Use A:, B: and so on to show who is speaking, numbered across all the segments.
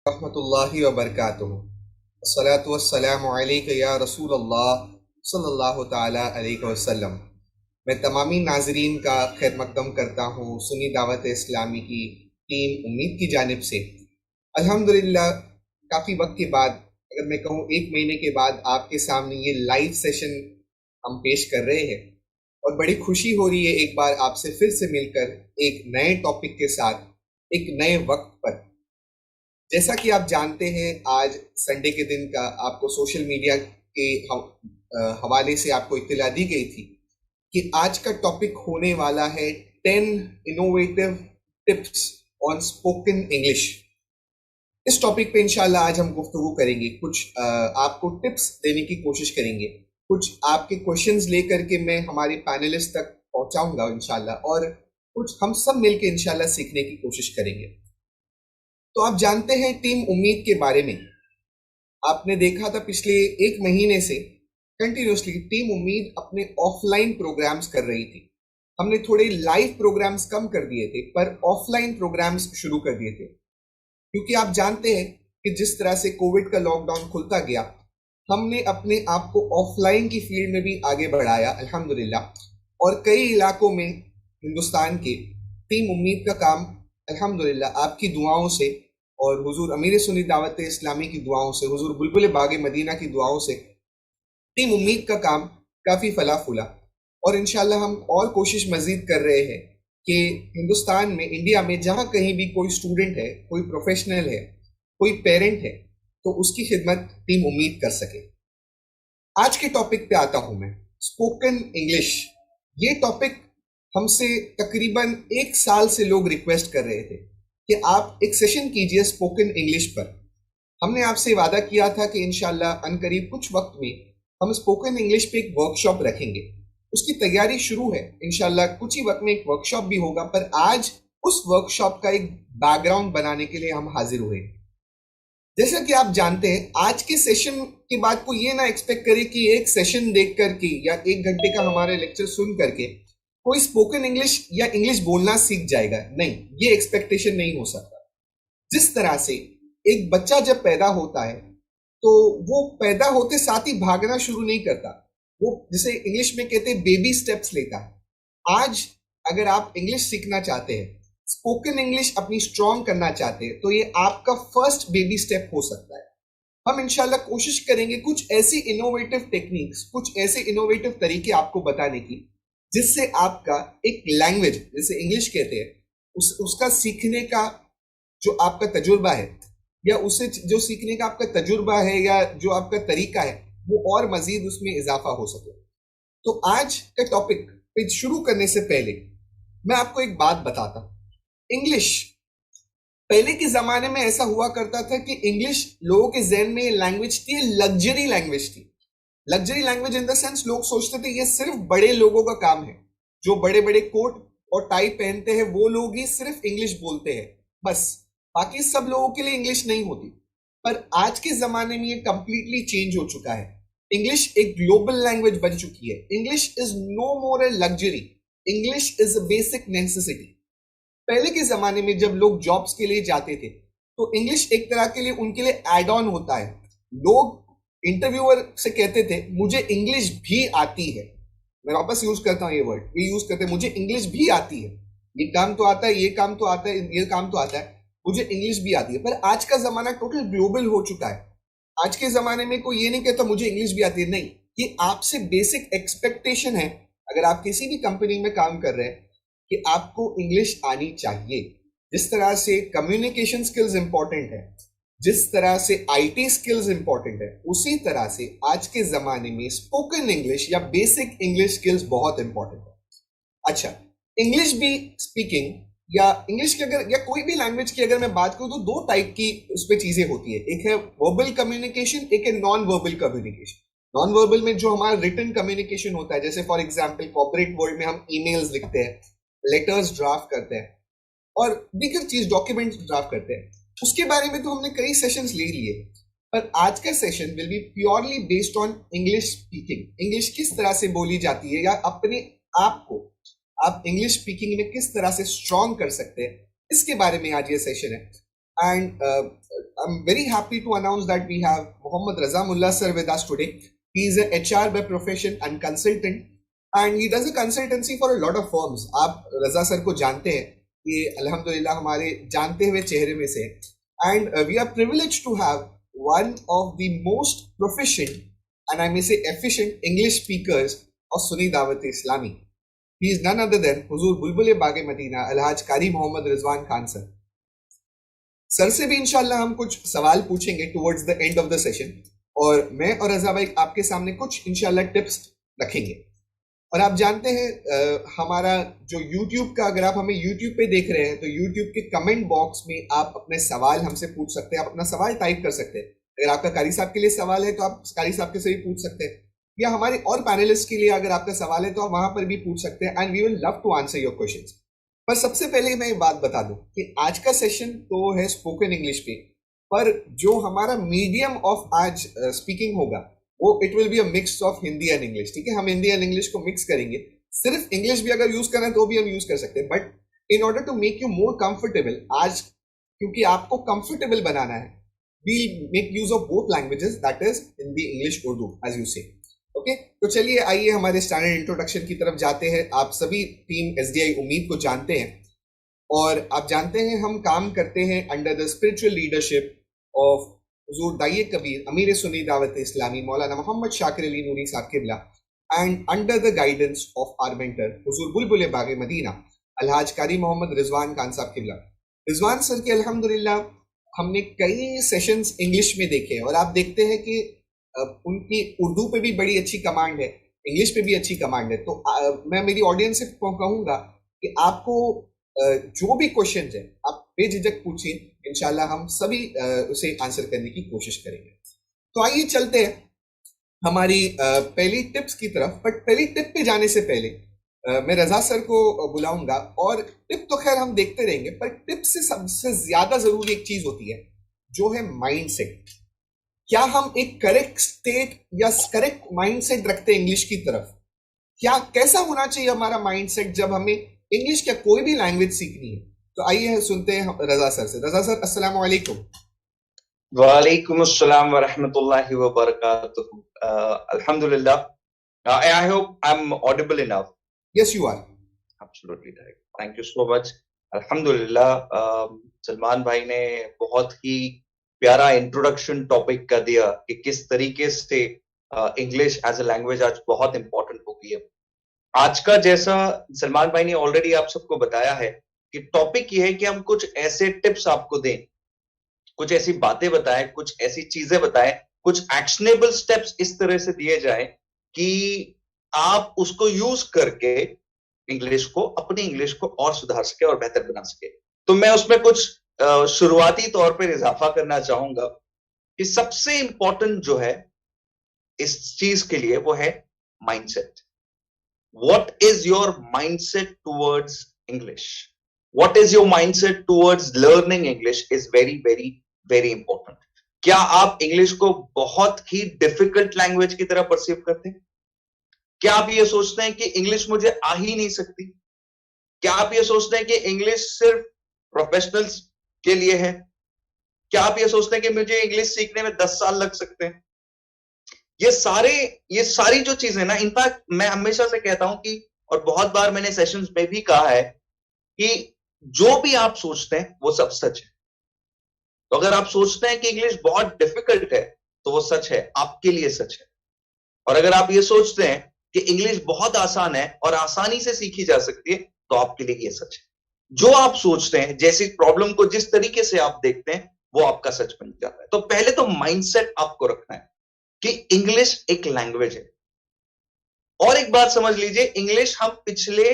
A: रहमतुल्लाहि व बरकातुहू। अस्सलातु वस्सलामु अलैका या रसूल अल्लाह सल्लल्लाहु ताला अलैहि वसल्लम। मैं तमामी नाजरीन का खैर मकदम करता हूँ सुन्नी दावत इस्लामी की टीम उम्मीद की जानिब से। अल्हम्दुलिल्लाह काफ़ी वक्त के बाद, अगर मैं कहूँ 1 महीने के बाद, आपके सामने ये लाइव सेशन हम पेश कर रहे हैं और बड़ी खुशी हो रही है एक बार आपसे फिर से मिलकर एक नए टॉपिक के साथ एक नए वक्त पर। जैसा कि आप जानते हैं, आज संडे के दिन का आपको सोशल मीडिया के हवाले से आपको इत्तला दी गई थी कि आज का टॉपिक होने वाला है 10 innovative tips on spoken English. इस टॉपिक पे इंशाल्लाह आज हम गुफ्तगू करेंगे, कुछ आपको टिप्स देने की कोशिश करेंगे, कुछ आपके क्वेश्चंस लेकर के मैं हमारे पैनलिस्ट तक पहुंचाऊंगा इंशाल्लाह, और कुछ हम सब मिलकर इंशाल्लाह सीखने की कोशिश करेंगे। तो आप जानते हैं टीम उम्मीद के बारे में, आपने देखा था पिछले 1 महीने से कंटिन्यूसली टीम उम्मीद अपने ऑफलाइन प्रोग्राम्स कर रही थी। हमने थोड़े लाइव प्रोग्राम्स कम कर दिए थे पर ऑफलाइन प्रोग्राम्स शुरू कर दिए थे, क्योंकि आप जानते हैं कि जिस तरह से कोविड का लॉकडाउन खुलता गया, हमने अपने आप को ऑफलाइन की फील्ड में भी आगे बढ़ाया अल्हम्दुलिल्लाह। और कई इलाकों में हिंदुस्तान के टीम उम्मीद का काम अल्हम्दुलिल्लाह आपकी दुआओं से और हुजूर अमीर सुन्नी दावत इस्लामी की दुआओं से, हुजूर बुलबुल बागे मदीना की दुआओं से टीम उम्मीद का काम काफ़ी फला फूला। और इंशाल्लाह हम और कोशिश मजीद कर रहे हैं कि हिंदुस्तान में, इंडिया में जहाँ कहीं भी कोई स्टूडेंट है, कोई प्रोफेशनल है, कोई पेरेंट है, तो उसकी खिदमत टीम उम्मीद कर सके। आज के टॉपिक पे आता हूँ मैं, स्पोकन इंग्लिश। ये टॉपिक हमसे तकरीबन 1 साल से लोग रिक्वेस्ट कर रहे थे कि आप एक सेशन कीजिए स्पोकन इंग्लिश पर। हमने आपसे वादा किया था कि इंशाल्लाह अनकरीब कुछ वक्त में हम स्पोकन इंग्लिश पे एक वर्कशॉप रखेंगे। उसकी तैयारी शुरू है, इंशाल्लाह कुछ ही वक्त में एक वर्कशॉप भी होगा। पर आज उस वर्कशॉप का एक बैकग्राउंड बनाने के लिए हम हाजिर हुए। जैसा कि आप जानते हैं, आज के सेशन के बाद को ये ना एक्सपेक्ट करे कि एक सेशन देख करके या 1 घंटे का हमारे लेक्चर सुन करके कोई स्पोकन इंग्लिश या इंग्लिश बोलना सीख जाएगा। नहीं, ये एक्सपेक्टेशन नहीं हो सकता। जिस तरह से एक बच्चा जब पैदा होता है तो वो पैदा होते साथ ही भागना शुरू नहीं करता, वो जिसे इंग्लिश में कहते हैं बेबी स्टेप्स लेता है। आज अगर आप इंग्लिश सीखना चाहते हैं, स्पोकन इंग्लिश अपनी स्ट्रॉन्ग करना चाहते हैं, तो ये आपका फर्स्ट बेबी स्टेप हो सकता है। हम इंशाल्लाह कोशिश करेंगे कुछ ऐसी इनोवेटिव टेक्निक्स, कुछ ऐसे इनोवेटिव तरीके आपको बताने की, जिससे आपका एक लैंग्वेज, जैसे इंग्लिश कहते हैं, उसका सीखने का जो आपका तजुर्बा है, या उससे जो सीखने का आपका तजुर्बा है या जो आपका तरीका है, वो और मजीद उसमें इजाफा हो सके। तो आज के टॉपिक पे शुरू करने से पहले मैं आपको एक बात बताता हूं। इंग्लिश, पहले के जमाने में ऐसा हुआ करता था कि इंग्लिश लोगों के जहन में लैंग्वेज थी, लग्जरी लैंग्वेज थी। Luxury language in the sense, लोग सोचते थे ये सिर्फ बड़े लोगों का काम है, जो बड़े बड़े कोट और टाई पहनते हैं वो लोग ही सिर्फ इंग्लिश बोलते हैं, बस बाकी सब लोगों के लिए इंग्लिश नहीं होती। पर आज के जमाने में ये कंप्लीटली चेंज हो चुका है। इंग्लिश एक ग्लोबल लैंग्वेज बन चुकी है। English is no more a luxury, English is a basic necessity. पहले के जमाने में जब लोग जॉब्स के लिए जाते थे तो इंग्लिश एक तरह के लिए उनके लिए एड ऑन होता है। लोग इंटरव्यूअर से कहते थे मुझे इंग्लिश भी आती है, मैं वापस यूज करता हूं ये वर्ड, ये यूज करते हैं, मुझे इंग्लिश भी आती है, ये काम तो आता है, ये काम तो आता है, ये काम तो आता है, मुझे इंग्लिश भी आती है। पर आज का जमाना टोटल ग्लोबल हो चुका है। आज के जमाने में कोई ये नहीं कहता मुझे इंग्लिश भी आती है, नहीं, ये आपसे बेसिक एक्सपेक्टेशन है अगर आप किसी भी कंपनी में काम कर रहे हैं कि आपको इंग्लिश आनी चाहिए। जिस तरह से कम्युनिकेशन स्किल्स इंपॉर्टेंट है, जिस तरह से आईटी स्किल्स इंपॉर्टेंट है, उसी तरह से आज के जमाने में स्पोकन इंग्लिश या बेसिक इंग्लिश स्किल्स बहुत इंपॉर्टेंट है। अच्छा, इंग्लिश भी स्पीकिंग या इंग्लिश की अगर या कोई भी लैंग्वेज की अगर मैं बात करूं तो 2 टाइप की उस पर चीजें होती है। एक है वर्बल कम्युनिकेशन, एक है non verbal communication. Non verbal में जो हमारा रिटन कम्युनिकेशन होता है, जैसे फॉर एग्जाम्पल कॉर्पोरेट वर्ल्ड में हम ईमेल्स लिखते हैं, लेटर्स ड्राफ्ट करते हैं और दीगर चीज डॉक्यूमेंट्स ड्राफ्ट करते हैं, उसके बारे में तो हमने कई सेशंस ले लिए। पर आज का session will be purely based on English speaking. English किस तरह से बोली जाती है या अपने आप को आप इंग्लिश स्पीकिंग में किस तरह से स्ट्रॉन्ग कर सकते हैं, इसके बारे में आज ये सेशन है। And I'm very happy to announce that we have Muhammad Raza Mullah sir with us today. He is a HR by profession and consultant, and he does a consultancy for a lot of firms. आप रजा sir को जानते हैं, ये अल्हम्दुलिल्लाह हमारे जानते हुए चेहरे में से, and we are privileged to have one of the most proficient and I may say efficient English speakers of Sunni Dawat Islami. He is none other than Huzur Bulbul Baghe Madina Alhaj Qari Muhammad Rizwan Khan sir. Sir से भी इंशाल्लाह हम कुछ सवाल पूछेंगे towards the end of the session, और मैं और रजा भाई आपके सामने कुछ इंशाल्लाह टिप्स रखेंगे। और आप जानते हैं हमारा जो YouTube का, अगर आप हमें YouTube पे देख रहे हैं तो YouTube के कमेंट बॉक्स में आप अपने सवाल हमसे पूछ सकते हैं, आप अपना सवाल टाइप कर सकते हैं। अगर आपका कारी साहब के लिए सवाल है तो आप कारी साहब के से भी पूछ सकते हैं, या हमारे और पैनलिस्ट के लिए अगर आपका सवाल है तो आप वहां पर भी पूछ सकते हैं, and we will love to answer your questions. पर सबसे पहले मैं एक बात बता दूं कि आज का सेशन तो है स्पोकन इंग्लिश पे, पर जो हमारा मीडियम ऑफ आज स्पीकिंग होगा वो it will be a mix of Hindi and English. ठीक है, हम हिंदी एंड इंग्लिश को मिक्स करेंगे। सिर्फ इंग्लिश भी अगर यूज करना है तो भी हम यूज कर सकते हैं, but in order to make you more comfortable, आज क्योंकि आपको कंफर्टेबल बनाना है, we make use of both languages, that is Hindi English Urdu as you say. Okay, तो चलिए आइए हमारे स्टैंडर्ड इंट्रोडक्शन की तरफ जाते हैं। आप सभी टीम एसडीआई उम्मीद को जानते हैं, और आप जानते हैं हम काम करते हैं under the spiritual leadership of हुजूर दाइए कबीर अमीर सुन्नी दावत इस्लामी मौलाना Mohammad Shakir Ali Noori Sahab Qibla, and under the guidance of our mentor हुजूर बुलबुल बागे मदीना अलहाज कारी मोहम्मद रिजवान खान साहब किबला। रिजवान सर के अल्हम्दुलिल्लाह हमने कई सेशंस इंग्लिश में देखे, और आप देखते हैं कि उनकी उर्दू पे भी बड़ी अच्छी कमांड है, इंग्लिश पे भी अच्छी कमांड है। तो मैं मेरी ऑडियंस से कहूंगा कि आपको जो भी क्वेश्चन है आप बेझिझक पूछिए, इंशाल्लाह हम सभी उसे आंसर करने की कोशिश करेंगे। तो आइए चलते हैं हमारी पहली टिप्स की तरफ। बट पहली टिप पे जाने से पहले मैं रजा सर को बुलाऊंगा, और टिप तो खैर हम देखते रहेंगे, पर टिप से सबसे ज्यादा जरूरी एक चीज होती है जो है माइंडसेट। क्या हम एक करेक्ट स्टेट या करेक्ट माइंडसेट रखते हैं इंग्लिश की तरफ? क्या कैसा होना चाहिए हमारा माइंडसेट जब हमें इंग्लिश क्या कोई भी लैंग्वेज सीखनी है? तो आइए सुनते हैं रजा सर से। रजा सर, अस्सलाम वालेकुम।
B: वालेकुम अस्सलाम व रहमतुल्लाहि व बरकातुहू। Alhamdulillah. I hope I'm audible enough.
A: Yes, you are.
B: Absolutely right. Thank you so much. Alhamdulillah. Salman भाई ने बहुत ही प्यारा इंट्रोडक्शन टॉपिक का दिया कि किस तरीके से इंग्लिश एज अ लैंग्वेज आज बहुत इंपॉर्टेंट हो गई है। आज का जैसा सलमान भाई ने ऑलरेडी आप सबको बताया है कि टॉपिक ये है कि हम कुछ ऐसे टिप्स आपको दें, कुछ ऐसी बातें बताएं, कुछ ऐसी चीजें बताएं, कुछ एक्शनेबल स्टेप्स इस तरह से दिए जाएं कि आप उसको यूज करके इंग्लिश को, अपनी इंग्लिश को और सुधार सके और बेहतर बना सके। तो मैं उसमें कुछ शुरुआती तौर पर इजाफा करना चाहूंगा कि सबसे इंपॉर्टेंट जो है इस चीज के लिए वो है mindset. What is your mindset towards English? What is your mindset towards learning English is very, very, very important. क्या आप इंग्लिश को बहुत ही डिफिकल्ट लैंग्वेज की तरह परसीव करते हैं? क्या आप ये सोचते हैं कि इंग्लिश मुझे आ ही नहीं सकती? क्या आप ये सोचते हैं कि इंग्लिश सिर्फ प्रोफेशनल्स के लिए है? क्या आप ये सोचते हैं कि मुझे इंग्लिश सीखने में 10 साल लग सकते हैं? ये सारी जो चीजें ना, इनफैक्ट मैं हमेशा से कहता हूं कि, और बहुत बार मैंने सेशंस में भी कहा है कि जो भी आप सोचते हैं वो सब सच है। तो अगर आप सोचते हैं कि इंग्लिश बहुत डिफिकल्ट है तो वो सच है, आपके लिए सच है। और अगर आप ये सोचते हैं कि इंग्लिश बहुत आसान है और आसानी से सीखी जा सकती है तो आपके लिए ये सच है। जो आप सोचते हैं, जैसी प्रॉब्लम को जिस तरीके से आप देखते हैं वो आपका सच बन जाता है। तो पहले तो माइंडसेट आपको रखना है कि इंग्लिश एक लैंग्वेज है। और एक बात समझ लीजिए, इंग्लिश हम पिछले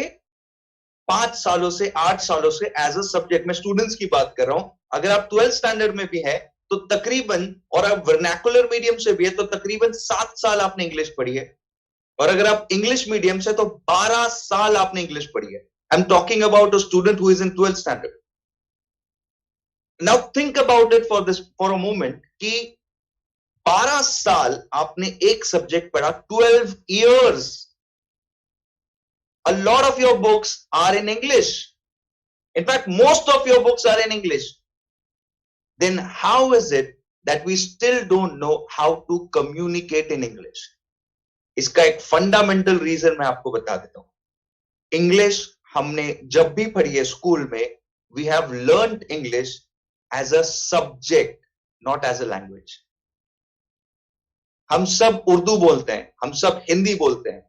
B: 5 सालों से 8 सालों से एज अ सब्जेक्ट, मैं स्टूडेंट्स की बात कर रहा हूं, अगर आप 12th स्टैंडर्ड में भी है तो तकरीबन, और आप वर्नाकुलर मीडियम से भी है तो तकरीबन 7 साल आपने इंग्लिश पढ़ी है। और अगर आप इंग्लिश मीडियम से तो 12 साल आपने इंग्लिश पढ़ी है। I am talking about a student who is in 12th standard. Now think about it for a moment कि 12 साल आपने एक सब्जेक्ट पढ़ा, 12 years. A lot of your books are in English. In fact, most of your books are in English. then how is it that we still don't know how to communicate in English? इसका एक fundamental reason मैं आपको बता देता हूं। English हमने जब भी पढ़ी है स्कूल में, we have learned English as a subject, not as a language. हम सब उर्दू बोलते हैं, हम सब हिंदी बोलते हैं।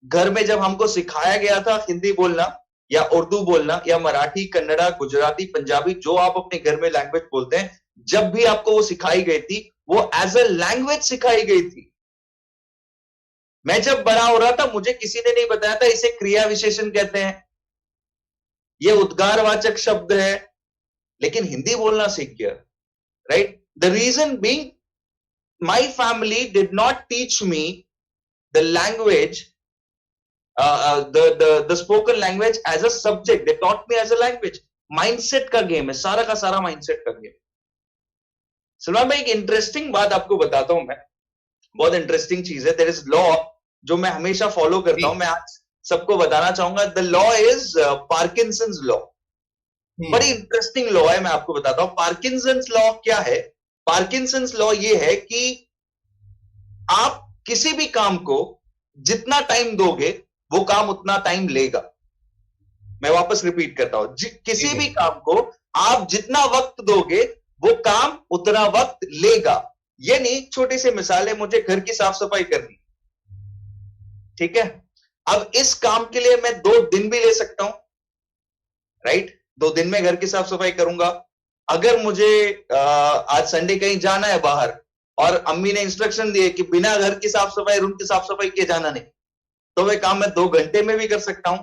B: घर में जब हमको सिखाया गया था हिंदी बोलना या उर्दू बोलना या मराठी, कन्नड़ा, गुजराती, पंजाबी, जो आप अपने घर में लैंग्वेज बोलते हैं, जब भी आपको वो सिखाई गई थी, वो एज अ लैंग्वेज सिखाई गई थी। मैं जब बड़ा हो रहा था, मुझे किसी ने नहीं बताया था इसे क्रिया विशेषण कहते हैं, ये उद्गारवाचक शब्द है, लेकिन हिंदी बोलना सीख गया, right? The reason being my family did not teach me the language, the spoken language as a subject. They taught me as a language. Mindset का गेम है, सारा का सारा माइंडसेट का गेम। सलमान भाई, एक इंटरेस्टिंग बात आपको बताता हूं मैं, बहुत इंटरेस्टिंग चीज है। देयर इज लॉ जो मैं हमेशा फॉलो करता हूं, मैं आज सबको बताना चाहूंगा। The law is Parkinson's law. बड़ी इंटरेस्टिंग लॉ है, मैं आपको बताता हूं। पार्किंसंस लॉ क्या है? पार्किंसंस लॉ ये है कि आप किसी भी काम को जितना टाइम दोगे, वो काम उतना टाइम लेगा। मैं वापस रिपीट करता हूं, किसी भी काम को आप जितना वक्त दोगे, वो काम उतना वक्त लेगा। ये नहीं, छोटी सी मिसाल है, मुझे घर की साफ सफाई करनी, ठीक है? अब इस काम के लिए मैं 2 दिन भी ले सकता हूं, राइट? 2 दिन में घर की साफ सफाई करूंगा। अगर मुझे आज संडे कहीं जाना है बाहर और अम्मी ने इंस्ट्रक्शन दिए कि बिना घर की साफ सफाई, रूम की साफ सफाई किए जाना नहीं, तो वह काम मैं 2 घंटे में भी कर सकता हूं।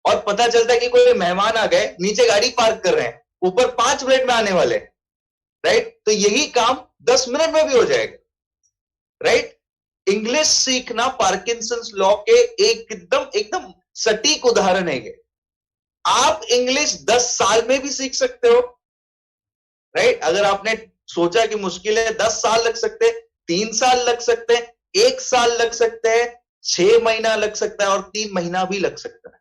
B: और पता चलता है कि कोई मेहमान आ गए, नीचे गाड़ी पार्क कर रहे हैं, ऊपर 5 मिनट में आने वाले, राइट? तो यही काम 10 मिनट में भी हो जाएगा, राइट? इंग्लिश सीखना पार्किंसंस लॉ के एकदम सटीक उदाहरण है ये। आप इंग्लिश 10 साल में भी सीख सकते हो, राइट? अगर आपने सोचा कि मुश्किल है, 10 साल लग सकते हैं, 3 साल लग सकते हैं, 1 साल लग सकते हैं, 6 महीना लग सकता है और 3 महीना भी लग सकता है।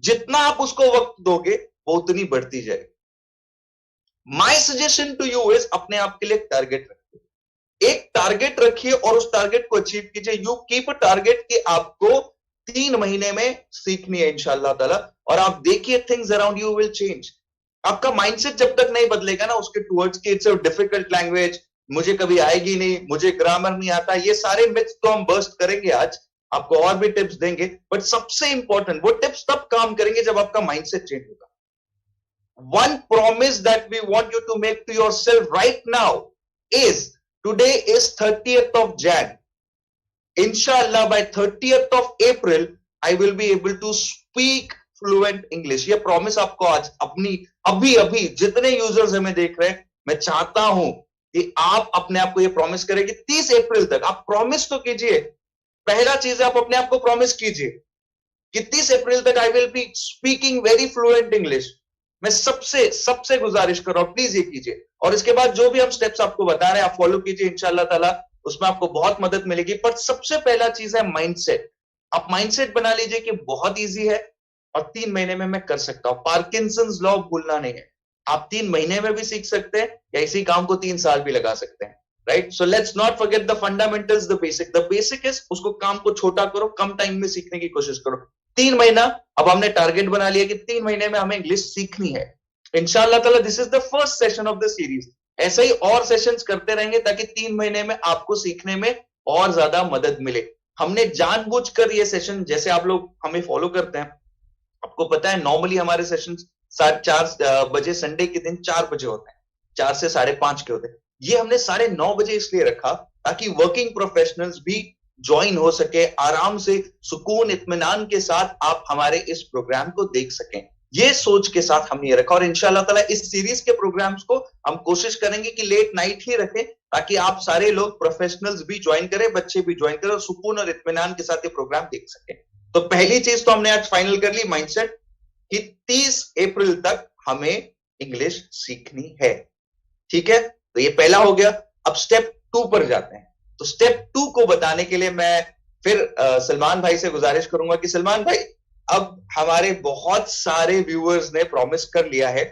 B: जितना आप उसको वक्त दोगे, वो उतनी बढ़ती जाएगी। My suggestion to you is, अपने आप के लिए टारगेट रखिए। एक टारगेट रखिए और उस टारगेट को अचीव कीजिए। यू कीप अ टारगेट कि आपको 3 महीने में सीखनी है इंशाअल्लाह ताला, और आप देखिए things around you will change. आपका माइंडसेट जब तक नहीं बदलेगा ना उसके टुवर्ड्स की, इट्स अ डिफिकल्ट लैंग्वेज, मुझे कभी आएगी नहीं, मुझे ग्रामर नहीं आता, ये सारे मिथ्स तो हम बर्स्ट करेंगे आज, आपको और भी टिप्स देंगे, बट सबसे इंपॉर्टेंट वो टिप्स तब काम करेंगे जब आपका माइंडसेट चेंज होगा। One promise that we want you to make to yourself right now is, today is 30th of Jan. इंशाअल्लाह by 30th of April I will be able to speak fluent English. ये promise आपको आज अभी जितने users हमें देख रहे हैं, मैं चाहता हूं कि आप अपने आप को ये प्रॉमिस करें कि 30 अप्रैल तक आप प्रॉमिस तो कीजिए। पहला चीज आप अपने आप को प्रॉमिस कीजिए कि 30 अप्रैल तक आई will be speaking very fluent English. मैं सबसे गुजारिश कर रहा हूं, प्लीज ये कीजिए। और इसके बाद जो भी हम स्टेप्स आपको बता रहे हैं, आप फॉलो कीजिए, इंशाअल्लाह ताला उसमें आपको बहुत मदद मिलेगी। पर सबसे पहला चीज है माइंडसेट। आप माइंडसेट बना लीजिए कि बहुत ईजी है और 3 महीने में मैं कर सकता हूं। पार्किंसंस लॉ भूलना नहीं है, आप 3 महीने में भी सीख सकते हैं या इसी काम को 3 साल भी लगा सकते हैं, right? So let's not forget the fundamentals, the basic. The basic is, उसको काम को छोटा करो, कम टाइम में सीखने की कोशिश करो। 3 महीना, अब हमने टारगेट बना लिया कि 3 महीने में हमें इंग्लिश सीखनी है इंशाअल्लाह ताला। This is the first session of the series. ऐसे ही और सेशंस करते रहेंगे ताकि 3 महीने में आपको सीखने में और ज्यादा मदद मिले। हमने जानबूझकर ये सेशन, जैसे आप लोग हमें फॉलो करते हैं, आपको पता है नॉर्मली हमारे सेशन 4:30 बजे संडे के दिन 4 बजे होते हैं, 4 से 5:30 के होते हैं। ये हमने 9:30 बजे इसलिए रखा ताकि वर्किंग प्रोफेशनल्स भी ज्वाइन हो सके, आराम से सुकून इत्मीनान के साथ आप हमारे इस प्रोग्राम को देख सकें। ये सोच के साथ हमने ये रखा और इंशाअल्लाह ताला इस सीरीज के प्रोग्राम्स को हम कोशिश करेंगे कि लेट नाइट ही रखें ताकि आप सारे लोग प्रोफेशनल्स भी ज्वाइन करें, बच्चे भी ज्वाइन करें और सुकून और इत्मीनान के साथ ये प्रोग्राम देख सकें। तो पहली चीज तो हमने आज फाइनल कर ली, माइंडसेट, कि 30 अप्रैल तक हमें इंग्लिश सीखनी है, ठीक है? तो ये पहला हो गया। अब स्टेप 2 पर जाते हैं। तो स्टेप 2 को बताने के लिए मैं फिर सलमान भाई से गुजारिश करूंगा कि सलमान भाई, अब हमारे बहुत सारे व्यूअर्स ने प्रॉमिस कर लिया है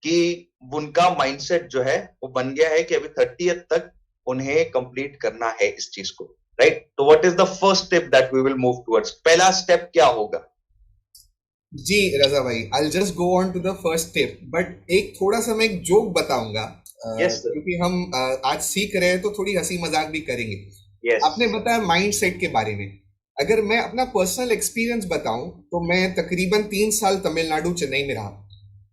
B: कि उनका माइंडसेट जो है वो बन गया है कि अभी 30th तक उन्हें कंप्लीट करना है इस चीज को, राइट? तो what is the first step that we will move towards? पहला स्टेप क्या होगा?
A: जी रजा भाई, I just go on to the first step, but एक थोड़ा सा मैं एक जोक बताऊंगा,
B: यस सर।
A: क्योंकि हम आज सीख रहे हैं तो थोड़ी हंसी मजाक भी करेंगे।
B: यस।
A: आपने बताया माइंड सेट के बारे में। अगर मैं अपना पर्सनल एक्सपीरियंस बताऊं तो मैं तकरीबन 3 साल तमिलनाडु चेन्नई में रहा।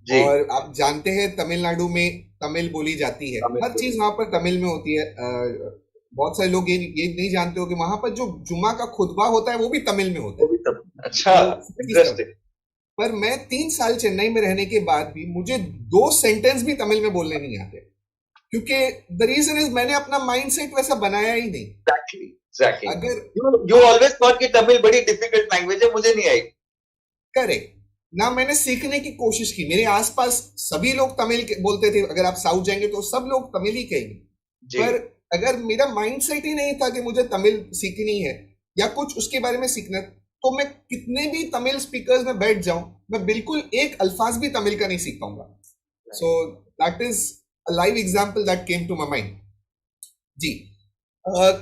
B: जी।
A: और आप जानते हैं तमिलनाडु में तमिल बोली जाती है,
B: तमिल
A: हर
B: बोली।
A: चीज वहां पर तमिल में होती है। बहुत सारे लोग ये नहीं जानते हो कि वहां पर जो जुमा का खुतबा होता है वो भी तमिल में होता
B: वो
A: है।
B: भी तब अच्छा।
A: तो
B: इंटरेस्टिंग।
A: पर मैं 3 साल चेन्नई में रहने के बाद भी मुझे 2 सेंटेंस भी तमिल में बोलने नहीं आते, क्योंकि द रीजन इज मैंने अपना माइंड सेट वैसा बनाया ही नहीं।
B: Exactly exactly.
A: अगर
B: यू ऑलवेज थॉट कि तमिल बड़ी डिफिकल्ट लैंग्वेज है, मुझे नहीं आई।
A: करेक्ट ना, मैंने सीखने की कोशिश की। मेरे आसपास सभी लोग तमिल बोलते थे, अगर आप साउथ जाएंगे तो सब लोग तमिल ही कहेंगे।
B: जी।
A: पर अगर मेरा माइंड सेट ही नहीं था कि मुझे तमिल सीखनी है या कुछ उसके बारे में सीखना, तो मैं कितने भी तमिल स्पीकर्स में बैठ जाऊं, मैं बिल्कुल एक अल्फाज भी तमिल का नहीं सीख पाऊंगा। So that is a live example that came to my mind. जी,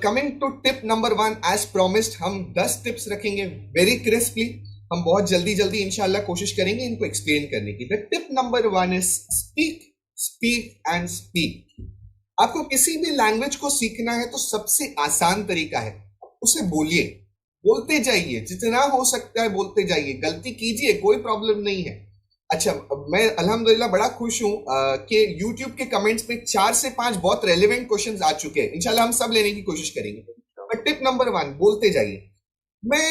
A: coming to tip number 1, as promised हम 10 टिप्स रखेंगे वेरी क्रिस्पली। हम बहुत जल्दी जल्दी इंशाल्लाह कोशिश करेंगे इनको एक्सप्लेन करने की। The tip number 1 is speak, speak and speak. आपको किसी भी लैंग्वेज को सीखना है तो सबसे आसान तरीका है उसे बोलिए, बोलते जाइए, जितना हो सकता है बोलते जाइए, गलती कीजिए, कोई प्रॉब्लम नहीं है। अच्छा, मैं अल्हम्दुलिल्लाह बड़ा खुश हूं कि YouTube के कमेंट्स में 4 से 5 बहुत रेलिवेंट क्वेश्चंस आ चुके हैं। इंशाल्लाह हम सब लेने की कोशिश करेंगे। बट टिप नंबर 1, बोलते जाइए। मैं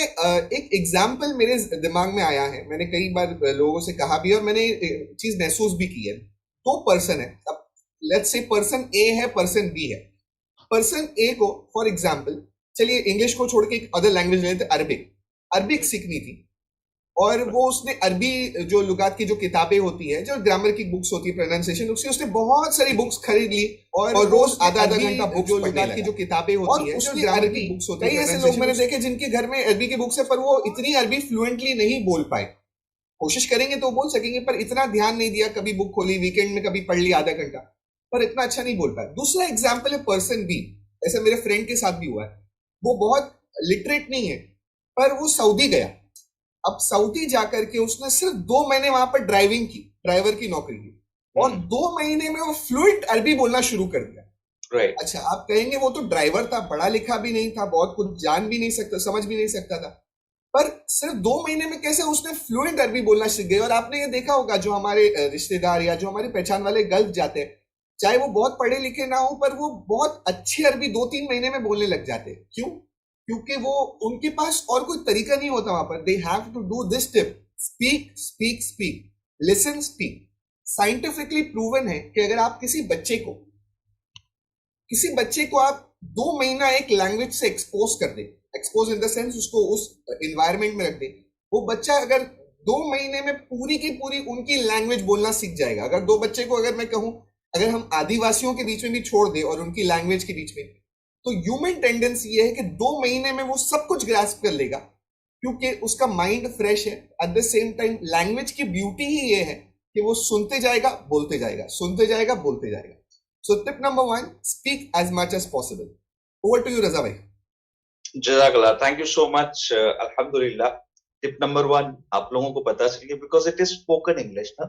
A: एक एग्जाम्पल मेरे दिमाग में आया है, मैंने कई बार लोगों से कहा भी और मैंने चीज महसूस भी की है। 2 पर्सन है, अब लेट्स से पर्सन ए है, पर्सन बी है। पर्सन ए को फॉर एग्जाम्पल, चलिए इंग्लिश को छोड़ के एक अदर लैंग्वेज लेते, अरबिक। अरबिक सीखनी थी और वो उसने अरबी जो लुगात की जो किताबें होती है, जो ग्रामर की बुक्स होती है, प्रोनाउंसिएशन, उसने बहुत सारी बुक्स खरीद ली और रोज आधा आधा घंटा बुक्स जो लुगात की जो किताबें होती है, जो ग्रामर की बुक्स होती है। कई ऐसे लोग मैंने देखे जिनके घर में अरबी की बुक्स है पर वो इतनी अरबी फ्लुएंटली नहीं बोल पाए। कोशिश करेंगे तो बोल सकेंगे, पर इतना ध्यान नहीं दिया, कभी बुक खोली वीकेंड में, कभी पढ़ लिया आधा घंटा, पर इतना अच्छा नहीं बोल पाया। दूसरा एग्जाम्पल है पर्सन बी, ऐसा मेरे फ्रेंड के साथ भी हुआ है। वो बहुत लिटरेट नहीं है पर वो सऊदी गया। अब सऊदी जाकर के उसने सिर्फ 2 महीने वहां पर ड्राइविंग की, ड्राइवर की नौकरी की, और 2 महीने में वो फ्लुएंट अरबी बोलना शुरू कर दिया।
B: राइट।
A: अच्छा, आप कहेंगे वो तो ड्राइवर था, पढ़ा लिखा भी नहीं था, बहुत कुछ जान भी नहीं सकता, समझ भी नहीं सकता था, पर सिर्फ 2 महीने में कैसे उसने फ्लुएंट अरबी बोलना सीख गया। और आपने ये देखा होगा, जो हमारे रिश्तेदार या जो हमारी पहचान वाले गल्फ जाते हैं, चाहे वो बहुत पढ़े लिखे ना हो, पर वो बहुत अच्छी अरबी 2-3 महीने में बोलने लग जाते हैं। क्यों? क्योंकि वो, उनके पास और कोई तरीका नहीं होता वहां पर। They have to do this tip, speak speak speak, listen speak. Scientifically proven है कि अगर आप किसी बच्चे को आप 2 महीना एक लैंग्वेज से एक्सपोज कर दे, एक्सपोज इन द सेंस उसको उस एनवायरमेंट में रख दे, वो बच्चा अगर 2 महीने में पूरी की पूरी उनकी लैंग्वेज बोलना सीख जाएगा। अगर 2 बच्चे को, अगर मैं कहूं, अगर हम आदिवासियों के बीच में भी छोड़ दे और उनकी लैंग्वेज के बीच में, तो ह्यूमन टेंडेंसी ये है कि 2 महीने में वो सब कुछ ग्रास्प कर लेगा, क्योंकि उसका माइंड फ्रेश है। Eight the same time language की ब्यूटी ही ये है कि वो सुनते जाएगा, बोलते जाएगा, सुनते जाएगा, बोलते जाएगा। So tip number 1, speak as much as possible. Over to you Raza भाई।
B: जज़ाकल्लाह, थैंक यू सो मच। अल्हम्दुलिल्लाह, टिप नंबर 1 आप लोगों को पता चल गया, because it is spoken English ना।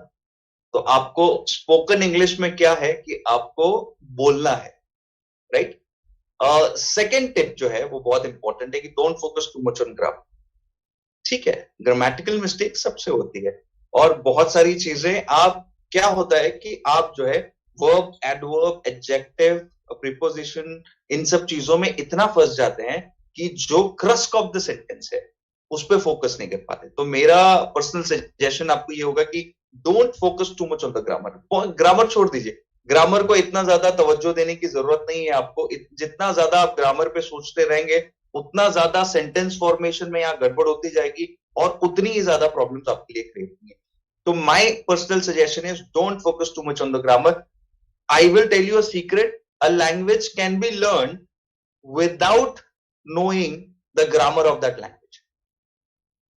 B: तो आपको स्पोकन इंग्लिश में क्या है कि आपको बोलना है, राइट? सेकेंड टिप जो है वो बहुत इंपॉर्टेंट है कि don't focus too much on grammar. ठीक है, ग्रामेटिकल मिस्टेक सबसे होती है और बहुत सारी चीजें, आप क्या होता है कि आप जो है वर्ब, एडवर्ब, एडजेक्टिव, प्रीपोजिशन, इन सब चीजों में इतना फंस जाते हैं कि जो क्रस्ट ऑफ द सेंटेंस है उस पर फोकस नहीं कर पाते। तो मेरा पर्सनल सजेशन आपको ये होगा कि don't focus too much on the grammar. Grammar छोड़ दीजिए, ग्रामर को इतना ज्यादा तवज्जो देने की जरूरत नहीं है आपको। जितना ज्यादा आप ग्रामर पे सोचते रहेंगे उतना ज्यादा सेंटेंस फॉर्मेशन में यहाँ गड़बड़ होती जाएगी और उतनी ही ज्यादा प्रॉब्लम्स आपके लिए क्रिएट होंगी। तो my personal suggestion is don't focus too much on the grammar. I will tell you a secret, a language can be learn without knowing the grammar of that language.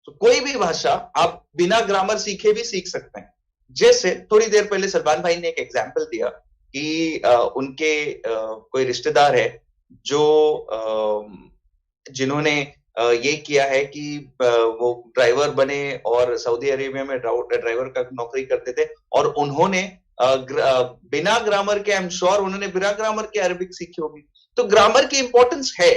B: तो कोई भी भाषा आप बिना ग्रामर सीखे भी सीख सकते हैं। जैसे थोड़ी देर पहले सलमान भाई ने एक एग्जाम्पल दिया कि उनके कोई रिश्तेदार है जो जिन्होंने ये किया है कि वो ड्राइवर बने और सऊदी अरेबिया में ड्राइवर का नौकरी करते थे, और उन्होंने बिना ग्रामर के, आई एम श्योर उन्होंने बिना ग्रामर के अरबिक सीखी होगी। तो ग्रामर की इंपॉर्टेंस है।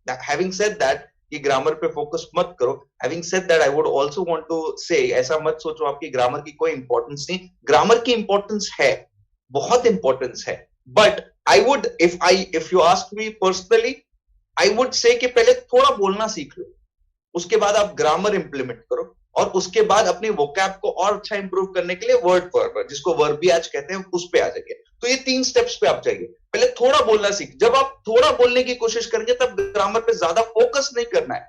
B: हैविंग सेड दैट कि ग्रामर पे फोकस मत करो, having said that I would also want to say, ऐसा मत सोचो आपकी ग्रामर की कोई इंपॉर्टेंस नहीं, ग्रामर की इंपॉर्टेंस है, बहुत इंपॉर्टेंस है। But I would, if you ask me personally, I would say कि पहले थोड़ा बोलना सीख लो, उसके बाद आप ग्रामर इंप्लीमेंट करो, और उसके बाद अपने वोकैब को और अच्छा इंप्रूव करने के लिए वर्ड वर्ब, जिसको वर्बियाज कहते हैं, उस पे आ जाइए। तो ये 3 स्टेप्स पे आप जाइए। पहले थोड़ा बोलना सीख, जब आप थोड़ा बोलने की कोशिश करेंगे तब ग्रामर पे ज्यादा फोकस नहीं करना है,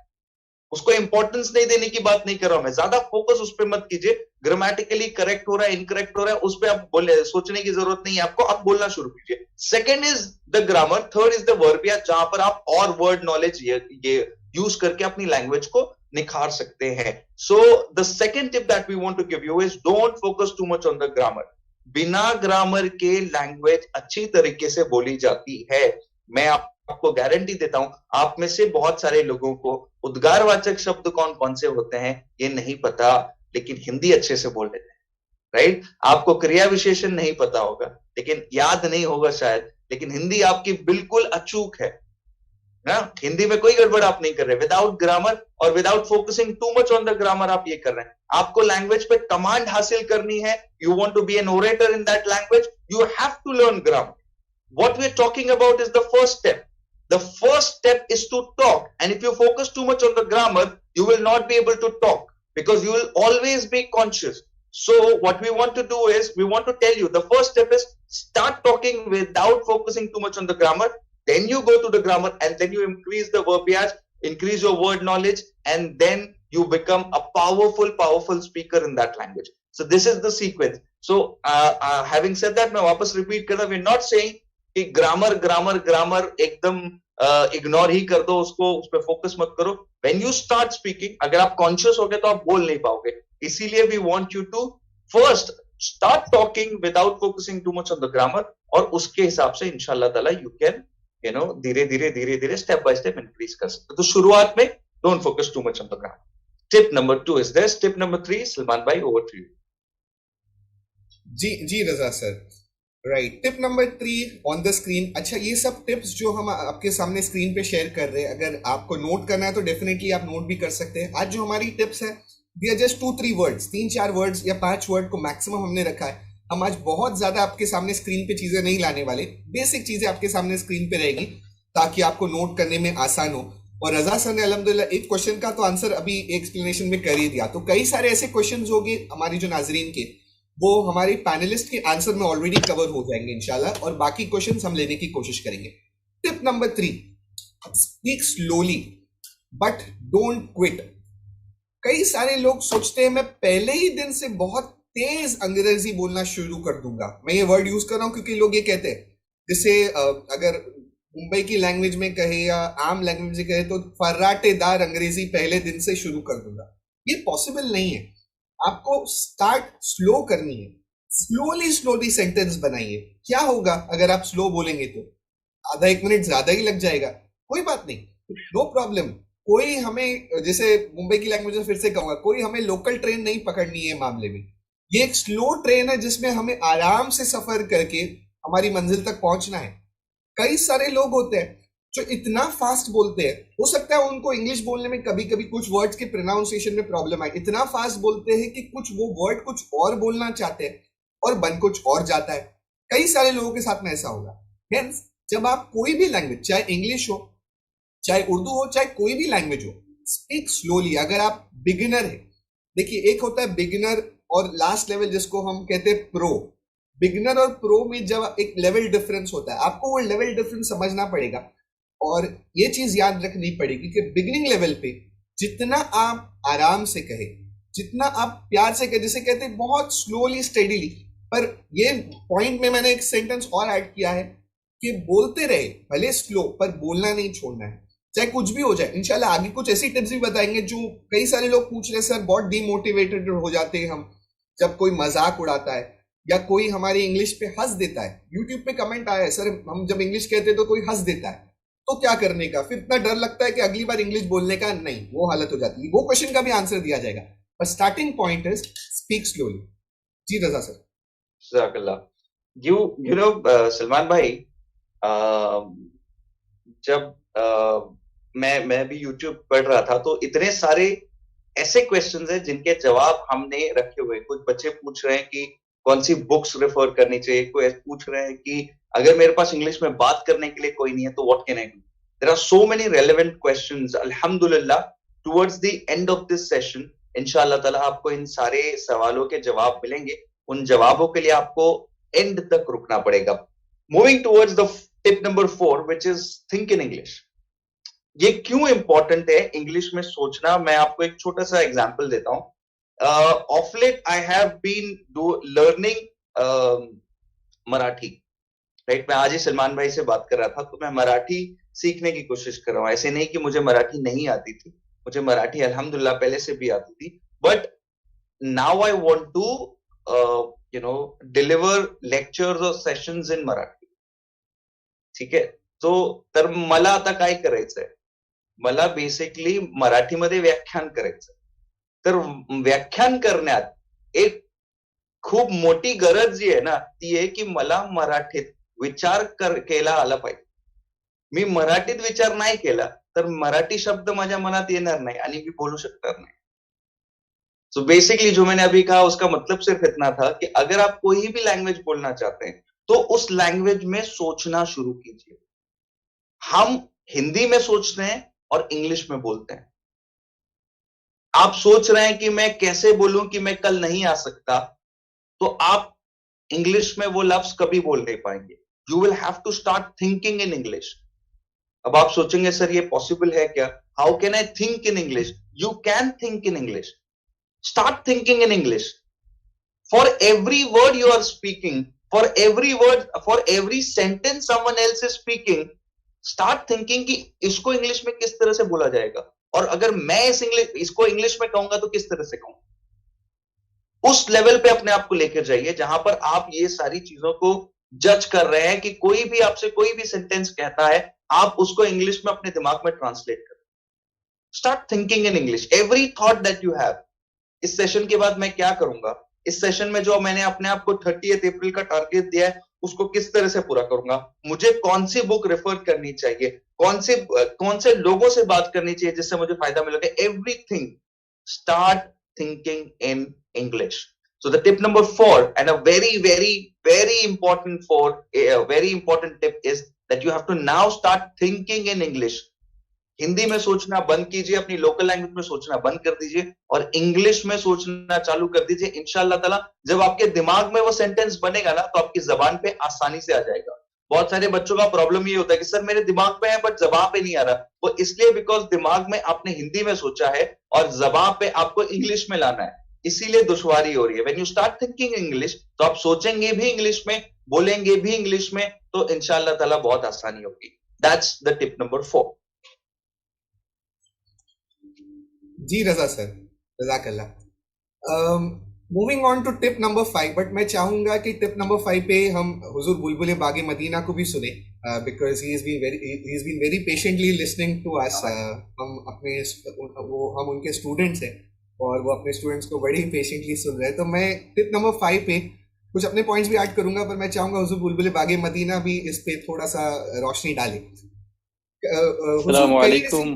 B: उसको इंपॉर्टेंस नहीं देने की बात नहीं कर रहा हूं मैं, ज्यादा फोकस उस पर मत कीजिए। ग्रामेटिकली करेक्ट हो रहा है, इनकरेक्ट हो रहा है, उस पर आप बोले सोचने की जरूरत नहीं है आपको, आप बोलना शुरू कीजिए। Second is the grammar, third is the verbiage, जहां पर आप और वर्ड नॉलेज ये यूज करके अपनी लैंग्वेज को निखार सकते हैं। So the second tip that we want to give you is don't focus too much on the grammar. बिना ग्रामर के लैंग्वेज अच्छी तरीके से बोली जाती है। मैं आपको गारंटी देता हूं, आप में से बहुत सारे लोगों को उद्गारवाचक शब्द कौन कौन से होते हैं ये नहीं पता, लेकिन हिंदी अच्छे से बोल लेते हैं, राइट? आपको क्रिया विशेषण नहीं पता होगा, लेकिन याद नहीं होगा शायद, लेकिन हिंदी आपकी बिल्कुल अचूक है ना। हिंदी में कोई गड़बड़ आप नहीं कर रहे विदाउट ग्रामर और without focusing too much on the grammar, आप ये कर रहे हैं। आपको लैंग्वेज पे कमांड हासिल करनी है, you want to be an orator in that language, you have to learn grammar. What we're talking about is the first step. The first step is to talk. And if you focus too much on the grammar, you will not be able to talk because you will always be conscious. So what we want to do is, we want to tell you, the first step is start talking without focusing too much on the grammar. Then you go to the grammar and then you increase the verbiage, increase your word knowledge, and then you become a powerful speaker in that language. So this is the sequence. So having said that, मैं वापस repeat करता, we're not saying कि grammar grammar grammar एकदम ignore ही कर दो उसको, उस पर फोकस मत करो। व्हेन यू स्टार्ट स्पीकिंग, अगर आप कॉन्शियस हो गए तो आप बोल नहीं पाओगे, इसीलिए we want you to first start talking without focusing too much on the grammar, और उसके हिसाब से इंशाल्लाह ताला यू कैन धीरे धीरे स्टेप बाय स्टेप इंक्रीज कर सकते। तो शुरुआत में don't focus too much on the grammar. Tip number 2 is this. Tip number 3, Salman भाई ओवर टू यू।
A: जी Raza sir, right. Tip number 3 on the screen. अच्छा, ये सब टिप्स जो हम आपके सामने स्क्रीन पे शेयर कर रहे हैं, अगर आपको नोट करना है तो डेफिनेटली आप नोट भी कर सकते हैं। आज जो हमारी टिप्स है, we are just 2-3 words, 3-4 words या 5 वर्ड को मैक्सिमम हमने रखा है। हम आज बहुत ज्यादा आपके सामने स्क्रीन पे चीजें नहीं लाने वाले, बेसिक चीजें आपके सामने स्क्रीन पे रहेगी ताकि आपको नोट करने में आसान हो। और रजा सर ने अल्हम्दुलिल्लाह एक क्वेश्चन का तो आंसर अभी एक्सप्लेनेशन में कर ही दिया, तो कई सारे ऐसे क्वेश्चन होंगे हमारी जो नाजरीन के, वो हमारे पैनलिस्ट के आंसर में ऑलरेडी कवर हो जाएंगे इंशाल्लाह, और बाकी क्वेश्चंस हम लेने की कोशिश करेंगे। Tip number 3, speak slowly but don't quit. कई सारे लोग सोचते हैं मैं पहले ही दिन से बहुत तेज अंग्रेजी बोलना शुरू कर दूंगा। मैं ये वर्ड यूज कर रहा हूं क्योंकि लोग ये कहते हैं, जैसे अगर मुंबई की लैंग्वेज में कहे या आम लैंग्वेज में कहे तो फर्राटेदार अंग्रेजी पहले दिन से शुरू कर दूंगा। ये पॉसिबल नहीं है। आपको स्टार्ट स्लो करनी है, स्लोली सेंटेंस बनाइए। क्या होगा अगर आप स्लो बोलेंगे तो आधा 1 मिनट ज्यादा ही लग जाएगा, कोई बात नहीं, नो प्रॉब्लम। कोई हमें, जैसे मुंबई की लैंग्वेज में फिर से कहूंगा, कोई हमें लोकल ट्रेन नहीं पकड़नी है मामले में। ये एक स्लो ट्रेन है जिसमें हमें आराम से सफर करके हमारी मंजिल तक पहुंचना है। कई सारे लोग होते हैं जो इतना फास्ट बोलते हैं, हो सकता है उनको इंग्लिश बोलने में कभी कभी कुछ वर्ड्स के प्रोनाउंसिएशन में प्रॉब्लम आए, इतना फास्ट बोलते हैं कि कुछ वो वर्ड कुछ और बोलना चाहते हैं और बन कुछ और जाता है। कई सारे लोगों के साथ में ऐसा होगा। हेंस जब आप कोई भी लैंग्वेज, चाहे इंग्लिश हो, चाहे उर्दू हो, चाहे कोई भी लैंग्वेज हो, स्पीक स्लोली। अगर आप बिगिनर है, देखिए एक होता है बिगिनर और लास्ट लेवल जिसको हम कहते हैं प्रो। बिगिनर और प्रो में जब एक लेवल डिफरेंस होता है, आपको वो लेवल डिफरेंस समझना पड़ेगा और ये चीज याद रखनी पड़ेगी कि बिगिनिंग लेवल पे जितना आप आराम से कहे, जितना आप प्यार से कहे, जिसे कहते हैं बहुत स्लोली स्टेडीली। पर ये पॉइंट में मैंने एक सेंटेंस और ऐड किया है कि बोलते रहे, भले स्लो, पर बोलना नहीं छोड़ना है, चाहे कुछ भी हो जाए। इंशाल्लाह आगे कुछ ऐसी टिप्स भी बताएंगे जो कई सारे लोग पूछ रहे हैं, सर बहुत डिमोटिवेटेड हो जाते हैं हम, जब कोई मजाक उड़ाता है या कोई हमारी इंग्लिश पे हंस देता है, यूट्यूब पे कमेंट आया है, सर हम जब इंग्लिश कहते हैं तो कोई हंस देता है, तो क्या करने का? फिर इतना डर लगता है कि अगली बार इंग्लिश बोलने का नहीं, वो हालत हो जाती है। वो क्वेश्चन का भी आंसर दिया जाएगा, पर starting point is speak slowly. जी रजा सर।
B: जज़ाकल्लाह। you know सलमान भाई, जब मैं भी यूट्यूब पढ़ रहा था तो इतने सारे ऐसे क्वेश्चंस हैं जिनके जवाब हमने रखे हुए हैं। कुछ बच्चे पूछ रहे हैं कि कौन सी बुक्स रेफर करनी चाहिए, कोई पूछ रहे हैं कि अगर मेरे पास इंग्लिश में बात करने के लिए कोई नहीं है तो what can I do. There are so many relevant questions. अल्हम्दुलिल्लाह, towards the end of this session इंशाअल्लाह ताला आपको इन सारे सवालों के जवाब मिलेंगे। उन जवाबों के लिए आपको एंड तक रुकना पड़ेगा। Moving towards the tip number 4 which is think in English. ये क्यों इंपॉर्टेंट है इंग्लिश में सोचना, मैं आपको एक छोटा सा एग्जांपल देता हूं। Of late I have been learning Marathi, right. मैं आज ही सलमान भाई से बात कर रहा था, तो मैं मराठी सीखने की कोशिश कर रहा हूं। ऐसे नहीं कि मुझे मराठी नहीं आती थी, मुझे मराठी अल्हम्दुलिल्लाह पहले से भी आती थी, but now I want to deliver lectures और सेशंस इन मराठी। ठीक आहे, तो तर मला आता काय करायचंय, मला बेसिकली मराठीमध्ये व्याख्यान करायचं। तर व्याख्यान करण्यात एक खूप मोठी गरज जी आहे ना, ती आहे की मला मराठीत विचार केला आला पाहिजे। मी मराठीत विचार नाही केला तर मराठी शब्द माझ्या मनात येणार नाही आणि मी बोलू शकणार नाही। सो बेसिकली जो मैंने अभी कहा उसका मतलब सिर्फ इतना था कि अगर आप कोई भी लैंग्वेज बोलना चाहते हैं तो उस लैंग्वेज में सोचना शुरू कीजिए। हम हिंदी में सोचते हैं और इंग्लिश में बोलते हैं। आप सोच रहे हैं कि मैं कैसे बोलूं कि मैं कल नहीं आ सकता, तो आप इंग्लिश में वो लफ्ज कभी बोल नहीं पाएंगे। You will have to start thinking in English. अब आप सोचेंगे सर ये पॉसिबल है क्या, how can I think in English? You can think in English. Start thinking in English. For every word you are speaking, for every word, for every sentence someone else is speaking, start thinking कि इसको English में किस तरह से बोला जाएगा, और अगर मैं इसको इंग्लिश में कहूंगा तो किस तरह से कहूंगा। उस लेवल पे अपने आप को लेकर जाइए जहां पर आप ये सारी चीजों को जज कर रहे हैं कि कोई भी आपसे कोई भी सेंटेंस कहता है, आप उसको इंग्लिश में अपने दिमाग में ट्रांसलेट करें। Start thinking in English every thought that you have. इस सेशन के बाद मैं क्या करूंगा, इस सेशन में जो मैंने अपने आप को 30 अप्रैल का टारगेट दिया है उसको किस तरह से पूरा करूंगा, मुझे कौन सी बुक रेफर करनी चाहिए, कौन से लोगों से बात करनी चाहिए जिससे मुझे फायदा मिलेगा। Everything start thinking in English. So the tip number 4 and a very important tip is that you have to now start thinking in English. Hindi में सोचना बंद कीजिए, अपनी लोकल लैंग्वेज में सोचना बंद कर दीजिए और इंग्लिश में सोचना चालू कर दीजिए। इंशाअल्लाह ताला जब आपके दिमाग में वो सेंटेंस बनेगा ना तो आपकी जबान पे आसानी से आ जाएगा। बहुत सारे बच्चों का प्रॉब्लम ये होता है कि सर मेरे दिमाग में है बट जबान पे नहीं आ रहा। वो इसलिए बिकॉज दिमाग में आपने हिंदी में सोचा है और जबान पे आपको इंग्लिश में लाना है, इसीलिए दुश्वारी हो रही है। When you start thinking English तो आप सोचेंगे भी इंग्लिश में, बोलेंगे भी इंग्लिश में, तो इंशाअल्लाह ताला बहुत आसानी होगी। That's the tip number 4।
A: जी रजा सर, जज़ाकल्लाह। Moving on to tip number 5, but मैं चाहूंगा कि टिप नंबर 5 पे हम हुजूर बुलबुल बागे मदीना को भी सुने, because he is been very patiently listening to us. हम उनके स्टूडेंट्स हैं और वो अपने स्टूडेंट्स को बड़ी पेशेंटली सुन रहे हैं। तो मैं टिप नंबर 5 पे कुछ अपने पॉइंट्स भी ऐड करूंगा, पर मैं चाहूंगा हुजूर बुलबुल बागे मदीना भी इस पे थोड़ा सा रोशनी डाले।
C: अस्सलामुअलैकुम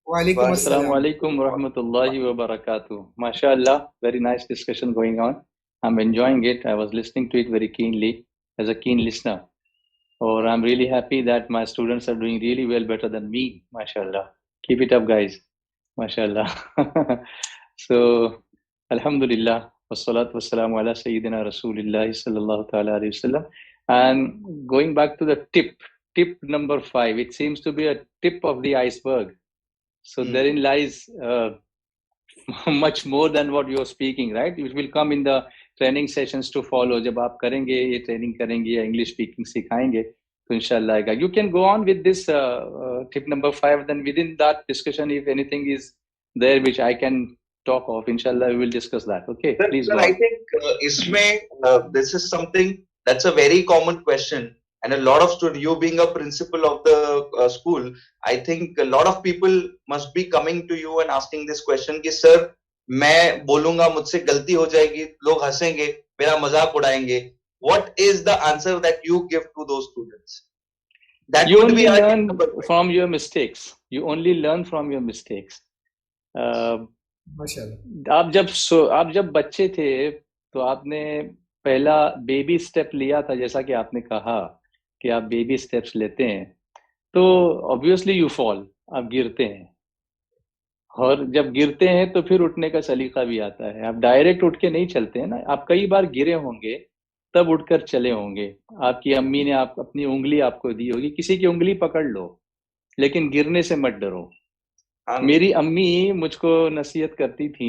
A: वालेकुम
C: Assalamualaikum warahmatullahi wabarakatuh. MashaAllah, very nice discussion going on. I'm enjoying it. I was listening to it very keenly as a keen listener. Or I'm really happy that my students are doing really well, better than me. MashaAllah. Keep it up, guys. MashaAllah. So, Alhamdulillah. Wassalatu wassalamu ala Sayyidina Rasulillah sallallahu ta'ala alayhi wasallam. And going back to the tip number 5, it seems to be a tip of the iceberg. So therein lies much more than what you're speaking, right? It will come in the training sessions to follow. जब आप करेंगे ये training करेंगे या English speaking सिखाएंगे तो इंशाल्लाह आएगा। You can go on with this tip number 5. Then within that discussion, if anything is there which I can talk of. Inshallah, we will discuss that. Okay, please
B: Sir,
C: go
B: I
C: on.
B: think इसमें this is something that's a very common question, and a lot of students, you being a principal of the school, I think a lot of people must be coming to you and asking this question कि sir, मैं बोलूंगा मुझसे गलती हो जाएगी, लोग हंसेंगे, मेरा मजाक उड़ाएंगे. What is the answer that you give to those students? That
C: You
B: would
C: only
B: be our
C: learn
B: number one.
C: from your mistakes. You only learn from your mistakes.
A: माशाल्लाह।
C: आप जब बच्चे थे तो आपने पहला बेबी स्टेप लिया था, जैसा कि आपने कहा कि आप बेबी स्टेप्स लेते हैं, तो ऑब्वियसली यू फॉल, आप गिरते हैं, और जब गिरते हैं तो फिर उठने का सलीका भी आता है. आप डायरेक्ट उठ के नहीं चलते हैं ना, आप कई बार गिरे होंगे तब उठकर चले होंगे. आपकी अम्मी ने आप अपनी उंगली आपको दी होगी, किसी की उंगली पकड़ लो, लेकिन गिरने से मत डरो. मेरी अम्मी मुझको नसीहत करती थी,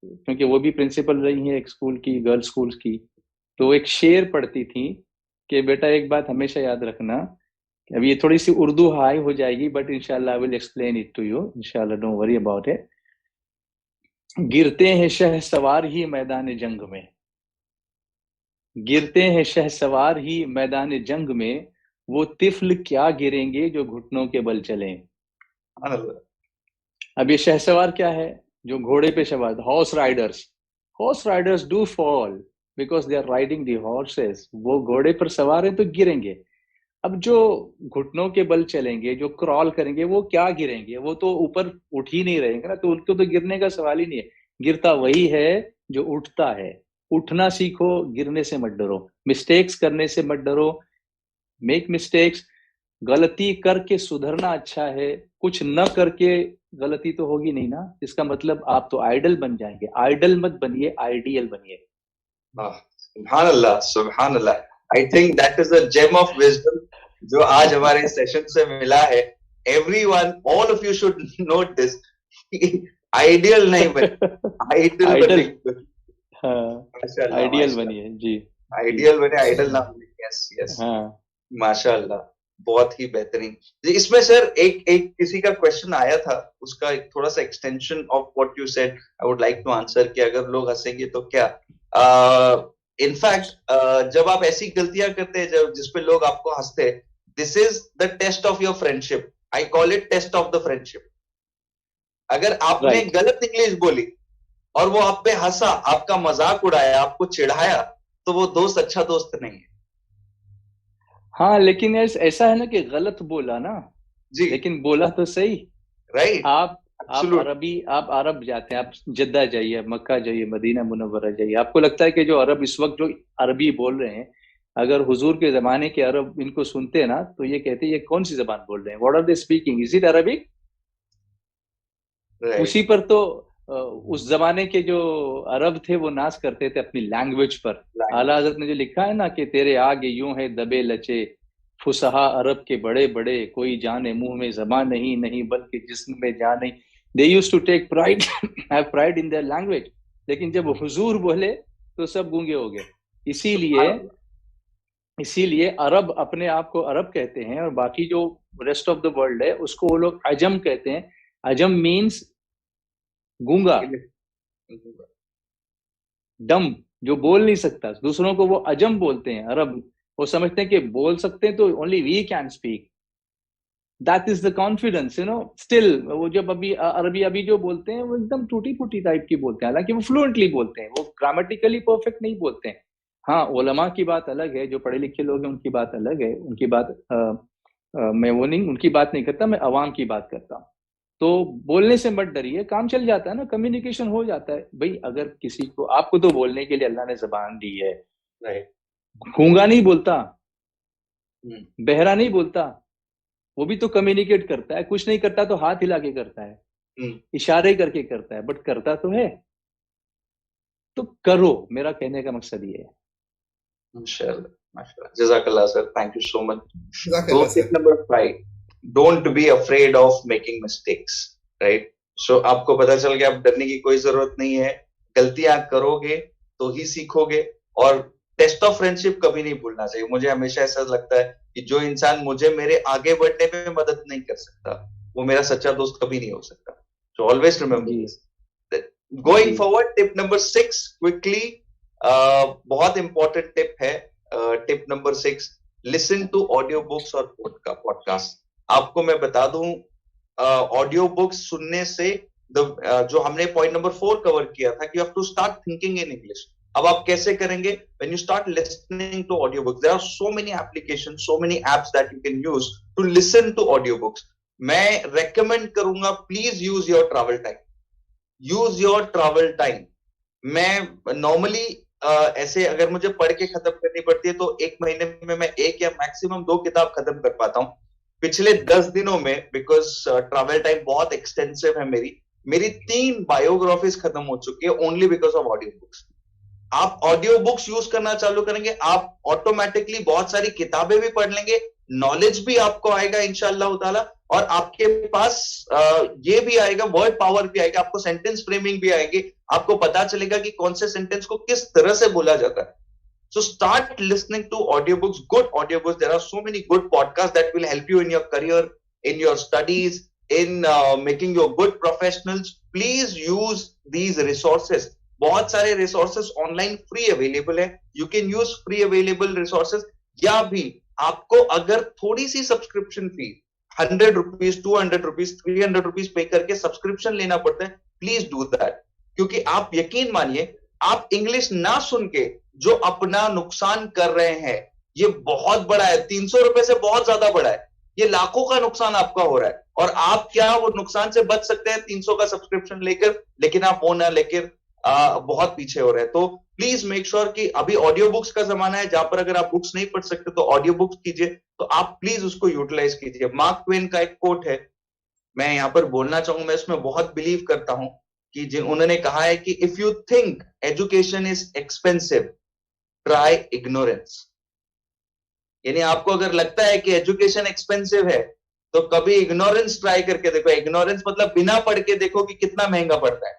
C: क्योंकि वो भी प्रिंसिपल रही हैं एक स्कूल की, गर्ल्स स्कूल्स की, तो एक शेर पढ़ती थी कि बेटा एक बात हमेशा याद रखना, अब ये थोड़ी सी उर्दू हाई हो जाएगी, बट इंशाल्लाह I will explain it to you, इंशाल्लाह, डोंट वरी अबाउट इट. गिरते हैं शहसवार ही मैदान जंग में, गिरते हैं शहसवार ही मैदान जंग में, वो तिफल क्या गिरेंगे जो घुटनों के बल चलें. अब ये शहसवार क्या है? जो घोड़े पे सवार, horse riders do fall because they are riding the horses. वो घोड़े पर सवार है तो गिरेंगे. अब जो घुटनों के बल चलेंगे, जो क्रॉल करेंगे, वो क्या गिरेंगे? वो तो ऊपर उठ ही नहीं रहेंगे ना, तो उनको तो गिरने का सवाल ही नहीं है. गिरता वही है जो उठता है. उठना सीखो, गिरने से मत डरो, मिस्टेक्स करने से मत डरो. मेक मिस्टेक्स, गलती करके सुधरना अच्छा है, कुछ न करके गलती तो होगी नहीं ना. इसका मतलब आप तो आइडल बन जाएंगे. आइडल मत बनिए, आइडियल बनिए.
B: सुभान अल्लाह. I think that is a gem of wisdom जो आज हमारे सेशन से मिला है. Everyone, all of you should note this. Ideal नहीं बने, आइडल बने.
C: आइडियल बनिए जी.
B: आइडियल बने, आइडल ना बने. यस यस, माशाल्लाह, बहुत ही बेहतरीन. इसमें सर एक किसी का क्वेश्चन आया था, उसका एक थोड़ा सा extension of what you said I would like to answer कि अगर लोग हंसेंगे तो क्या. इनफैक्ट जब आप ऐसी गलतियां करते हैं जब जिसपे लोग आपको हंसते हैं, this is the test of your friendship. I call it test of the friendship. अगर आपने गलत इंग्लिश बोली और वो आप पे हंसा, आपका मजाक उड़ाया, आपको चिढ़ाया, तो वो दोस्त अच्छा दोस्त नहीं है.
C: हाँ, लेकिन ऐसा है ना कि गलत बोला ना जी, लेकिन बोला तो सही. राइट. आप अरब जाते हैं, आप जद्दा जाइए, मक्का जाइए, मदीना मुनव्वरा जाइए, आपको लगता है कि जो अरब इस वक्त जो अरबी बोल रहे हैं, अगर हुजूर के जमाने के अरब इनको सुनते हैं ना, तो ये कहते हैं ये कौन सी जबान बोल रहे हैं, what are they speaking, is it Arabic? उसी पर तो उस जमाने के जो अरब थे वो नाज करते थे अपनी लैंग्वेज पर. आला हजरत ने जो लिखा है ना कि तेरे आगे यूं है दबे लचे, फुसहा अरब के बड़े बड़े, कोई जाने मुंह में ज़बान नहीं बल्कि जिस्म में जान नहीं. They used to take pride, have pride in their language. लेकिन जब हुजूर बोले तो सब गूंगे हो गए. इसीलिए अरब अपने आप को अरब कहते हैं, और बाकी जो रेस्ट ऑफ द वर्ल्ड है उसको वो लोग अजम कहते हैं. अजम मीन्स गूंगा, डम, जो बोल नहीं सकता. दूसरों को वो अजम बोलते हैं. अरब वो समझते हैं कि बोल सकते हैं तो only we can speak. That is the confidence, you know. Still वो जब अरबी अभी जो बोलते हैं वो एकदम टूटी फूटी टाइप की बोलते हैं, हालांकि वो फ्लुएंटली बोलते हैं, वो ग्रामेटिकली परफेक्ट नहीं बोलते हैं. हाँ, उलमा की बात अलग है, जो पढ़े लिखे लोग हैं उनकी बात अलग है. उनकी बात मैं उनकी बात नहीं करता, मैं अवाम की बात करता हूँ. तो बोलने से मत डरिए, काम चल जाता है ना, कम्युनिकेशन हो जाता है. भाई अगर किसी को, आपको तो बोलने के लिए अल्लाह ने जबान दी है. गूंगा नहीं बोलता, बहरा नहीं बोलता, वो भी तो कम्युनिकेट करता है. कुछ नहीं करता तो हाथ हिला के करता है, इशारे करके करता है, बट करता तो है. तो करो, मेरा कहने का मकसद ये है.
B: माशाल्लाह, जज़ाकल्लाह sir, thank you so much. Number 5, don't be afraid of making mistakes. Right. So आपको पता चल गया, अब डरने की कोई जरूरत नहीं है. गलतियां करोगे तो ही सीखोगे. और टेस्ट ऑफ फ्रेंडशिप कभी नहीं भूलना चाहिए. मुझे हमेशा ऐसा लगता है कि जो इंसान मुझे मेरे आगे बढ़ने में मदद नहीं कर सकता, वो मेरा सच्चा दोस्त कभी नहीं हो सकता. So always remember this, going
C: जी
B: फॉरवर्ड, टिप नंबर 6 क्विकली, बहुत इंपॉर्टेंट टिप है। Tip number 6, listen to audio books और पॉडकास्ट। आपको मैं बता दूं, ऑडियो बुक्स सुनने से जो हमने पॉइंट नंबर 4 कवर किया था कि you have to start thinking in English. अब आप कैसे करेंगे? When you start listening to audio books, there are so many application, so many apps that you can use to listen to audio books. मैं recommend करूंगा, please use your travel time, use your travel time. मैं normally ऐसे अगर मुझे पढ़ के खत्म करनी पड़ती है तो एक महीने में मैं एक या मैक्सिमम 2 किताब खत्म कर पाता हूँ। पिछले 10 दिनों में, बिकॉज ट्रैवल टाइम बहुत एक्सटेंसिव है मेरी, मेरी 3 बायोग्राफीज खत्म हो चुकी है only because of audio books. आप ऑडियो बुक्स यूज करना चालू करेंगे, आप ऑटोमेटिकली बहुत सारी किताबें भी पढ़ लेंगे, नॉलेज भी आपको आएगा इंशाअल्लाह ताला, और आपके पास ये भी आएगा, वर्ड पावर भी आएगा, आपको सेंटेंस फ्रेमिंग भी आएगी, आपको पता चलेगा कि कौन से सेंटेंस को किस तरह से बोला जाता है। So start listening to audiobooks, good audiobooks. There are so many good podcasts that will help you in your career, in your studies, in making you good professionals. Please use these resources. बहुत सारे resources online free available है. You can use free available resources. या भी आपको अगर थोड़ी सी subscription फी 100 rupees, 200 rupees, 300 rupees पे करके सब्सक्रिप्शन लेना पड़ता है, प्लीज डू दैट। क्योंकि आप यकीन मानिए, आप इंग्लिश ना सुन के जो अपना नुकसान कर रहे हैं, ये बहुत बड़ा है, 300 रुपए से बहुत ज्यादा बड़ा है, ये लाखों का नुकसान आपका हो रहा है। और आप क्या वो नुकसान से बच सकते हैं 300 का सब्सक्रिप्शन लेकर, लेकिन आप वो ना लेकर बहुत पीछे हो रहे हैं। तो प्लीज मेक श्योर कि अभी ऑडियो बुक्स का जमाना है, जहां पर अगर आप बुक्स नहीं पढ़ सकते तो ऑडियो बुक्स कीजिए, तो आप प्लीज उसको यूटिलाइज कीजिए। मार्क ट्वेन का एक कोट है, मैं यहां पर बोलना चाहूंगा, मैं इसमें बहुत बिलीव करता हूं, कि जिन उन्होंने कहा है कि if you think education is expensive, try ignorance. यानी आपको अगर लगता है कि एजुकेशन एक्सपेंसिव है, तो कभी इग्नोरेंस ट्राई करके देखो। इग्नोरेंस मतलब बिना पढ़ के देखो कि कितना महंगा पड़ता है।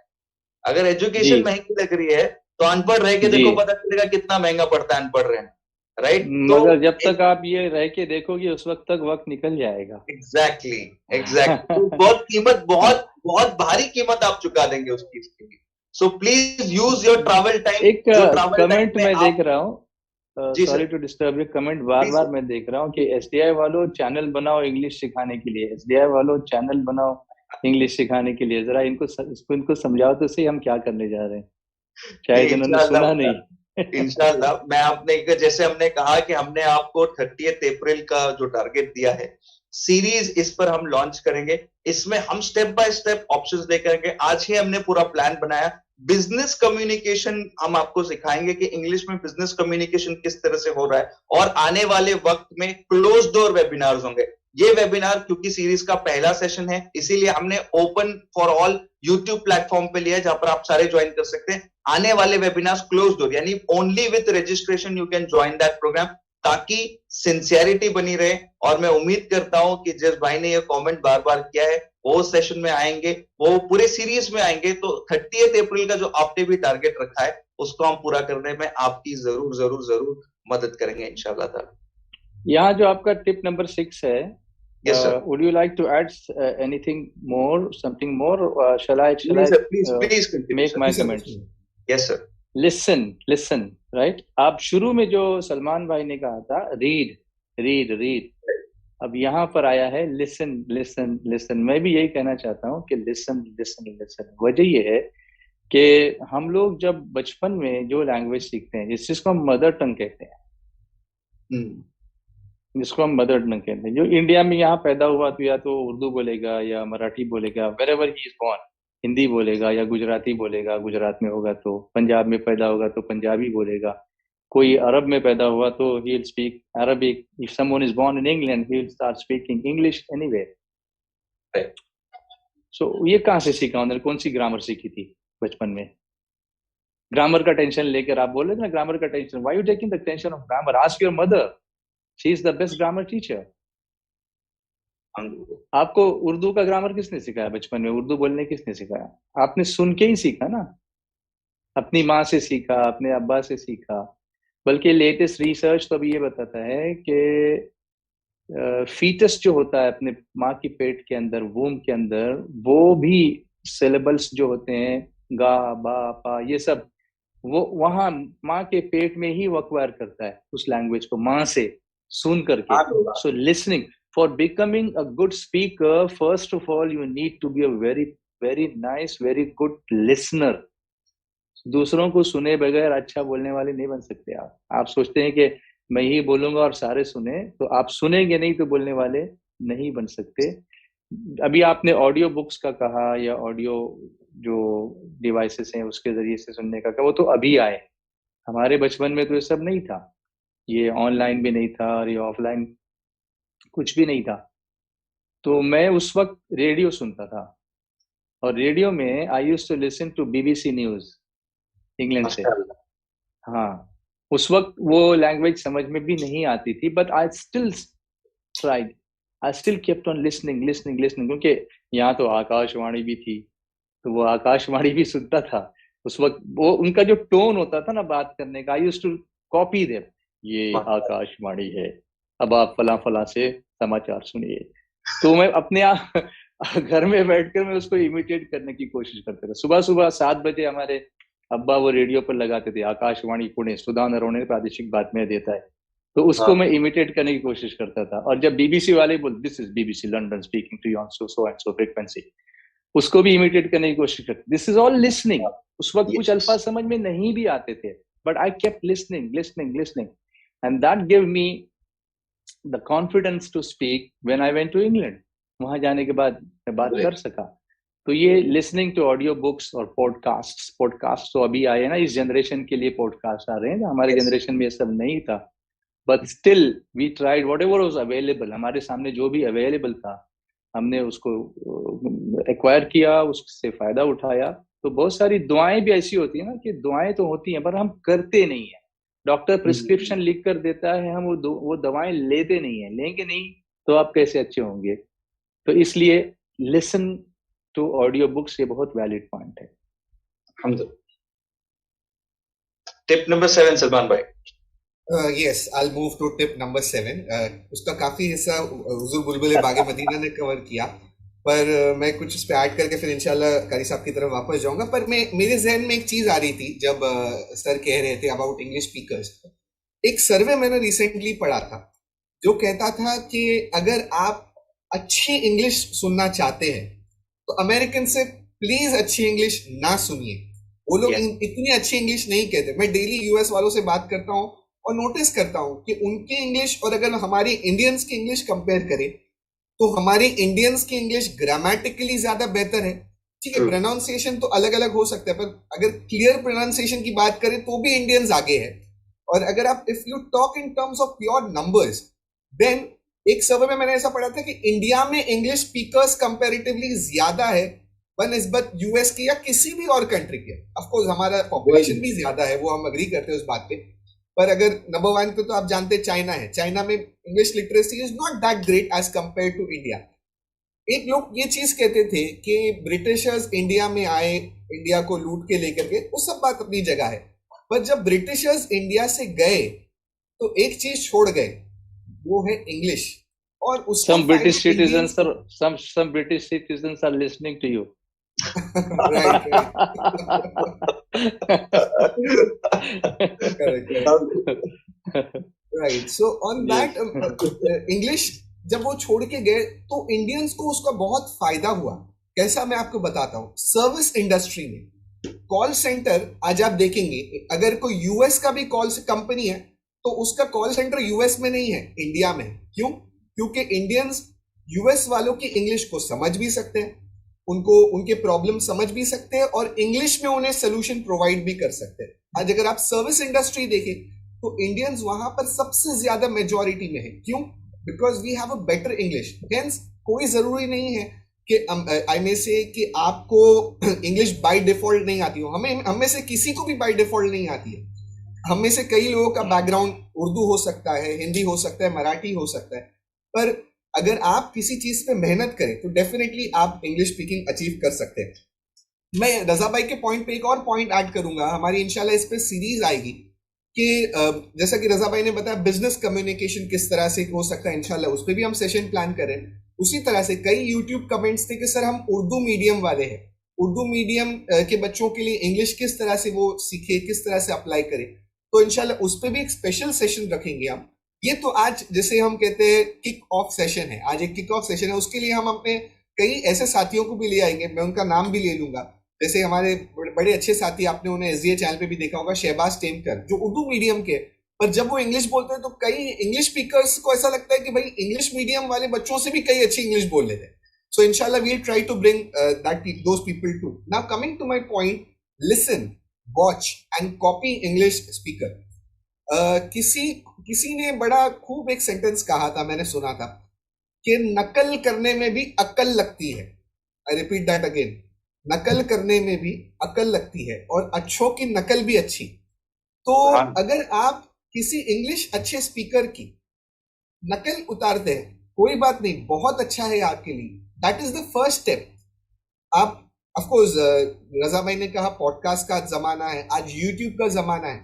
B: अगर
C: जी
B: एजुकेशन महंगी लग रही है, तो अनपढ़ रह के
C: जी।
B: देखो, पता चलेगा कितना महंगा पड़ता है अनपढ़ रहना, राइट? तो
C: मगर जब तक आप ये रह के देखोगे उस वक्त तक वक्त निकल जाएगा।
B: एग्जैक्टली एग्जैक्टली, तो बहुत कीमत, बहुत बहुत भारी कीमत आप चुका देंगे उस चीज के लिए। So please use your travel time.
C: एक
B: जो ट्रैवल टाइम
C: कमेंट
B: में
C: मैं
B: आप,
C: देख रहा हूँ,
B: जी
C: सॉरी
B: सर,
C: टू डिस्टर्ब, ये comment bar
B: please
C: bar
B: sir,
C: मैं देख रहा हूँ कि एसडीआई वालों चैनल बनाओ इंग्लिश सिखाने के लिए, एसडीआई वालों चैनल बनाओ इंग्लिश सिखाने के लिए। जरा इनको समझाओ तो सही हम क्या करने जा रहे हैं,
B: नहीं
C: शायद इन्होंने सुना
B: इंशाल्लाह,
C: नहीं।
B: इंशाल्लाह। मैं आपने जैसे हमने कहा कि हमने आपको 30 अप्रैल का जो टारगेट दिया है, सीरीज इस पर हम लॉन्च करेंगे। इसमें हम स्टेप बाय स्टेप ऑप्शंस लेकर आएंगे। आज ही हमने पूरा प्लान बनाया। बिजनेस कम्युनिकेशन हम आपको सिखाएंगे कि इंग्लिश में बिजनेस कम्युनिकेशन किस तरह से हो रहा है, और आने वाले वक्त में क्लोज डोर वेबिनार्स होंगे। ये वेबिनार क्योंकि सीरीज का पहला सेशन है, इसीलिए हमने open for all YouTube platform पे लिया है, जहां पर आप सारे ज्वाइन कर सकते हैं। आने वाले वेबिनार्स क्लोज डोर, यानी only with registration you can join that program, ताकि सिंसियरिटी बनी रहे। और मैं उम्मीद करता हूं कि जिस भाई ने ये कमेंट बार बार किया है, वो सेशन में आएंगे, वो पूरे सीरीज में आएंगे, तो 30 अप्रैल का जो आपने भी टारगेट रखा है, उसको हम पूरा करने में आपकी जरूर जरूर जरूर मदद करेंगे इंशाल्लाह ताला।
C: यहाँ जो आपका टिप नंबर 6 है,
B: yes sir,
C: would you like to add anything more, something more? Shall I
B: please sir, please
C: uh,
B: please continue
C: make
B: sir.
C: my
A: जी sir,
C: comments?
B: Yes sir,
C: listen right. आप शुरू में जो सलमान भाई ने कहा था रीड रीड रीड, अब यहाँ पर आया है लिसन लिसन लिसन। मैं भी यही कहना चाहता हूँ कि लिसन लिसन लिसन। वजह ये है कि हम लोग जब बचपन में जो लैंग्वेज सीखते हैं, जिसको हम मदर टंग कहते हैं, जिसको हम मदर टंग कहते हैं, जो इंडिया में यहाँ पैदा हुआ तो या तो उर्दू बोलेगा या मराठी बोलेगा, wherever he is born, Hindi बोलेगा या गुजराती बोलेगा, गुजरात में होगा तो, पंजाब में पैदा होगा तो पंजाबी बोलेगा, कोई अरब में पैदा हुआ तो he will speak Arabic. If someone is born in England, he will start speaking English anyway. So ये कहाँ से सीखा उन्होंने, कौन सी ग्रामर सीखी थी बचपन में? ग्रामर का टेंशन लेकर आप बोले ना, ग्रामर का tension, why you taking the tension of grammar? Ask your mother, she is the best grammar teacher. आपको उर्दू का ग्रामर किसने सिखाया बचपन में? उर्दू बोलने किसने सिखाया? आपने सुन के ही सीखा ना, अपनी माँ से सीखा, अपने अब्बा से सीखा। बल्कि लेटेस्ट रिसर्च तो अभी ये बताता है कि फीटस जो होता है अपने माँ की पेट के अंदर, वूम के अंदर, वो भी सिलेबल्स जो होते हैं गा बा पा ये सब वो वहां माँ के पेट में ही वो एक्वायर करता है उस लैंग्वेज को माँ से सुन करके. So listening for becoming a good speaker, first of all you need to be a very very nice very good listener. दूसरों को सुने बगैर अच्छा बोलने वाले नहीं बन सकते आप. आप सोचते हैं कि मैं ही बोलूंगा और सारे सुने, तो आप सुनेंगे नहीं तो बोलने वाले नहीं बन सकते. अभी आपने ऑडियो बुक्स का कहा या ऑडियो जो डिवाइसेस हैं उसके जरिए से सुनने का कहा, वो तो अभी आए. हमारे बचपन में तो ये सब नहीं था. ये ऑनलाइन भी नहीं था और ये ऑफलाइन कुछ भी नहीं था. तो मैं उस वक्त रेडियो सुनता था और रेडियो में I used to listen to BBC news England से. हाँ, उस वक्त वो लैंग्वेज समझ में भी नहीं आती थी, but I still tried. I still kept on listening listening listening, क्योंकि यहाँ तो आकाशवाणी भी थी, तो वो आकाशवाणी भी सुनता था. उस वक्त वो उनका जो टोन होता था ना बात करने का, I used to copy them. ये आकाशवाणी है, अब आप फला फला से समाचार सुनिए. तो मैं अपने आप घर में बैठकर मैं उसको इमिटेट करने की कोशिश करता था. सुबह सुबह 7 बजे हमारे अब्बा वो रेडियो पर लगाते थे, आकाशवाणी पुणे, सुधा नरवणे प्रादेशिक बातम्या देता है. तो उसको मैं इमिटेट करने की कोशिश करता था. और जब बीबीसी वाले बोल this is BBC London speaking to you on so so and so frequency, उसको भी इमिटेट करने की कोशिश करते. This is all listening. उस वक्त कुछ अल्फाज समझ में नहीं भी आते थे, but I kept listening listening listening, and that give me the confidence to speak when I went to England. वहां जाने के बाद मैं बात कर सका. तो ये लिसनिंग टू ऑडियो बुक्स और पॉडकास्ट तो अभी आए ना, इस जनरेशन के लिए पॉडकास्ट आ रहे हैं. हमारे जनरेशन में ये सब नहीं था, but still we tried whatever was available. हमारे सामने जो भी अवेलेबल था हमने उसको एक्वायर किया, उससे फायदा उठाया. तो बहुत सारी दुआएं भी ऐसी होती है ना, कि दुआएं तो होती हैं पर हम करते नहीं है. डॉक्टर प्रिस्क्रिप्शन लिख कर देता है, हम वो दवाएं लेते नहीं है. लेंगे नहीं तो आप कैसे अच्छे होंगे. तो इसलिए लिसन टू ऑडियो बुक्स ये बहुत वैलिड पॉइंट है.
B: टिप नंबर 7 सलमान भाई.
A: Yes, I'll move to tip number 7. उसका काफी हिस्सा हुजूर बुलबुल बागे मदीना ने कवर किया, पर मैं कुछ उस पर ऐड करके फिर इंशाल्लाह कारी साहब की तरफ वापस जाऊंगा. पर मेरे जहन में एक चीज आ रही थी जब सर कह रहे थे अबाउट इंग्लिश स्पीकर्स. एक सर्वे मैंने रिसेंटली पढ़ा था जो कहता था कि अगर आप अच्छी इंग्लिश सुनना चाहते हैं तो अमेरिकन से प्लीज अच्छी इंग्लिश ना सुनिए. वो लोग इतनी अच्छी इंग्लिश नहीं कहते. मैं डेली यूएस वालों से बात करता हूँ और नोटिस करता हूँ कि उनकी इंग्लिश और अगर हमारी इंडियंस की इंग्लिश कंपेयर करें तो हमारी इंडियंस की इंग्लिश ग्रामेटिकली ज्यादा बेहतर है. ठीक है, प्रोनाउंसिएशन तो अलग अलग हो सकता है, पर अगर क्लियर प्रोनाउंसिएशन की बात करें तो भी इंडियंस आगे है. और अगर आप if you talk in terms of pure numbers, then एक सर्वे में मैंने ऐसा पढ़ा था कि इंडिया में इंग्लिश स्पीकर्स कंपैरेटिवली ज्यादा है बनिस्बत यूएस की या किसी भी और कंट्री के. ऑफ कोर्स हमारा पॉपुलेशन भी ज्यादा है, वो हम अग्री करते हैं उस बात पे. पर अगर नंबर 1 पे तो आप जानते हैं चाइना है. चाइना में English literacy is not that great as compare to India. एक लोग ये चीज कहते थे कि ब्रिटिशर्स इंडिया में आए इंडिया को लूट के लेकर के, वो सब बात अपनी जगह है. पर जब ब्रिटिशर्स इंडिया से गए तो एक चीज छोड़ गए, वो है इंग्लिश. और उसको
C: some British citizens are listening to you.
A: right. Right. So on that English जब वो छोड़ के गए तो इंडियंस को उसका बहुत फायदा हुआ. कैसा मैं आपको बताता हूँ. सर्विस इंडस्ट्री में कॉल सेंटर आज आप देखेंगे, अगर कोई यूएस का भी कॉल कंपनी है तो उसका कॉल सेंटर यूएस में नहीं है, इंडिया में. क्यों? क्योंकि इंडियंस यूएस वालों की इंग्लिश को समझ भी सकते हैं, उनको उनके प्रॉब्लम समझ भी सकते हैं और इंग्लिश में उन्हें सोल्यूशन प्रोवाइड भी कर सकते हैं. आज अगर आप सर्विस इंडस्ट्री देखें तो इंडियंस वहां पर सबसे ज्यादा मेजॉरिटी में है. क्यों? Because we have a better English. Hence कोई जरूरी नहीं है कि आई में से कि आपको इंग्लिश बाय डिफॉल्ट नहीं आती हो. हमें से किसी को भी बाय डिफॉल्ट नहीं आती है. हम में से कई लोगों का बैकग्राउंड उर्दू हो सकता है, हिंदी हो सकता है, मराठी हो सकता है. पर अगर आप किसी चीज पे मेहनत करें तो डेफिनेटली आप इंग्लिश स्पीकिंग अचीव कर सकते हैं. मैं रजा भाई के पॉइंट पे एक और पॉइंट ऐड करूंगा. हमारी इंशाल्लाह इस पे सीरीज आएगी कि जैसा कि रजा भाई ने बताया बिजनेस कम्युनिकेशन किस तरह से हो सकता है, इंशाल्लाह उस पर भी हम सेशन प्लान करें. उसी तरह से कई यूट्यूब कमेंट्स थे कि सर हम उर्दू मीडियम वाले हैं, उर्दू मीडियम के बच्चों के लिए इंग्लिश किस तरह से वो सीखे, किस तरह से अप्लाई करे, तो इंशाल्लाह उस पर भी एक स्पेशल सेशन रखेंगे हम। ये तो आज जैसे हम कहते हैं किक ऑफ सेशन है, आज एक किक ऑफ सेशन है, उसके लिए हम अपने कई ऐसे साथियों को भी ले आएंगे, मैं उनका नाम भी ले लूंगा। जैसे हमारे बड़े अच्छे साथी, आपने उन्हें एसडीए चैनल पे भी देखा होगा, शहबाज टेमकर, जो उर्दू मीडियम के, पर जब वो इंग्लिश बोलते हैं तो कई इंग्लिश स्पीकर्स को ऐसा लगता है कि भाई इंग्लिश मीडियम वाले बच्चों से भी कई अच्छी इंग्लिश बोल लेते हैं। So inshallah we'll try to bring those people too. Now coming to my point, listen, watch and copy English speaker. किसी ने बड़ा खूब एक सेंटेंस कहा था, मैंने सुना था कि नकल करने में भी अक्ल लगती है। I repeat that again. नकल करने में भी अक्ल लगती है और अच्छों की नकल भी अच्छी। तो अगर आप किसी इंग्लिश अच्छे स्पीकर की नकल उतारते हैं, कोई बात नहीं, बहुत अच्छा है आपके लिए, that is the first step. आप ऑफकोर्स रजा भाई ने कहा पॉडकास्ट का जमाना है, आज यूट्यूब का जमाना है,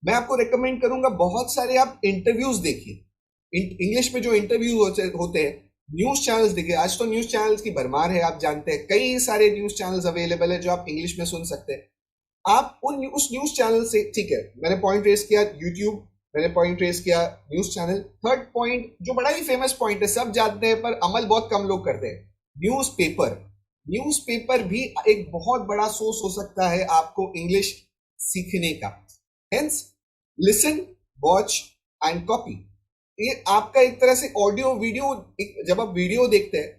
A: मैं आपको रेकमेंड करूंगा बहुत सारे आप इंटरव्यूज देखिए, इंग्लिश में जो इंटरव्यू होते हैं, न्यूज चैनल्स देखिए, आज तो न्यूज चैनल्स की भरमार है, आप जानते हैं कई सारे न्यूज चैनल्स अवेलेबल है जो आप इंग्लिश में सुन सकते हैं। आप उस न्यूज चैनल से, ठीक है मैंने पॉइंट रेस किया यूट्यूब, मैंने पॉइंट रेस किया न्यूज चैनल, थर्ड पॉइंट जो बड़ा ही फेमस पॉइंट है, सब जानते हैं पर अमल बहुत कम लोग करते हैं, न्यूज़पेपर भी एक बहुत बड़ा सोर्स हो सकता है आपको इंग्लिश सीखने का। Hence listen, watch and copy, ये आपका एक तरह से ऑडियो वीडियो, जब आप वीडियो देखते हैं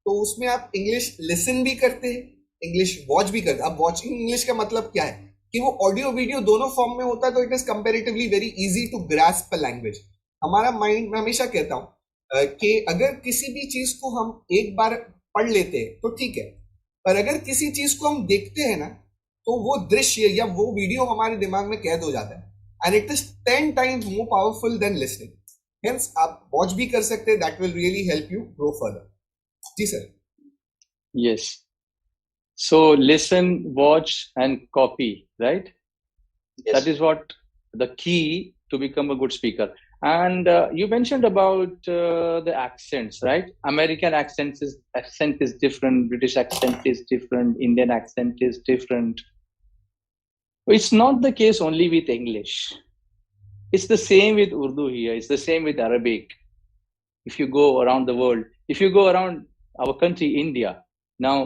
A: तो उसमें आप इंग्लिश लिसन भी करते हैं, इंग्लिश वॉच भी करते हैं। अब वॉचिंग इंग्लिश का मतलब क्या है कि वो ऑडियो वीडियो दोनों फॉर्म में होता है, तो it is comparatively very easy to grasp language. हमारा माइंड, मैं हमेशा कहता हूं कि अगर किसी भी चीज को हम एक बार पढ़ लेते हैं तो ठीक है, पर अगर किसी चीज को हम देखते हैं ना, तो वो दृश्य या वो वीडियो हमारे दिमाग में कैद हो जाता है, and it is 10 times more powerful than listening. Hence आप वॉच भी कर सकते हैं, that will really help you grow further. जी sir.
C: Yes. So listen, watch, and copy, right?
B: Yes.
C: That is what the key to become a good speaker. And you mentioned about the accents, right? American accent is different, British accent is different, Indian accent is different. It's not the case only with English. It's the same with Urdu here. It's the same with Arabic. If you go around the world, if you go around our country, India, now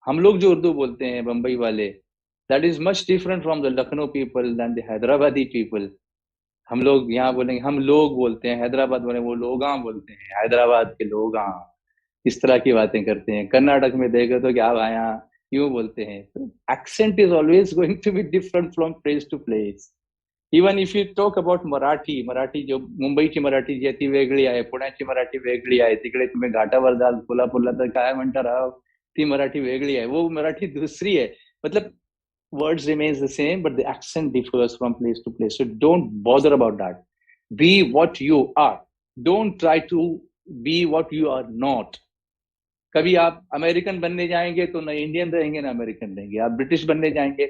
C: हम लोग जो उर्दू बोलते हैं बम्बई वाले, that is much different from the Lucknow people than the Hyderabadi people. हम लोग यहाँ बोलेंगे, हम लोग बोलते हैं, हैदराबाद बोले वो लोगा बोलते हैं, हैदराबाद के लोगा, इस तरह की बातें करते हैं। कर्नाटक में देखो तो क्या भाया यूं बोलते हैं। तो accent is always going to be different from place to place. Even if you talk about Marathi जो मुंबईची मराठी जी आहे ती वेगळी आहे, पुण्याची मराठी वेगळी आहे, तिकडे तुम्ही घाटावर जाल कोल्हापूरला तर काय म्हणता राव, ती मराठी वेगळी आहे, वो मराठी दूसरी है। मतलब words remains the same, but the accent differs from place to place. So don't bother about that. Be what you are. Don't try to be what you are not. कभी आप अमेरिकन बनने जाएंगे तो न इंडियन रहेंगे ना American रहेंगे, आप ब्रिटिश बनने जाएंगे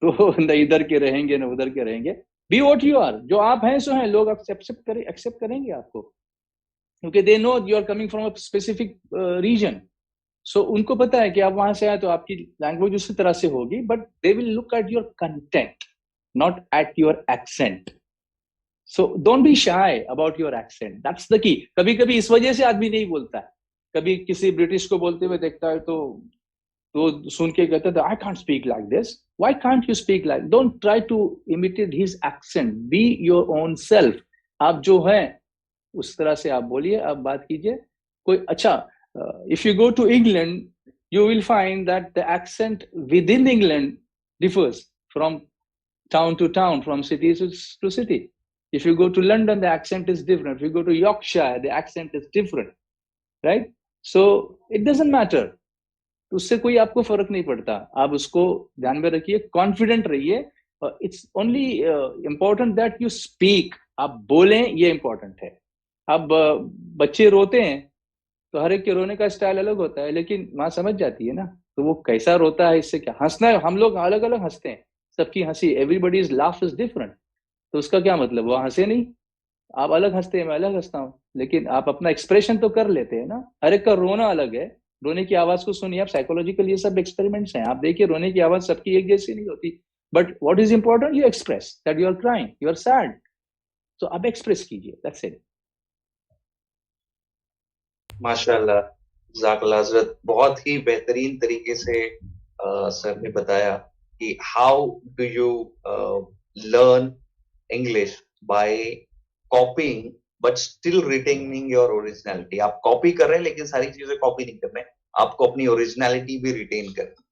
C: तो न इधर के रहेंगे न उधर के रहेंगे। बी वॉट यू आर, जो आप हैं सो हैं, लोग एक्सेप्ट करेंगे आपको, क्योंकि they know you are coming from a specific region. So उनको पता है कि आप वहां से आए तो आपकी लैंग्वेज उसी तरह से होगी, but they will look at your content, not at your accent. So don't be shy about your accent, that's the key. कभी कभी इस वजह से आदमी नहीं बोलता है, कभी किसी ब्रिटिश को बोलते हुए देखता है तो सुन के कहते थे I can't speak like this, why can't you speak like, don't try to imitate his accent, be your own self. आप जो हैं उस तरह से आप बोलिए, आप बात कीजिए। कोई अच्छा, if you go to England, you will find that the accent within England differs from town to town, from city to city. If you go to London, the accent is different. If you go to Yorkshire, the accent is different, right? So it doesn't matter. उससे कोई आपको फर्क नहीं पड़ता, आप उसको ध्यान में रखिए, कॉन्फिडेंट रहिए। It's only important that you speak, आप बोलें, ये इम्पोर्टेंट है। अब बच्चे रोते हैं तो हर एक के रोने का स्टाइल अलग होता है, लेकिन माँ समझ जाती है ना, तो वो कैसा रोता है, इससे क्या हंसना है, हम लोग अलग अलग हंसते हैं, सबकी हंसी, एवरीबॉडीज लाफ इज डिफरेंट, तो उसका क्या मतलब, वो हंसे नहीं, आप अलग हंसते हैं, मैं अलग हंसता हूँ, लेकिन आप अपना एक्सप्रेशन तो कर लेते हैं ना। हर एक का रोना अलग है, रोने की आवाज को सुनिए आप, साइकोलॉजिकल ये सब एक्सपेरिमेंट्स हैं, आप देखिए रोने की आवाज सबकी एक जैसी नहीं होती, but what is important, you express that you are crying, you are sad, तो आप एक्सप्रेस कीजिए, दैट्स इट।
B: माशाल्लाह, जज़ाकल्लाह हज़रत, बहुत ही बेहतरीन तरीके से सर ने बताया कि how do you learn English by copying but still retaining your originality. आप कॉपी कर रहे हैं लेकिन सारी चीजें कॉपी नहीं कर रहे हैं, आपको अपनी ओरिजिनलिटी भी रिटेन करनी।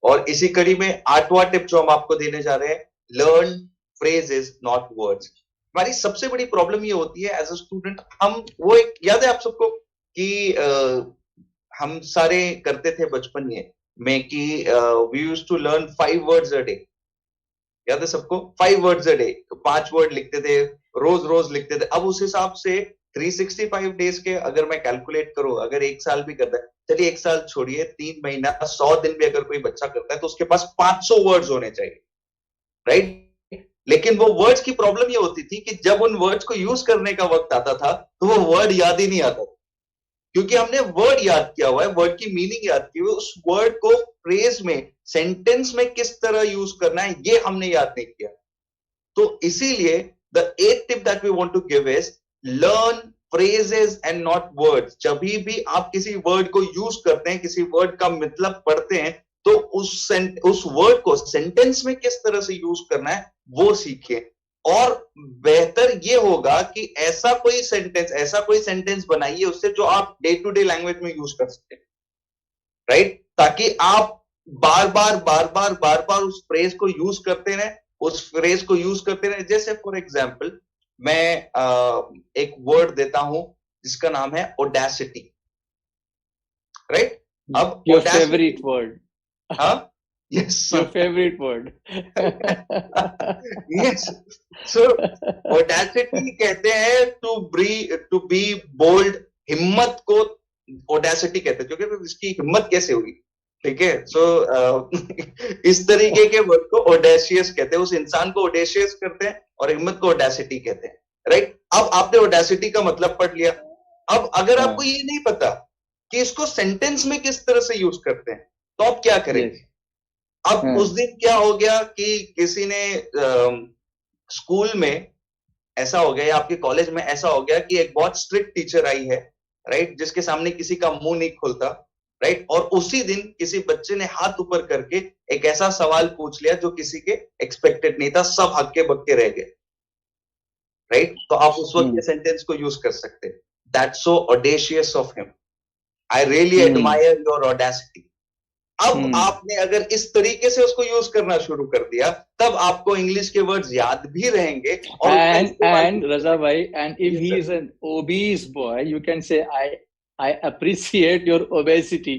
B: और इसी कड़ी में 8वां टिप जो हम आपको देने जा रहे हैं, लर्न फ्रेजेस नॉट वर्ड्स। हमारी सबसे बड़ी प्रॉब्लम ये होती है एज अ स्टूडेंट, हम वो एक याद है आप सबको कि हम सारे करते थे बचपन में कि we used to learn 5 words a day. याद है सबको? 5 वर्ड्स अ डे, 5 वर्ड लिखते थे, रोज रोज लिखते थे। अब उस हिसाब से 365 डेज के अगर मैं कैलकुलेट करूं, अगर 1 साल भी करता है, चलिए 1 साल छोड़िए, 3 महीना 100 दिन भी अगर कोई बच्चा करता है तो उसके पास 500 वर्ड्स होने चाहिए, राइट? लेकिन वो वर्ड्स की प्रॉब्लम ये होती थी कि जब उन वर्ड्स को यूज करने का वक्त आता था तो वो वर्ड याद ही नहीं आता, क्योंकि हमने वर्ड याद किया हुआ है, वर्ड की मीनिंग याद की हुई है, उस वर्ड को फ्रेज में, सेंटेंस में किस तरह यूज करना है ये हमने याद नहीं किया। तो इसीलिए the 8th tip that we want to give is learn phrases and not words. जब भी आप किसी वर्ड को यूज करते हैं, किसी वर्ड का मतलब पढ़ते हैं, तो उस वर्ड को सेंटेंस में किस तरह से यूज करना है वो सीखिए। और बेहतर ये होगा कि ऐसा कोई सेंटेंस बनाइए उससे जो आप डे टू डे लैंग्वेज में यूज कर सकते हैं, राइट? ताकि आप बार बार उस फ्रेज को यूज करते रहें, उस फ्रेज को यूज करते रहें। जैसे फॉर एग्जाम्पल मैं एक वर्ड देता हूं जिसका नाम है ओडेसिटी, राइट? अब
C: योर फेवरेट वर्ड।
B: हाँ, yes,
C: your favorite word।
B: yes, so audacity कहते हैं to be bold, हिम्मत को audacity कहते हैं, क्योंकि इसकी हिम्मत कैसे हुई, ठीक है? सो इस तरीके के वर्ड को audacious कहते हैं, उस इंसान को audacious करते हैं और हिम्मत को audacity कहते हैं, राइट? अब आपने audacity का मतलब पढ़ लिया। अब अगर आपको ये नहीं पता कि इसको सेंटेंस में किस तरह से यूज करते हैं तो आप क्या करेंगे? अब उस दिन क्या हो गया कि किसी ने स्कूल में ऐसा हो गया या आपके कॉलेज में ऐसा हो गया कि एक बहुत स्ट्रिक्ट टीचर आई है, राइट, जिसके सामने किसी का मुंह नहीं खुलता, राइट, और उसी दिन किसी बच्चे ने हाथ ऊपर करके एक ऐसा सवाल पूछ लिया जो किसी के एक्सपेक्टेड नहीं था, सब हक्के बक्के रह गए, राइट? तो आप उस वक्त ये सेंटेंस को यूज कर सकते हैं, that's so audacious of him, I really admire your audacity. अब आपने अगर इस तरीके से उसको यूज करना शुरू कर दिया, तब आपको इंग्लिश के वर्ड्स याद भी रहेंगे। और
C: and Raza bhai, and if he is an obese boy, you can say I appreciate your obesity।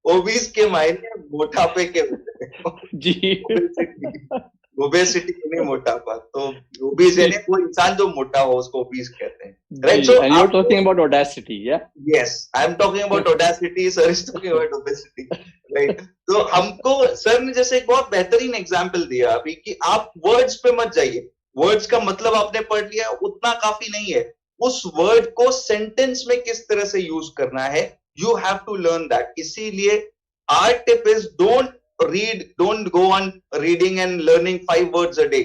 B: Obese के मायने मोटापे के
C: जी,
B: ओबेसिटी नहीं मोटापा, तो ओबीस यानी वो इंसान जो मोटा हो उसको ओबीस कहते हैं,
C: right? So and you're talking about audacity, yeah?
B: Yes, I'm talking about audacity, sir is talking about obesity, right? तो हमको सर ने जैसे एक बहुत बेहतरीन एग्जांपल दिया अभी कि आप वर्ड्स पे मत जाइए, वर्ड्स का मतलब आपने पढ़ लिया उतना काफी नहीं है, उस वर्ड को सेंटेंस में किस तरह से यूज करना है, you have to learn that। इसीलिए our tip is don't go on reading and learning 5 words a day।